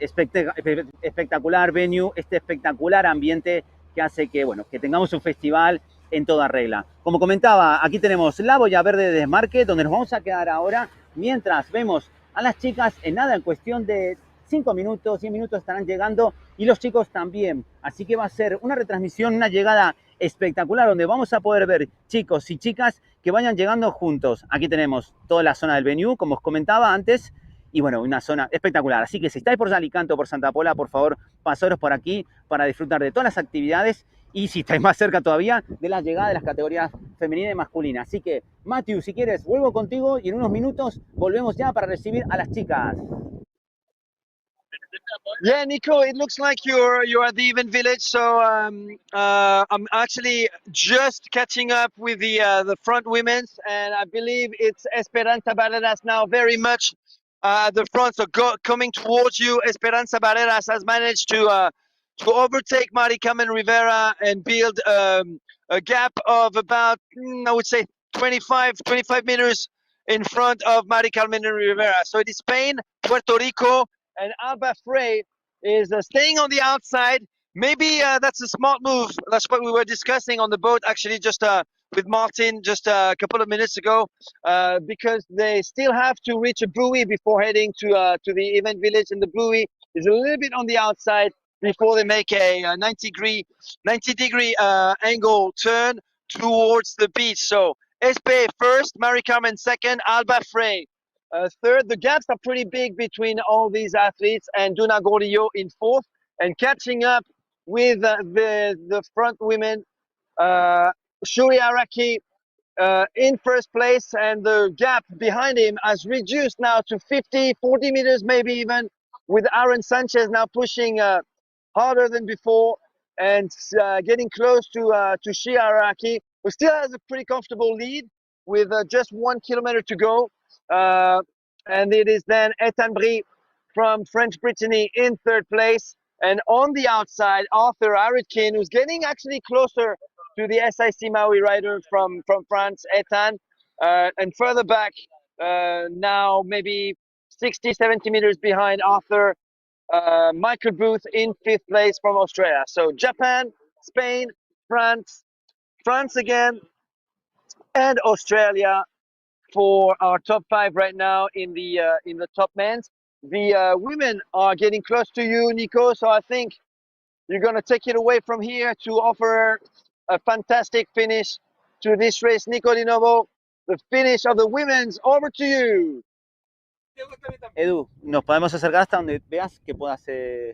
espectacular venue, este espectacular ambiente que hace que, bueno, que tengamos un festival en toda regla. Como comentaba, aquí tenemos la boya verde de desmarque donde nos vamos a quedar ahora mientras vemos a las chicas en nada, en cuestión de 5 minutos, 10 minutos estarán llegando y los chicos también. Así que va a ser una retransmisión, una llegada espectacular donde vamos a poder ver chicos y chicas que vayan llegando juntos. Aquí tenemos toda la zona del venue, como os comentaba antes, y bueno, una zona espectacular. Así que si estáis por Alicante o por Santa Pola, por favor, pasaros por aquí para disfrutar de todas las actividades y si estáis más cerca todavía de la llegada de las categorías femenina y masculina. Así que, Matthew, si quieres, vuelvo contigo y en unos minutos volvemos ya para recibir a las chicas. Yeah, Nico, it looks like you're at the event village. So I'm actually just catching up with the front women's, and I believe it's Esperanza Barreras now very much at the front. So coming towards you, Esperanza Barreras has managed to overtake Mari Carmen Rivera and build a gap of about I would say 25 meters in front of Mari Carmen Rivera. So it is Spain, Puerto Rico, and Alba Frey is staying on the outside. Maybe that's a smart move. That's what we were discussing on the boat, actually, just with Martin just a couple of minutes ago, because they still have to reach a buoy before heading to the event village, and the buoy is a little bit on the outside before they make a 90 degree angle turn towards the beach. So Espe first, Mari Carmen second, Alba Frey third. The gaps are pretty big between all these athletes, and Duna Gordillo in fourth, and catching up with the front women, Shuri Araki in first place, and the gap behind him has reduced now to 40 meters, maybe even, with Aaron Sanchez now pushing harder than before and getting close to Shuri Araki, who still has a pretty comfortable lead with just 1 kilometer to go. And it is then Ethan Brie from French Brittany in third place. And on the outside, Arthur Aritkin, who's getting actually closer to the SIC Maui rider from France, Ethan. And further back, now maybe 60, 70 meters behind Arthur, Michael Booth in fifth place from Australia. So Japan, Spain, France again, and Australia for our top five right now in the top men's. The women are getting close to you, Nico. So I think you're going to take it away from here to offer a fantastic finish to this race, Nico Di Novo. The finish of the women's, over to you. Edu, nos podemos acercar hasta donde veas que puedas. Yo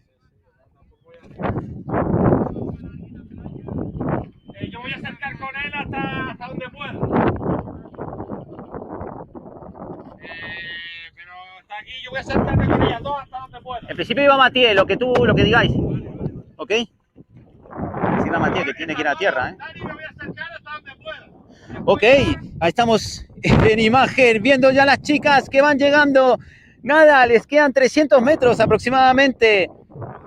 voy a acercar con él hasta donde pueda. Pero hasta aquí yo voy a acercarme con ellas dos hasta donde pueda. En principio iba Matías, lo que digáis. ¿Ok? Decirle a Matías que tiene que ir a tierra, ¿eh? Dani, me voy a acercar hasta donde pueda. Ok, ahí estamos en imagen, viendo ya las chicas que van llegando. Nada, les quedan 300 metros aproximadamente.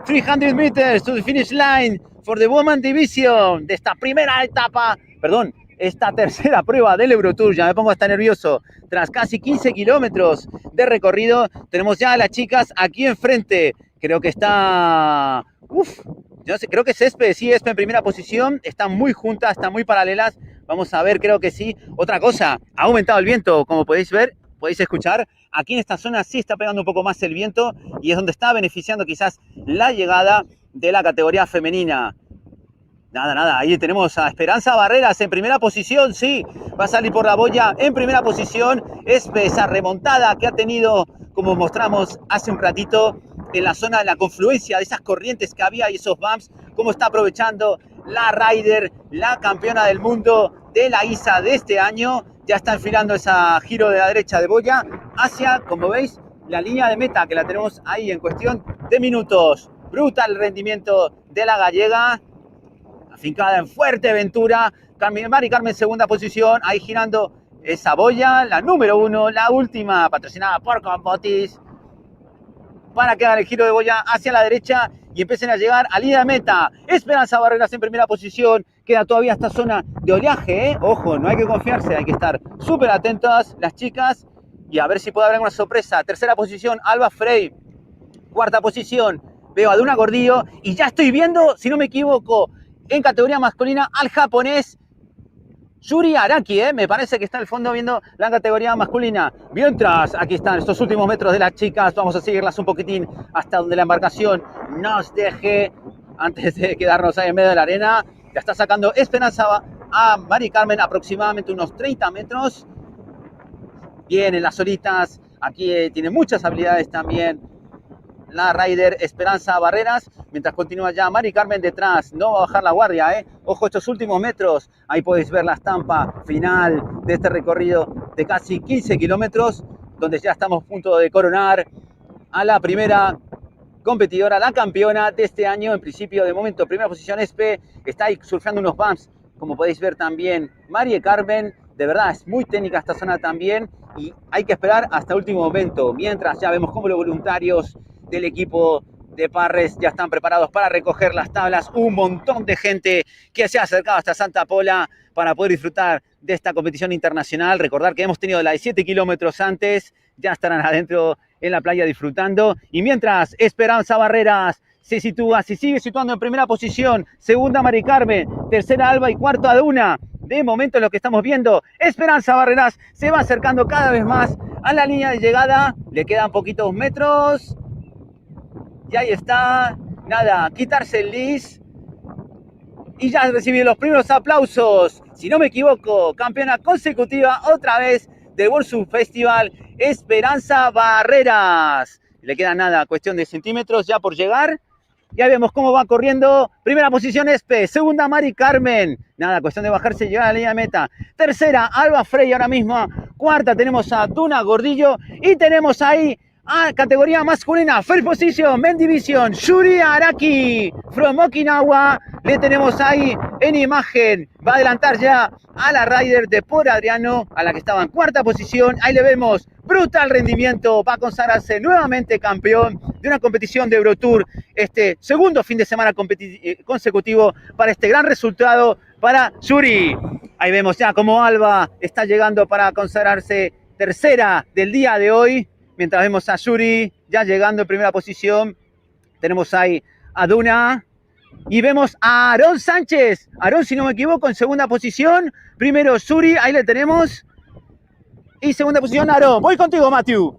300 meters to the finish line for the Women Division de esta primera etapa, perdón, esta tercera prueba del Eurotour. Ya me pongo hasta nervioso. Tras casi 15 kilómetros de recorrido, tenemos ya a las chicas aquí enfrente. Creo que está... yo no sé, creo que es Espe, sí, Espe en primera posición. Están muy juntas, están muy paralelas. Vamos a ver, creo que sí. Otra cosa, ha aumentado el viento, como podéis ver, podéis escuchar. Aquí en esta zona sí está pegando un poco más el viento y es donde está beneficiando quizás la llegada de la categoría femenina. Nada, ahí tenemos a Esperanza Barreras en primera posición, sí, va a salir por la boya en primera posición. Es esa remontada que ha tenido, como mostramos hace un ratito, en la zona de la confluencia de esas corrientes que había y esos bumps, cómo está aprovechando la rider, la campeona del mundo de la ISA de este año. Ya está enfilando ese giro de la derecha de boya hacia, como veis, la línea de meta, que la tenemos ahí en cuestión de minutos. Brutal rendimiento de la gallega, afincada en Fuerteventura. Mari Carmen segunda posición, ahí girando esa boya, la número 1, la última, patrocinada por Compotis, para que hagan el giro de boya hacia la derecha y empiecen a llegar a línea de meta. Esperanza Barreras en primera posición, queda todavía esta zona de oleaje, ¿eh? Ojo, no hay que confiarse, hay que estar súper atentas las chicas y a ver si puede haber una sorpresa. Tercera posición, Alba Frey. Cuarta posición, veo a Duna Gordillo y ya estoy viendo, si no me equivoco, en categoría masculina al japonés Yuri Araki, me parece que está al fondo viendo la categoría masculina. Mientras, aquí están estos últimos metros de las chicas, vamos a seguirlas un poquitín hasta donde la embarcación nos deje, antes de quedarnos ahí en medio de la arena. Ya está sacando Esperanza a Mari Carmen aproximadamente unos 30 metros. Bien en las olitas, aquí tiene muchas habilidades también la rider Esperanza Barreras, mientras continúa ya Mari Carmen detrás, no va a bajar la guardia, ojo estos últimos metros, ahí podéis ver la estampa final de este recorrido de casi 15 kilómetros, donde ya estamos a punto de coronar a la primera competidora, la campeona de este año. En principio, de momento, primera posición Espe, está ahí surfeando unos bumps, como podéis ver también María Carmen. De verdad, es muy técnica esta zona también y hay que esperar hasta el último momento. Mientras ya vemos cómo los voluntarios del equipo de Parres ya están preparados para recoger las tablas. Un montón de gente que se ha acercado hasta Santa Pola para poder disfrutar de esta competición internacional. Recordar que hemos tenido la de 7 kilómetros antes, ya estarán adentro en la playa disfrutando. Y mientras Esperanza Barreras se sigue situando en primera posición, segunda Mari Carmen, tercera Alba y cuarto Aduna. De momento lo que estamos viendo, Esperanza Barreras se va acercando cada vez más a la línea de llegada. Le quedan poquitos metros. Y ahí está, nada, quitarse el lis. Y ya recibido los primeros aplausos. Si no me equivoco, campeona consecutiva otra vez del World Surf Festival, Esperanza Barreras. Le queda nada, cuestión de centímetros ya por llegar. Ya vemos cómo va corriendo. Primera posición Espe, segunda Mari Carmen. Nada, cuestión de bajarse y llegar a la línea de meta. Tercera, Alba Frey ahora mismo. Cuarta tenemos a Duna Gordillo. Y tenemos ahí a categoría masculina, first position, men division, Yuri Araki from Okinawa. Le tenemos ahí en imagen. Va a adelantar ya a la rider de Por Adriano, a la que estaba en cuarta posición. Ahí le vemos, brutal rendimiento. Va a consagrarse nuevamente campeón de una competición de Eurotour. Este segundo fin de semana consecutivo para este gran resultado para Yuri. Ahí vemos ya cómo Alba está llegando para consagrarse tercera del día de hoy. Mientras vemos a Yuri ya llegando en primera posición. Tenemos ahí a Duna. Y vemos a Aarón Sánchez. Aarón, si no me equivoco, en segunda posición. Primero Yuri, ahí le tenemos. Y segunda posición Aarón. Voy contigo, Matthew.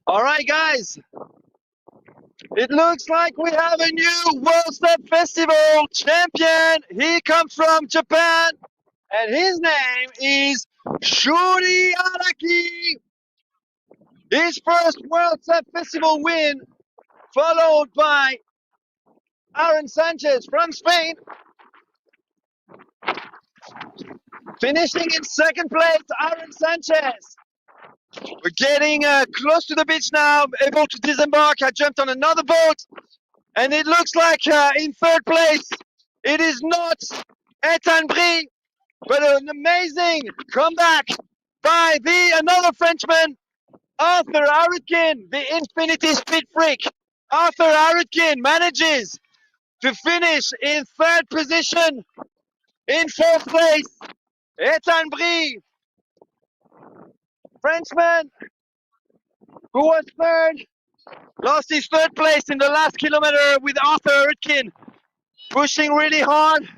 All right, guys. It looks like we have a new World Step Festival champion. He comes from Japan. And his name is Shuri Araki. His first World Step Festival win, followed by Aaron Sanchez from Spain, finishing in second place. Aaron Sanchez. We're getting close to the beach now, able to disembark. I jumped on another boat, and it looks like in third place, it is not Ethan Brie, but an amazing comeback by another Frenchman, Arthur Aritkin, the Infinity Speed Freak. Arthur Aritkin manages to finish in third position. In fourth place, Ethan Brie, Frenchman, who was third, lost his third place in the last kilometer with Arthur Aritkin pushing really hard.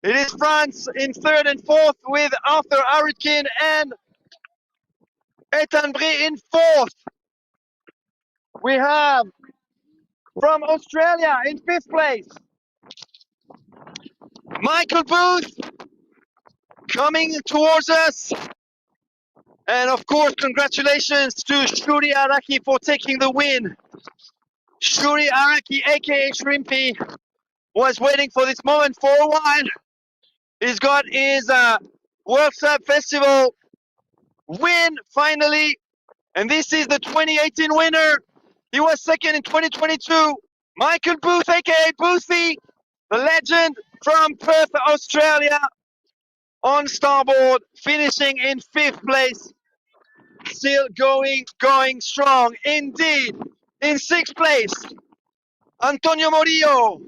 It is France in third and fourth with Arthur Aritkin and Ethan Brie in fourth. We have from Australia in fifth place, Michael Booth coming towards us. And of course, congratulations to Shuri Araki for taking the win. Shuri Araki, aka Shrimpy, was waiting for this moment for a while. He's got his World Surf Festival win finally. And this is the 2018 winner. He was second in 2022. Michael Booth, aka Boothie, the legend from Perth, Australia, on starboard, finishing in fifth place. Still going strong indeed. In sixth place, Antonio Morillo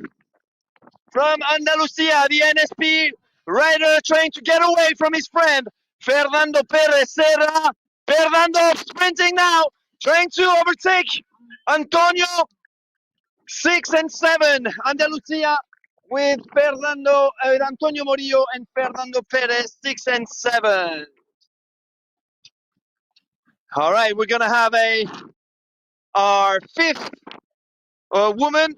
from Andalusia, the NSP rider trying to get away from his friend Fernando Perez Serra. Fernando sprinting now, trying to overtake Antonio. 6 and 7, Andalusia with Antonio Morillo and Fernando Perez, 6 and 7. All right, we're gonna have our fifth woman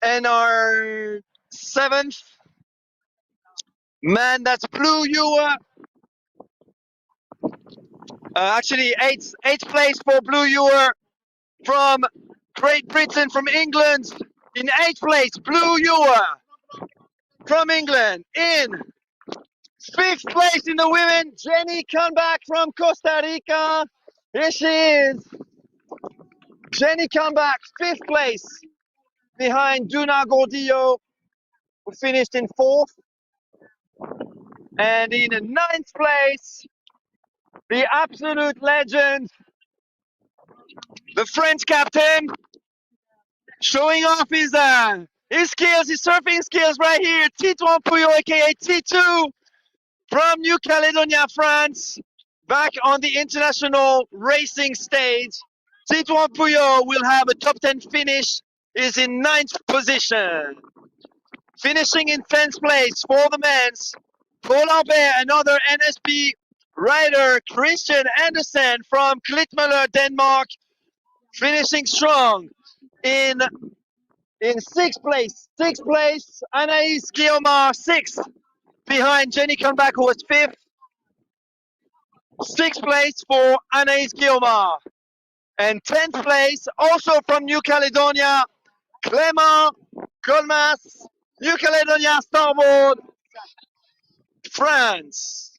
and our seventh man. That's Blue Ewer. Actually, eighth place for Blue Ewer from Great Britain, from England. In eighth place, Blue Ewer from England. In fifth place in the women, Jenny Comeback from Costa Rica. Here she is. Jenny Comeback, 5th place behind Duna Gordillo, who finished in 4th. And in 9th place, the absolute legend, the French captain, showing off his skills, his surfing skills right here. Titouan Pouillot, aka T2, from New Caledonia, France, back on the international racing stage. Titouan Pouillot will have a top 10 finish, is in 9th position. Finishing in 10th place for the men's, Paul Albert, another NSP rider, Christian Andersen from Klitmøller, Denmark, finishing strong in 6th place. 6th place, Anaïs Guillaumard, 6th, behind Jenny Comeback, who was 5th. 6th place for Anaïs Guillaumard. And 10th place, also from New Caledonia, Clément Colmas, New Caledonia Starboard, France.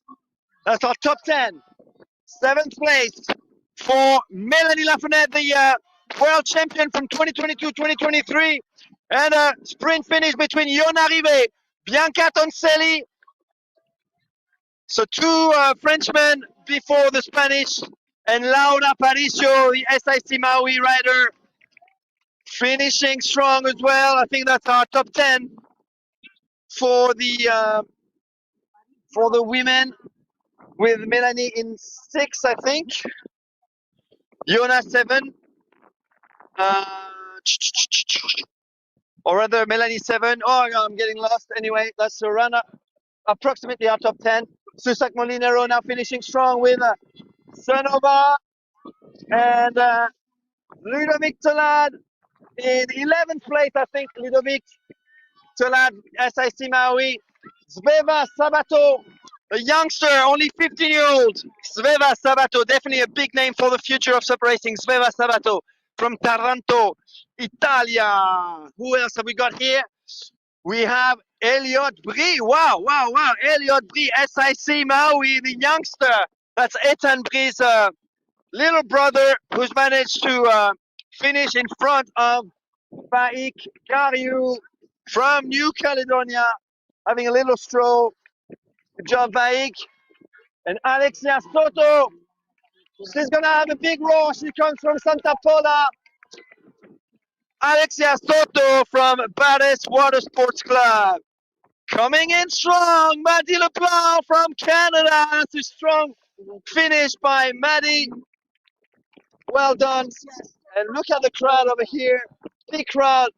That's our top 10. 7th place for Mélanie Lafrenière, the world champion from 2022-2023. And a sprint finish between Yona Rivet, Bianca Tonselli. So 2 Frenchmen before the Spanish, and Laura Paricio, the SIC Maui rider, finishing strong as well. I think that's our top 10 for the women, with Melanie in 6, I think. Yona 7. Or rather, Melanie 7. Oh, I'm getting lost. Anyway, that's Sorana. Approximately our top 10. Susak Molinero now finishing strong with Sonova and Ludovic Tolad in 11th place, I think. Ludovic Tolad, SIC Maui. Sveva Sabato, a youngster, only 15-year-old. Sveva Sabato, definitely a big name for the future of sub racing. Sveva Sabato from Taranto, Italia. Who else have we got here? We have Elliot Brie. Wow. Elliot Brie, SIC Maui, the youngster. That's Ethan Brie's little brother, who's managed to finish in front of Faik Gariou from New Caledonia, having a little stroll. Good job, Faik. And Alexia Soto, she's gonna have a big roar. She comes from Santa Pola. Alexia Soto from Bares Water Sports Club. Coming in strong, Maddie Leblanc from Canada. That's a strong finish by Maddie. Well done. And look at the crowd over here. Big crowd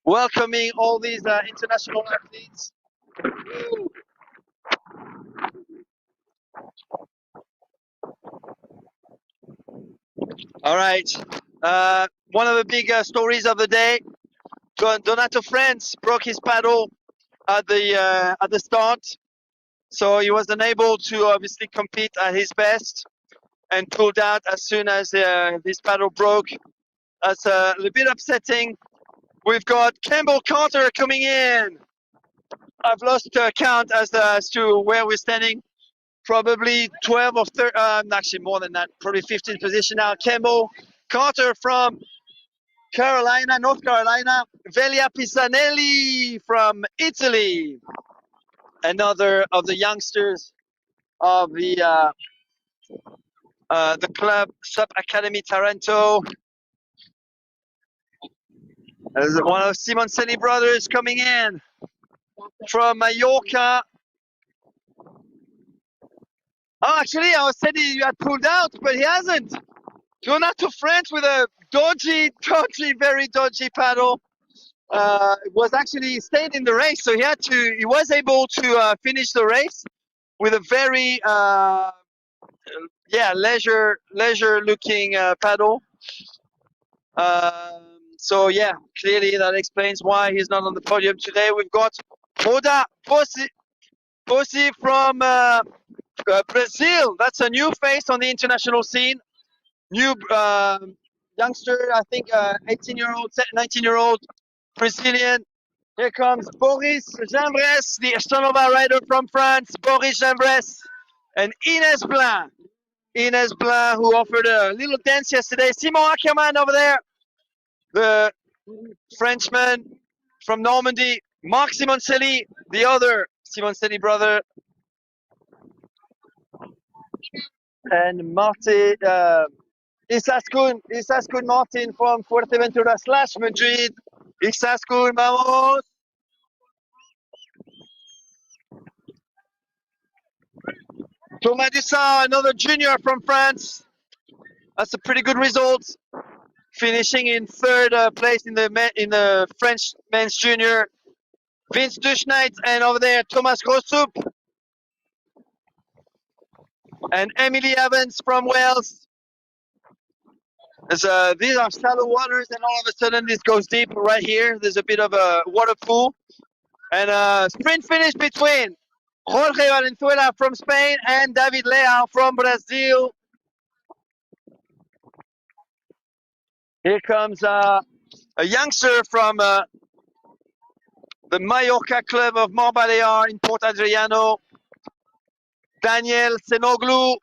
welcoming all these international athletes. All right. One of the big stories of the day. Donato France broke his paddle at the start, so he was unable to obviously compete at his best, and pulled out as soon as his paddle broke. That's a little bit upsetting. We've got Campbell Carter coming in. I've lost count as to where we're standing. Probably 12 or 13, actually more than that, probably 15th position now. Campbell Carter from Carolina, North Carolina. Velia Pisanelli from Italy. Another of the youngsters of the club Sub Academy Taranto. There's one of Simoncelli brothers coming in from Mallorca. Oh, actually, I was saying he had pulled out, but he hasn't. Donato France with a very dodgy paddle. Was actually stayed in the race, so he was able to finish the race with a very leisure looking paddle. So yeah, clearly that explains why he's not on the podium today. We've got Roda Posi from Brazil. That's a new face on the international scene. New youngster, I think 18-year-old, 19-year-old Brazilian. Here comes Boris Jambres, the Sonova rider from France. Boris Jambres and Ines Blanc. Ines Blanc, who offered a little dance yesterday. Simon Ackermann over there, the Frenchman from Normandy. Marc Simoncelli, the other Simoncelli brother. And Martin, Isaskun Martin from Fuerteventura / Madrid. Isaskun, vamos. Thomas Dussard, another junior from France. That's a pretty good result. Finishing in third place in the French men's junior. Vince Duschneit, and over there Thomas Grossup and Emily Evans from Wales. These are shallow waters, and all of a sudden this goes deep right here. There's a bit of a water pool, and a sprint finish between Jorge Valenzuela from Spain and David Leal from Brazil. Here comes a youngster from the Mallorca club of Montbalear in Port Adriano, Daniel Senoglu,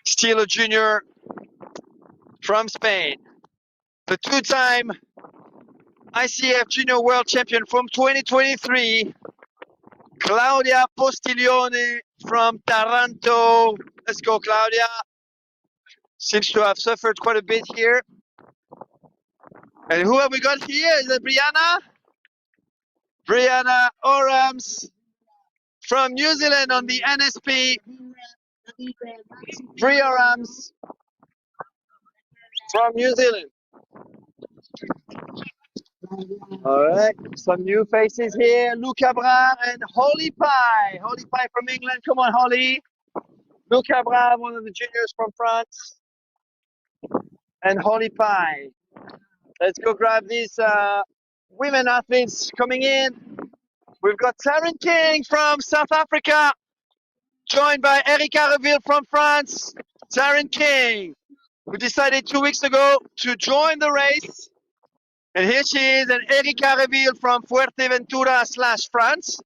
still a junior from Spain. The two-time ICF Junior World Champion from 2023, Claudia Postiglione from Taranto. Let's go, Claudia. Seems to have suffered quite a bit here. And who have we got here? Is it Brianna? Brianna Orams from New Zealand on the NSP. Bri Orams from New Zealand. All right, some new faces here. Luca Bra and Holly Pye. Holly Pye from England. Come on, Holly. Luca Bra, one of the juniors from France. And Holly Pye. Let's go grab these women athletes coming in. We've got Taryn King from South Africa, joined by Erika Reville from France. Taryn King, who decided 2 weeks ago to join the race. And here she is, and Erika Reville from Fuerteventura / France.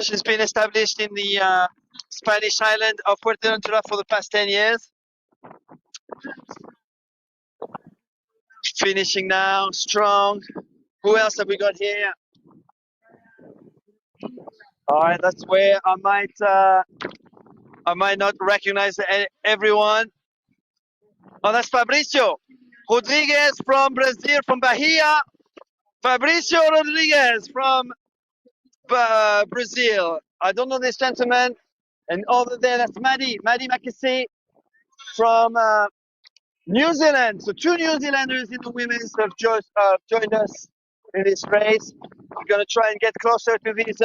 She's been established in the Spanish island of Fuerteventura for the past 10 years. Finishing now, strong. Who else have we got here? All right, that's where I might not recognize everyone. Oh, that's Fabricio Rodriguez from Brazil, from Bahia. Fabricio Rodriguez from Brazil. I don't know this gentleman. And over there, that's Maddie Makisi from New Zealand. So 2 New Zealanders in the women's have joined us in this race. We're going to try and get closer to these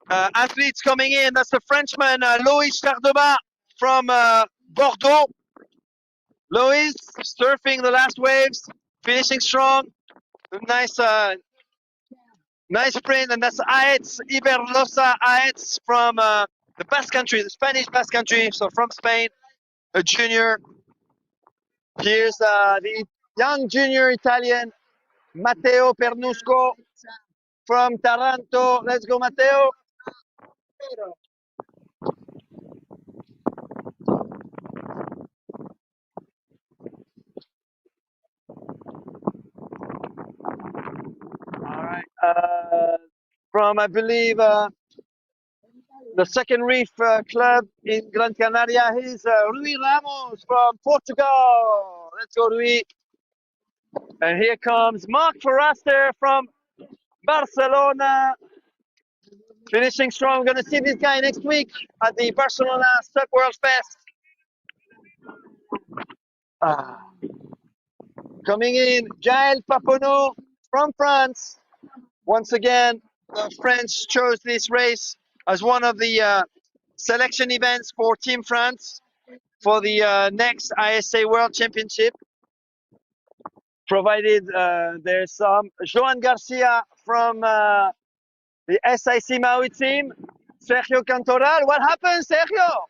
athletes coming in. That's the Frenchman, Loïs Chardeba from Bordeaux. Loïs surfing the last waves, finishing strong. Nice sprint, and that's Aetz Iberlosa Aetz from the Basque Country, the Spanish Basque Country, so from Spain, a junior. Here's the young junior Italian, Matteo Pernusco from Taranto. Let's go, Matteo. All right. From, I believe, the Second Reef Club in Gran Canaria, he's Rui Ramos from Portugal. Let's go, Rui. And here comes Mark Forrester from Barcelona. Finishing strong. We're going to see this guy next week at the Barcelona Surf World Fest. Coming in, Jael Papono from France. Once again, the French chose this race as one of the selection events for Team France for the next ISA World Championship. Provided there's some Joan Garcia from the SIC Maui team. Sergio Cantoral. What happened, Sergio?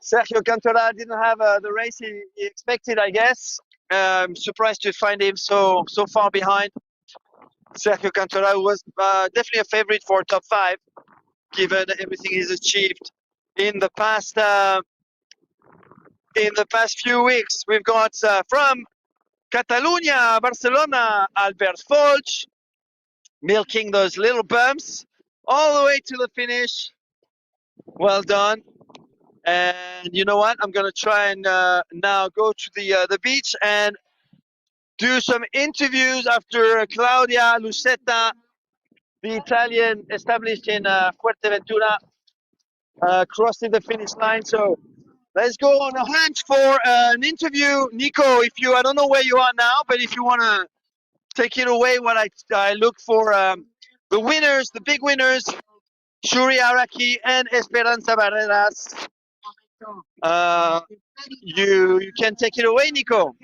Sergio Cantoral didn't have the race he expected, I guess. I'm surprised to find him so far behind. Sergio Cantoral was definitely a favorite for top 5. given everything he's achieved in the past few weeks. We've got from Catalunya, Barcelona, Albert Folch, milking those little bumps all the way to the finish. Well done. And you know what? I'm gonna try and now go to the beach and do some interviews after Claudia Lucetta, the Italian established in Fuerteventura, crossing the finish line. So let's go on a hunt for an interview. Nico, if you, I don't know where you are now, but if you want to take it away, what I look for the winners, the big winners, Shuri Araki and Esperanza Barreras. You can take it away, Nico.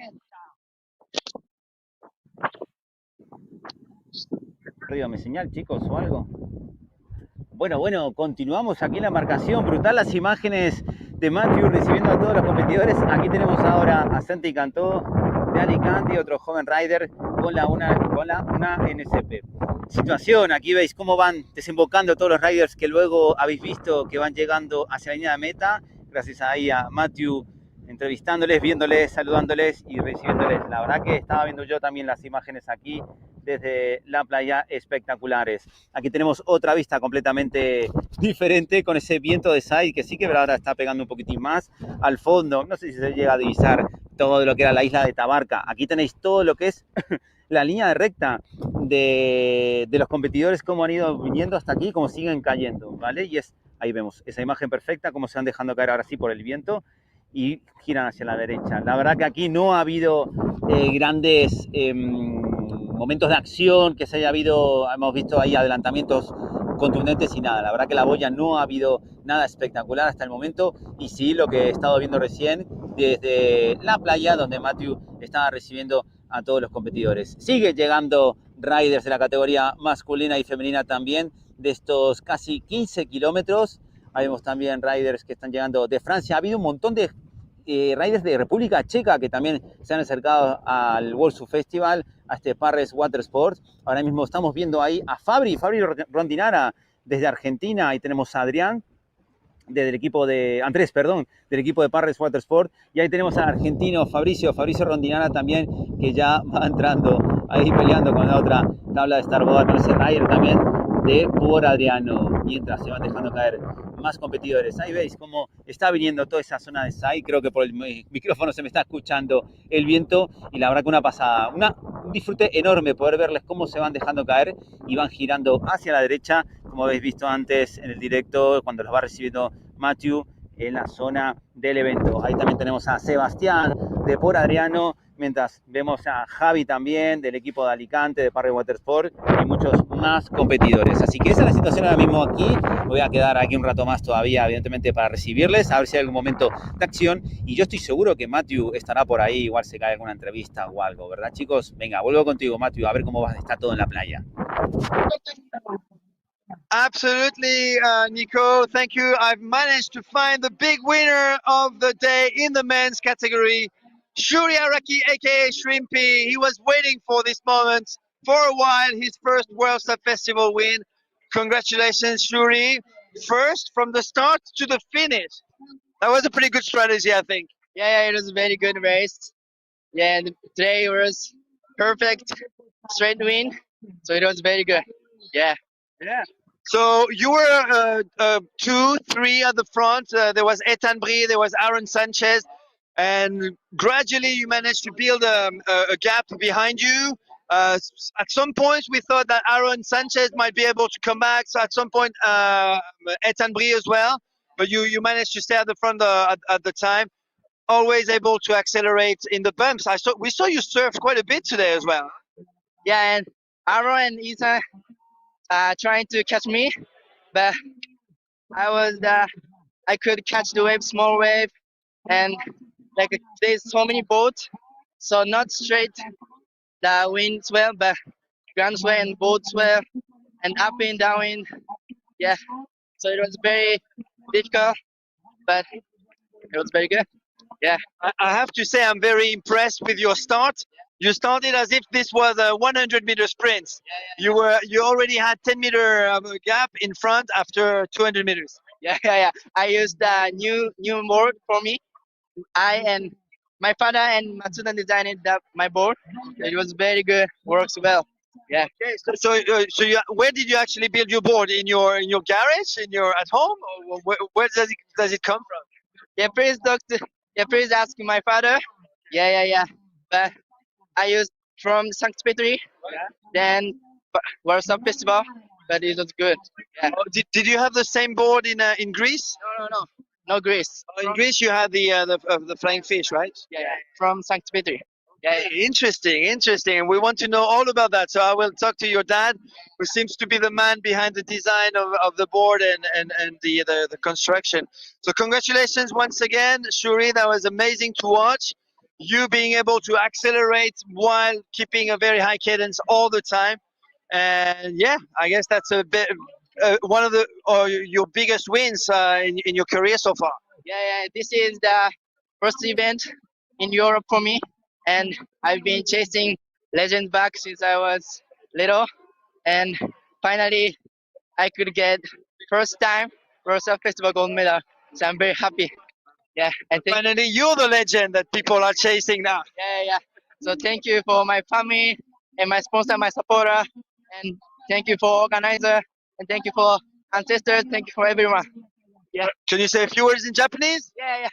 ¿Ruido mi señal, chicos, o algo? Bueno, continuamos aquí en la marcación. Brutal las imágenes de Matthew recibiendo a todos los competidores. Aquí tenemos ahora a Santi Cantó de Alicante y otro joven rider con una NSP. Situación, aquí veis cómo van desembocando todos los riders que luego habéis visto que van llegando hacia la línea de meta. Gracias ahí a Matthew entrevistándoles, viéndoles, saludándoles y recibiéndoles. La verdad que estaba viendo yo también las imágenes aquí desde la playa, espectaculares. Aquí tenemos otra vista completamente diferente con ese viento de side que sí que ahora está pegando un poquitín más al fondo. No sé si se llega a divisar todo lo que era la isla de Tabarca. Aquí tenéis todo lo que es la línea de recta de los competidores, cómo han ido viniendo hasta aquí, cómo siguen cayendo, ¿vale? Y ahí vemos esa imagen perfecta, cómo se van dejando caer ahora sí por el viento y giran hacia la derecha. La verdad que aquí no ha habido grandes momentos de acción, que se haya habido, hemos visto ahí adelantamientos contundentes y nada. La verdad que la boya no ha habido nada espectacular hasta el momento y sí lo que he estado viendo recién desde la playa donde Matthew estaba recibiendo a todos los competidores. Sigue llegando riders de la categoría masculina y femenina también de estos casi 15 kilómetros. Ahí vemos también riders que están llegando de Francia. Ha habido un montón de riders de República Checa que también se han acercado al World Surf Festival, a este Parres Water Sports. Ahora mismo estamos viendo ahí a Fabri Rondinara desde Argentina. Ahí tenemos a Adrián del equipo de Andrés, perdón, del equipo de Parres Water Sport, y ahí tenemos al argentino Fabricio Rondinara también, que ya va entrando ahí peleando con la otra tabla de Starboard, con ese rider también de por Adriano, mientras se van dejando caer más competidores. Ahí veis cómo está viniendo toda esa zona de SAI, creo que por el micrófono se me está escuchando el viento, y la verdad que una pasada, un disfrute enorme poder verles cómo se van dejando caer y van girando hacia la derecha, como habéis visto antes en el directo, cuando los va recibiendo Matthew en la zona del evento. Ahí también tenemos a Sebastián de Por Adriano, mientras vemos a Javi también del equipo de Alicante, de Parry Watersport, y muchos más competidores. Así que esa es la situación ahora mismo aquí. Voy a quedar aquí un rato más todavía, evidentemente, para recibirles, a ver si hay algún momento de acción. Y yo estoy seguro que Matthew estará por ahí, igual se cae alguna entrevista o algo, ¿verdad, chicos? Venga, vuelvo contigo, Matthew, a ver cómo está todo en la playa. Absolutely, Nico. Thank you. I've managed to find the big winner of the day in the men's category, Shuri Araki, aka Shrimpy. He was waiting for this moment for a while. His first World Surf Festival win. Congratulations, Shuri. First from the start to the finish. That was a pretty good strategy, I think. Yeah, it was a very good race. Yeah, and today was perfect straight win, so it was very good. Yeah. So you were 2, 3 at the front. There was Ethan Brie, there was Aaron Sanchez, and gradually you managed to build a gap behind you. At some points, we thought that Aaron Sanchez might be able to come back. So at some point, Ethan Brie as well. But you managed to stay at the front at the time. Always able to accelerate in the bumps. We saw you surf quite a bit today as well. Yeah, and Aaron and Ethan trying to catch me, but I could catch the wave, small wave, and like there's so many boats, so not straight the wind swell, but ground swell and boat swell, and up and down wind. Yeah, so it was very difficult, but it was very good. Yeah, I have to say I'm very impressed with your start. You started as if this was a 100-meter sprint. You already had 10-meter gap in front after 200 meters. Yeah. I used the new board for me. I and my father and Matsuda designed my board. It was very good. Works well. Yeah. Okay, so where did you actually build your board? In your garage? At home? Or where does it come from? Yeah, please ask my father. Yeah. But I used from St. Petersburg, then Warsaw Festival, but it was good. Yeah. Oh, did you have the same board in Greece? No. No Greece. In Greece, you had the flying fish, right? Yeah. From St. Petersburg. Yeah. Interesting. We want to know all about that. So I will talk to your dad, who seems to be the man behind the design of the board and the construction. So congratulations once again, Shuri. That was amazing to watch. You being able to accelerate while keeping a very high cadence all the time. And yeah, I guess that's a bit one of your biggest wins in your career so far. Yeah. This is the first event in Europe for me, and I've been chasing legend back since I was little, and finally I could get first time Warsaw Festival gold medal. So I'm very happy. Yeah, and Finally, you're the legend that people are chasing now. yeah. So thank you for my family and my sponsor, my supporter, and thank you for organizer, and thank you for ancestors. Thank you for everyone. Can you say a few words in Japanese? Yeah.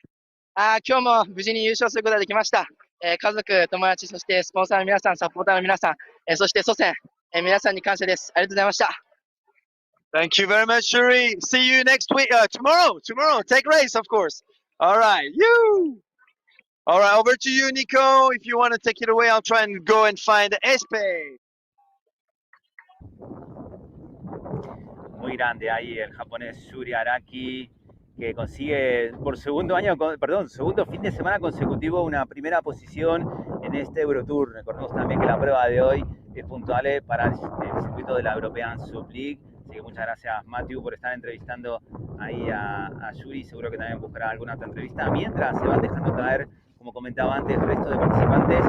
今日も無事に優勝することができました。家族、友達、そしてスポンサーの皆さん、サポーターの皆さん、そして祖先、皆さんに感謝です。ありがとうございました。Thank you very much, Shuri. See you next week. Tomorrow. Take race, of course. All right. All right. Over to you, Nico. If you want to take it away, I'll try and go and find Espe. Muy grande ahí el japonés Yuri Araki, que consigue por segundo fin de semana consecutivo una primera posición en este Eurotour. Recordemos también que la prueba de hoy es puntual para el circuito de la European Sub League. Así que muchas gracias, Matthew, por estar entrevistando ahí a Yuri. Seguro que también buscará alguna otra entrevista. Mientras se van dejando caer, como comentaba antes, el resto de participantes.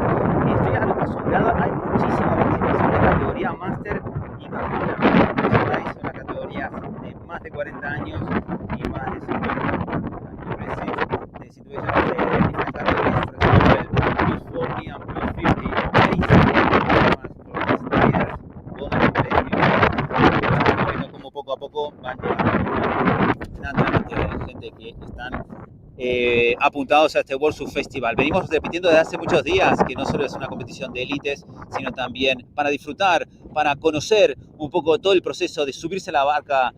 Y estoy algo asombrado. Hay muchísima participación de categoría Master y categoría son las categorías de más de 40 años y más de 50. De situaciones de diferentes categorías, por ejemplo, el Plus 40 and Plus 50 viendo cómo poco a poco van llegando gente que están apuntados a este World Surf Festival. Venimos repitiendo desde hace muchos días que no solo es una competición de élites, sino también para disfrutar, para conocer un poco todo el proceso de subirse a la barca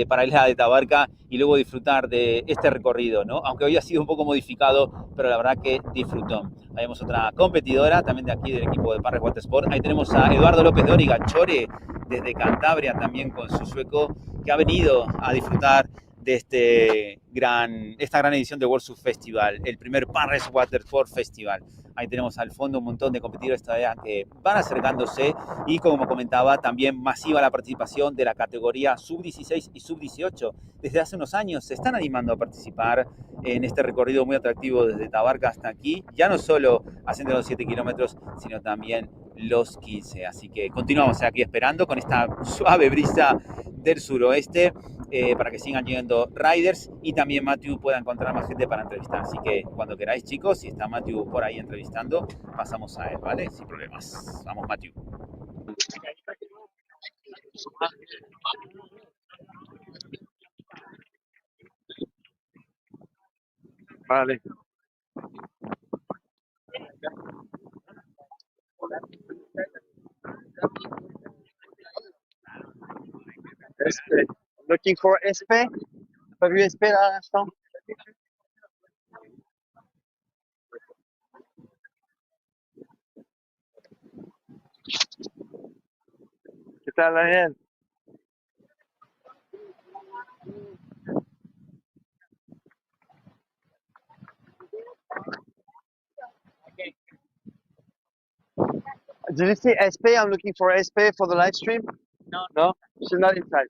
paralela de Tabarca y luego disfrutar de este recorrido, ¿no? Aunque hoy ha sido un poco modificado, pero la verdad que disfrutó. Ahí vemos otra competidora, también de aquí del equipo de Parres Watersport. Ahí tenemos a Eduardo López de Origa, Chore, desde Cantabria, también con su sueco, que ha venido a disfrutar de esta gran edición de World Surf Festival, el primer Parres Watersport Festival. Ahí tenemos al fondo un montón de competidores todavía que van acercándose y, como comentaba, también masiva la participación de la categoría Sub-16 y Sub-18. Desde hace unos años se están animando a participar en este recorrido muy atractivo desde Tabarca hasta aquí, ya no solo haciendo los 7 kilómetros, sino también los 15. Así que continuamos aquí esperando con esta suave brisa del suroeste para que sigan llegando riders y también Matthew pueda encontrar más gente para entrevistar. Así que cuando queráis, chicos, si está Matthew por ahí entrevistando, pasamos a él, ¿vale? Sin problemas. Vamos, Matthew. Vale. Espe. Looking for Espe. T'as vu Espe là à l'instant? ¿Qué tal, Daniel? Did you see SP? I'm looking for SP for the live stream. No, she's not inside.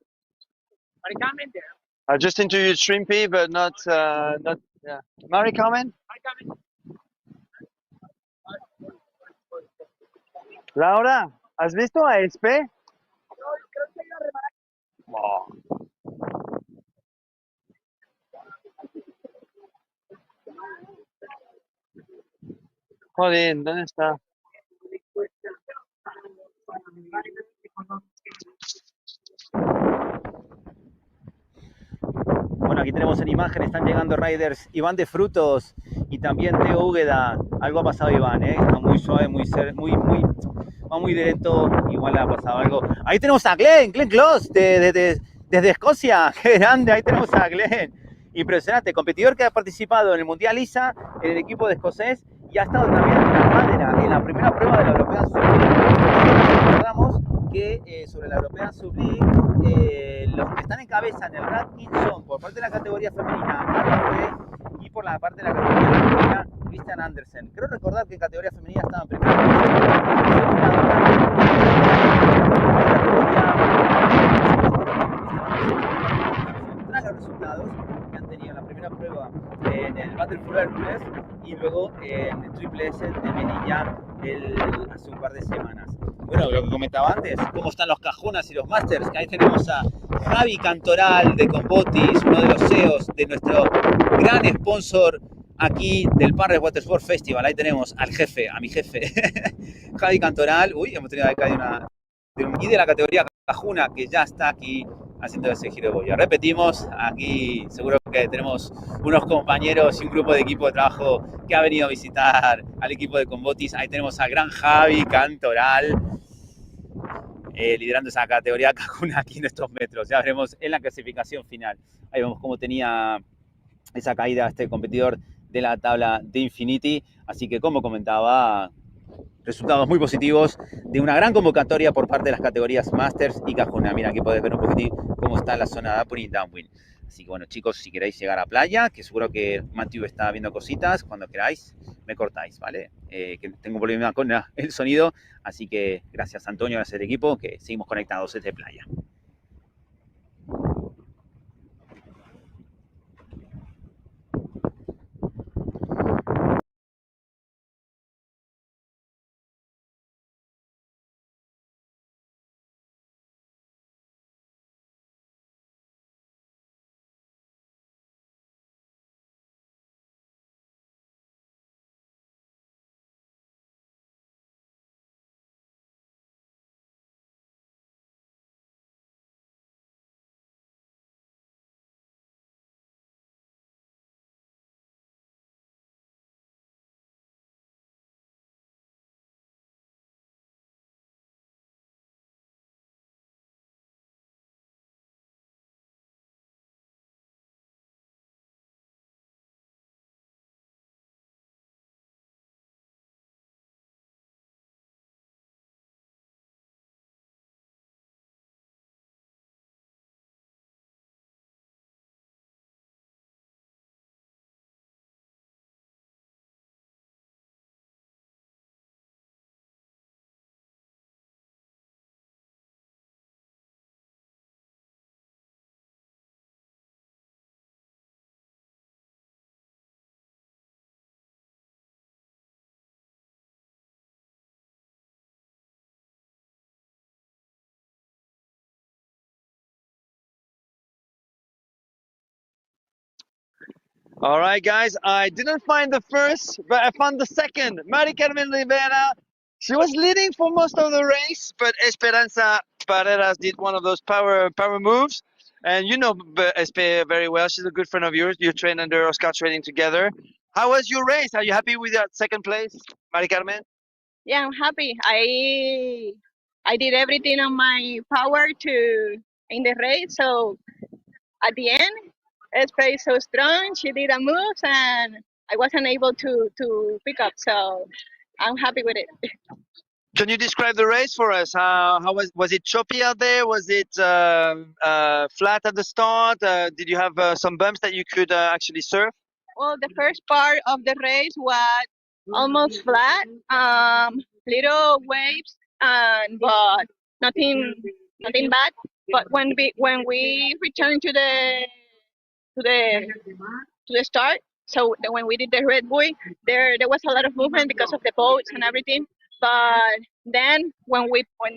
Mari Carmen there. Just interviewed Shrimpy, but not. Yeah. Mari Carmen? Mari Carmen. Laura, ¿has visto a Espe? Oh, joder, ¿dónde está? Bueno, aquí tenemos en imagen, están llegando riders Iván de Frutos y también Teo Úgueda. Algo ha pasado Iván, ¿eh? Está muy suave, va muy lento, igual le ha pasado algo. Ahí tenemos a Glenn Close, desde Escocia, qué grande, ahí tenemos a Glenn. Impresionante, competidor que ha participado en el Mundial ISA, en el equipo de escocés, y ha estado también en la madera, en la primera prueba de la European Super League. Recordamos que sobre la European Super League, los que están en cabeza en el ranking son, por parte de la categoría femenina, Ana y por la parte de la categoría masculina, Christian Andersen. Creo recordar que en categoría femenina estaba en primera tras los resultados que han tenido en la primera prueba en el Battle for Hercules y luego en el Triple S de Melilla hace un par de semanas. Bueno, lo que comentaba antes, cómo están los cajonas y los masters, que ahí tenemos a Javi Cantoral de Combotis, uno de los CEOs de nuestro gran sponsor aquí del Parres Watersport Festival. Ahí tenemos al jefe, a mi jefe, Javi Cantoral. Uy, hemos tenido acá y de la categoría cajuna que ya está aquí haciendo ese giro de boya. Repetimos, aquí seguro que tenemos unos compañeros y un grupo de equipo de trabajo que ha venido a visitar al equipo de Combotis. Ahí tenemos al gran Javi Cantoral, liderando esa categoría cajuna aquí en estos metros. Ya veremos en la clasificación final. Ahí vemos cómo tenía esa caída este competidor de la tabla de Infinity. Así que, como comentaba, resultados muy positivos de una gran convocatoria por parte de las categorías Masters y Cajuna. Mira, aquí podéis ver un poquitín cómo está la zona de Upwind y Downwind. Así que bueno, chicos, si queréis llegar a playa, que seguro que Matthew está viendo cositas, cuando queráis me cortáis, ¿vale? Que tengo un problema con el sonido, así que gracias Antonio, gracias al equipo, que seguimos conectados desde playa. all right, guys. I didn't find the first, but I found the second. Mari Carmen Rivera. She was leading for most of the race, but Esperanza Paredes did one of those power moves. And you know Espe very well. She's a good friend of yours. You train under Oscar training together. How was your race? Are you happy with that second place, Mari Carmen? Yeah, I'm happy. I did everything on my power to in the race. So at the end, Espe is so strong. She did a move, and I wasn't able to pick up. So I'm happy with it. Can you describe the race for us? How was it choppy out there? Was it flat at the start? Did you have some bumps that you could actually surf? Well, the first part of the race was almost flat, little waves, and but nothing bad. But when we returned to the start, so when we did the Red Bull, there was a lot of movement because of the boats and everything. But then when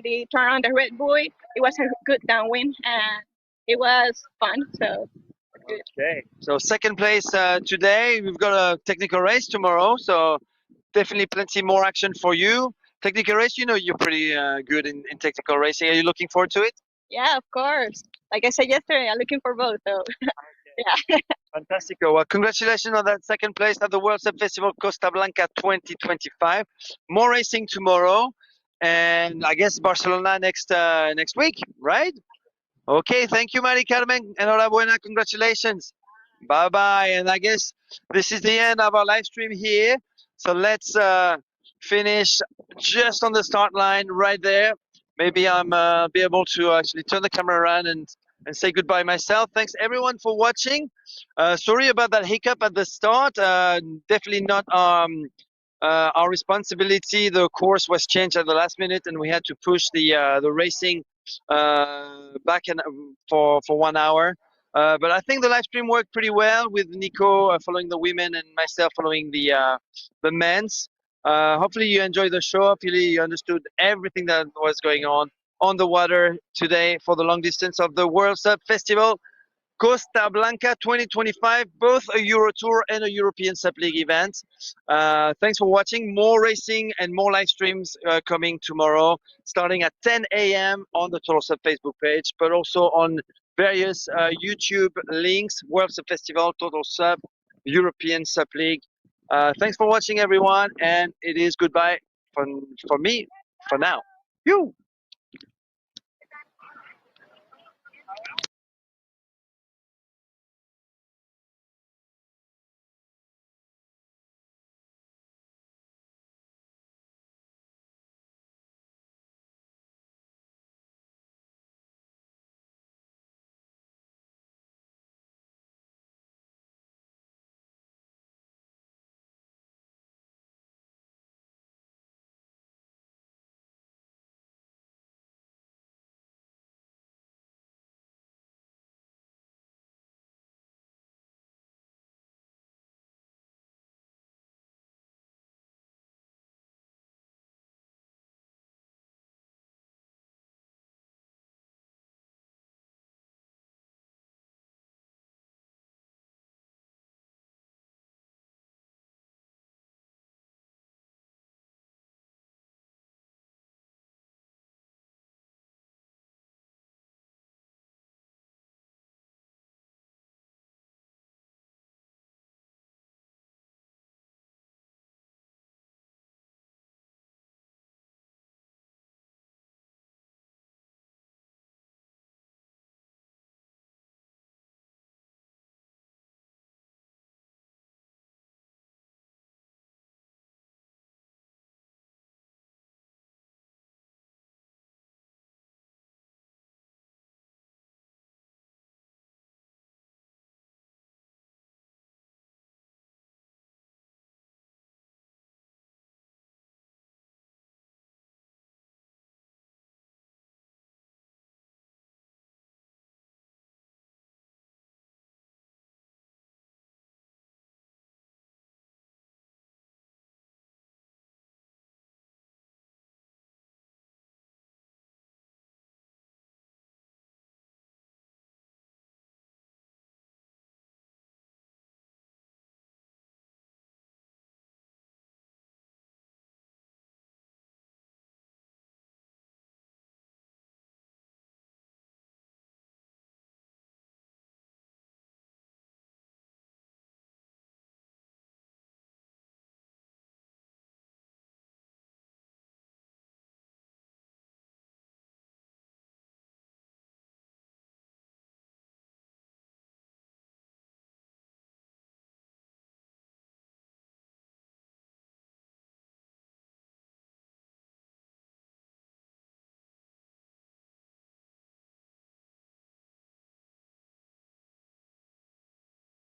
they turned on the Red Bull, it was a good downwind and it was fun. So good. Okay. So second place today. We've got a technical race tomorrow. So definitely plenty more action for you. Technical race, you know you're pretty good in technical racing. Are you looking forward to it? Yeah, of course. Like I said yesterday, I'm looking for both. So yeah. Fantastic. Well, congratulations on that second place at the World Surf Festival Costa Blanca 2025. More racing tomorrow, and I guess Barcelona next week, right? Okay, thank you, Mari Carmen. Enhorabuena, congratulations. Bye bye. And I guess this is the end of our live stream here. So let's finish just on the start line right there. Maybe I'm be able to actually turn the camera around and say goodbye myself. Thanks everyone for watching. Sorry about that hiccup at the start. Definitely not our responsibility. The course was changed at the last minute, and we had to push the racing back for 1 hour. But I think the live stream worked pretty well with Nico following the women and myself following the men's. Hopefully you enjoyed the show. Hopefully you understood everything that was going on the water today for the long distance of the World Surf Festival Costa Blanca 2025, both a Euro Tour and a European Sup League event. Thanks for watching. More racing and more live streams coming tomorrow, starting at 10 a.m. on the Total Sup Facebook page, but also on various YouTube links, World Sup Festival, Total Sup, European Sup League. Thanks for watching, everyone, and it is goodbye for me for now. You.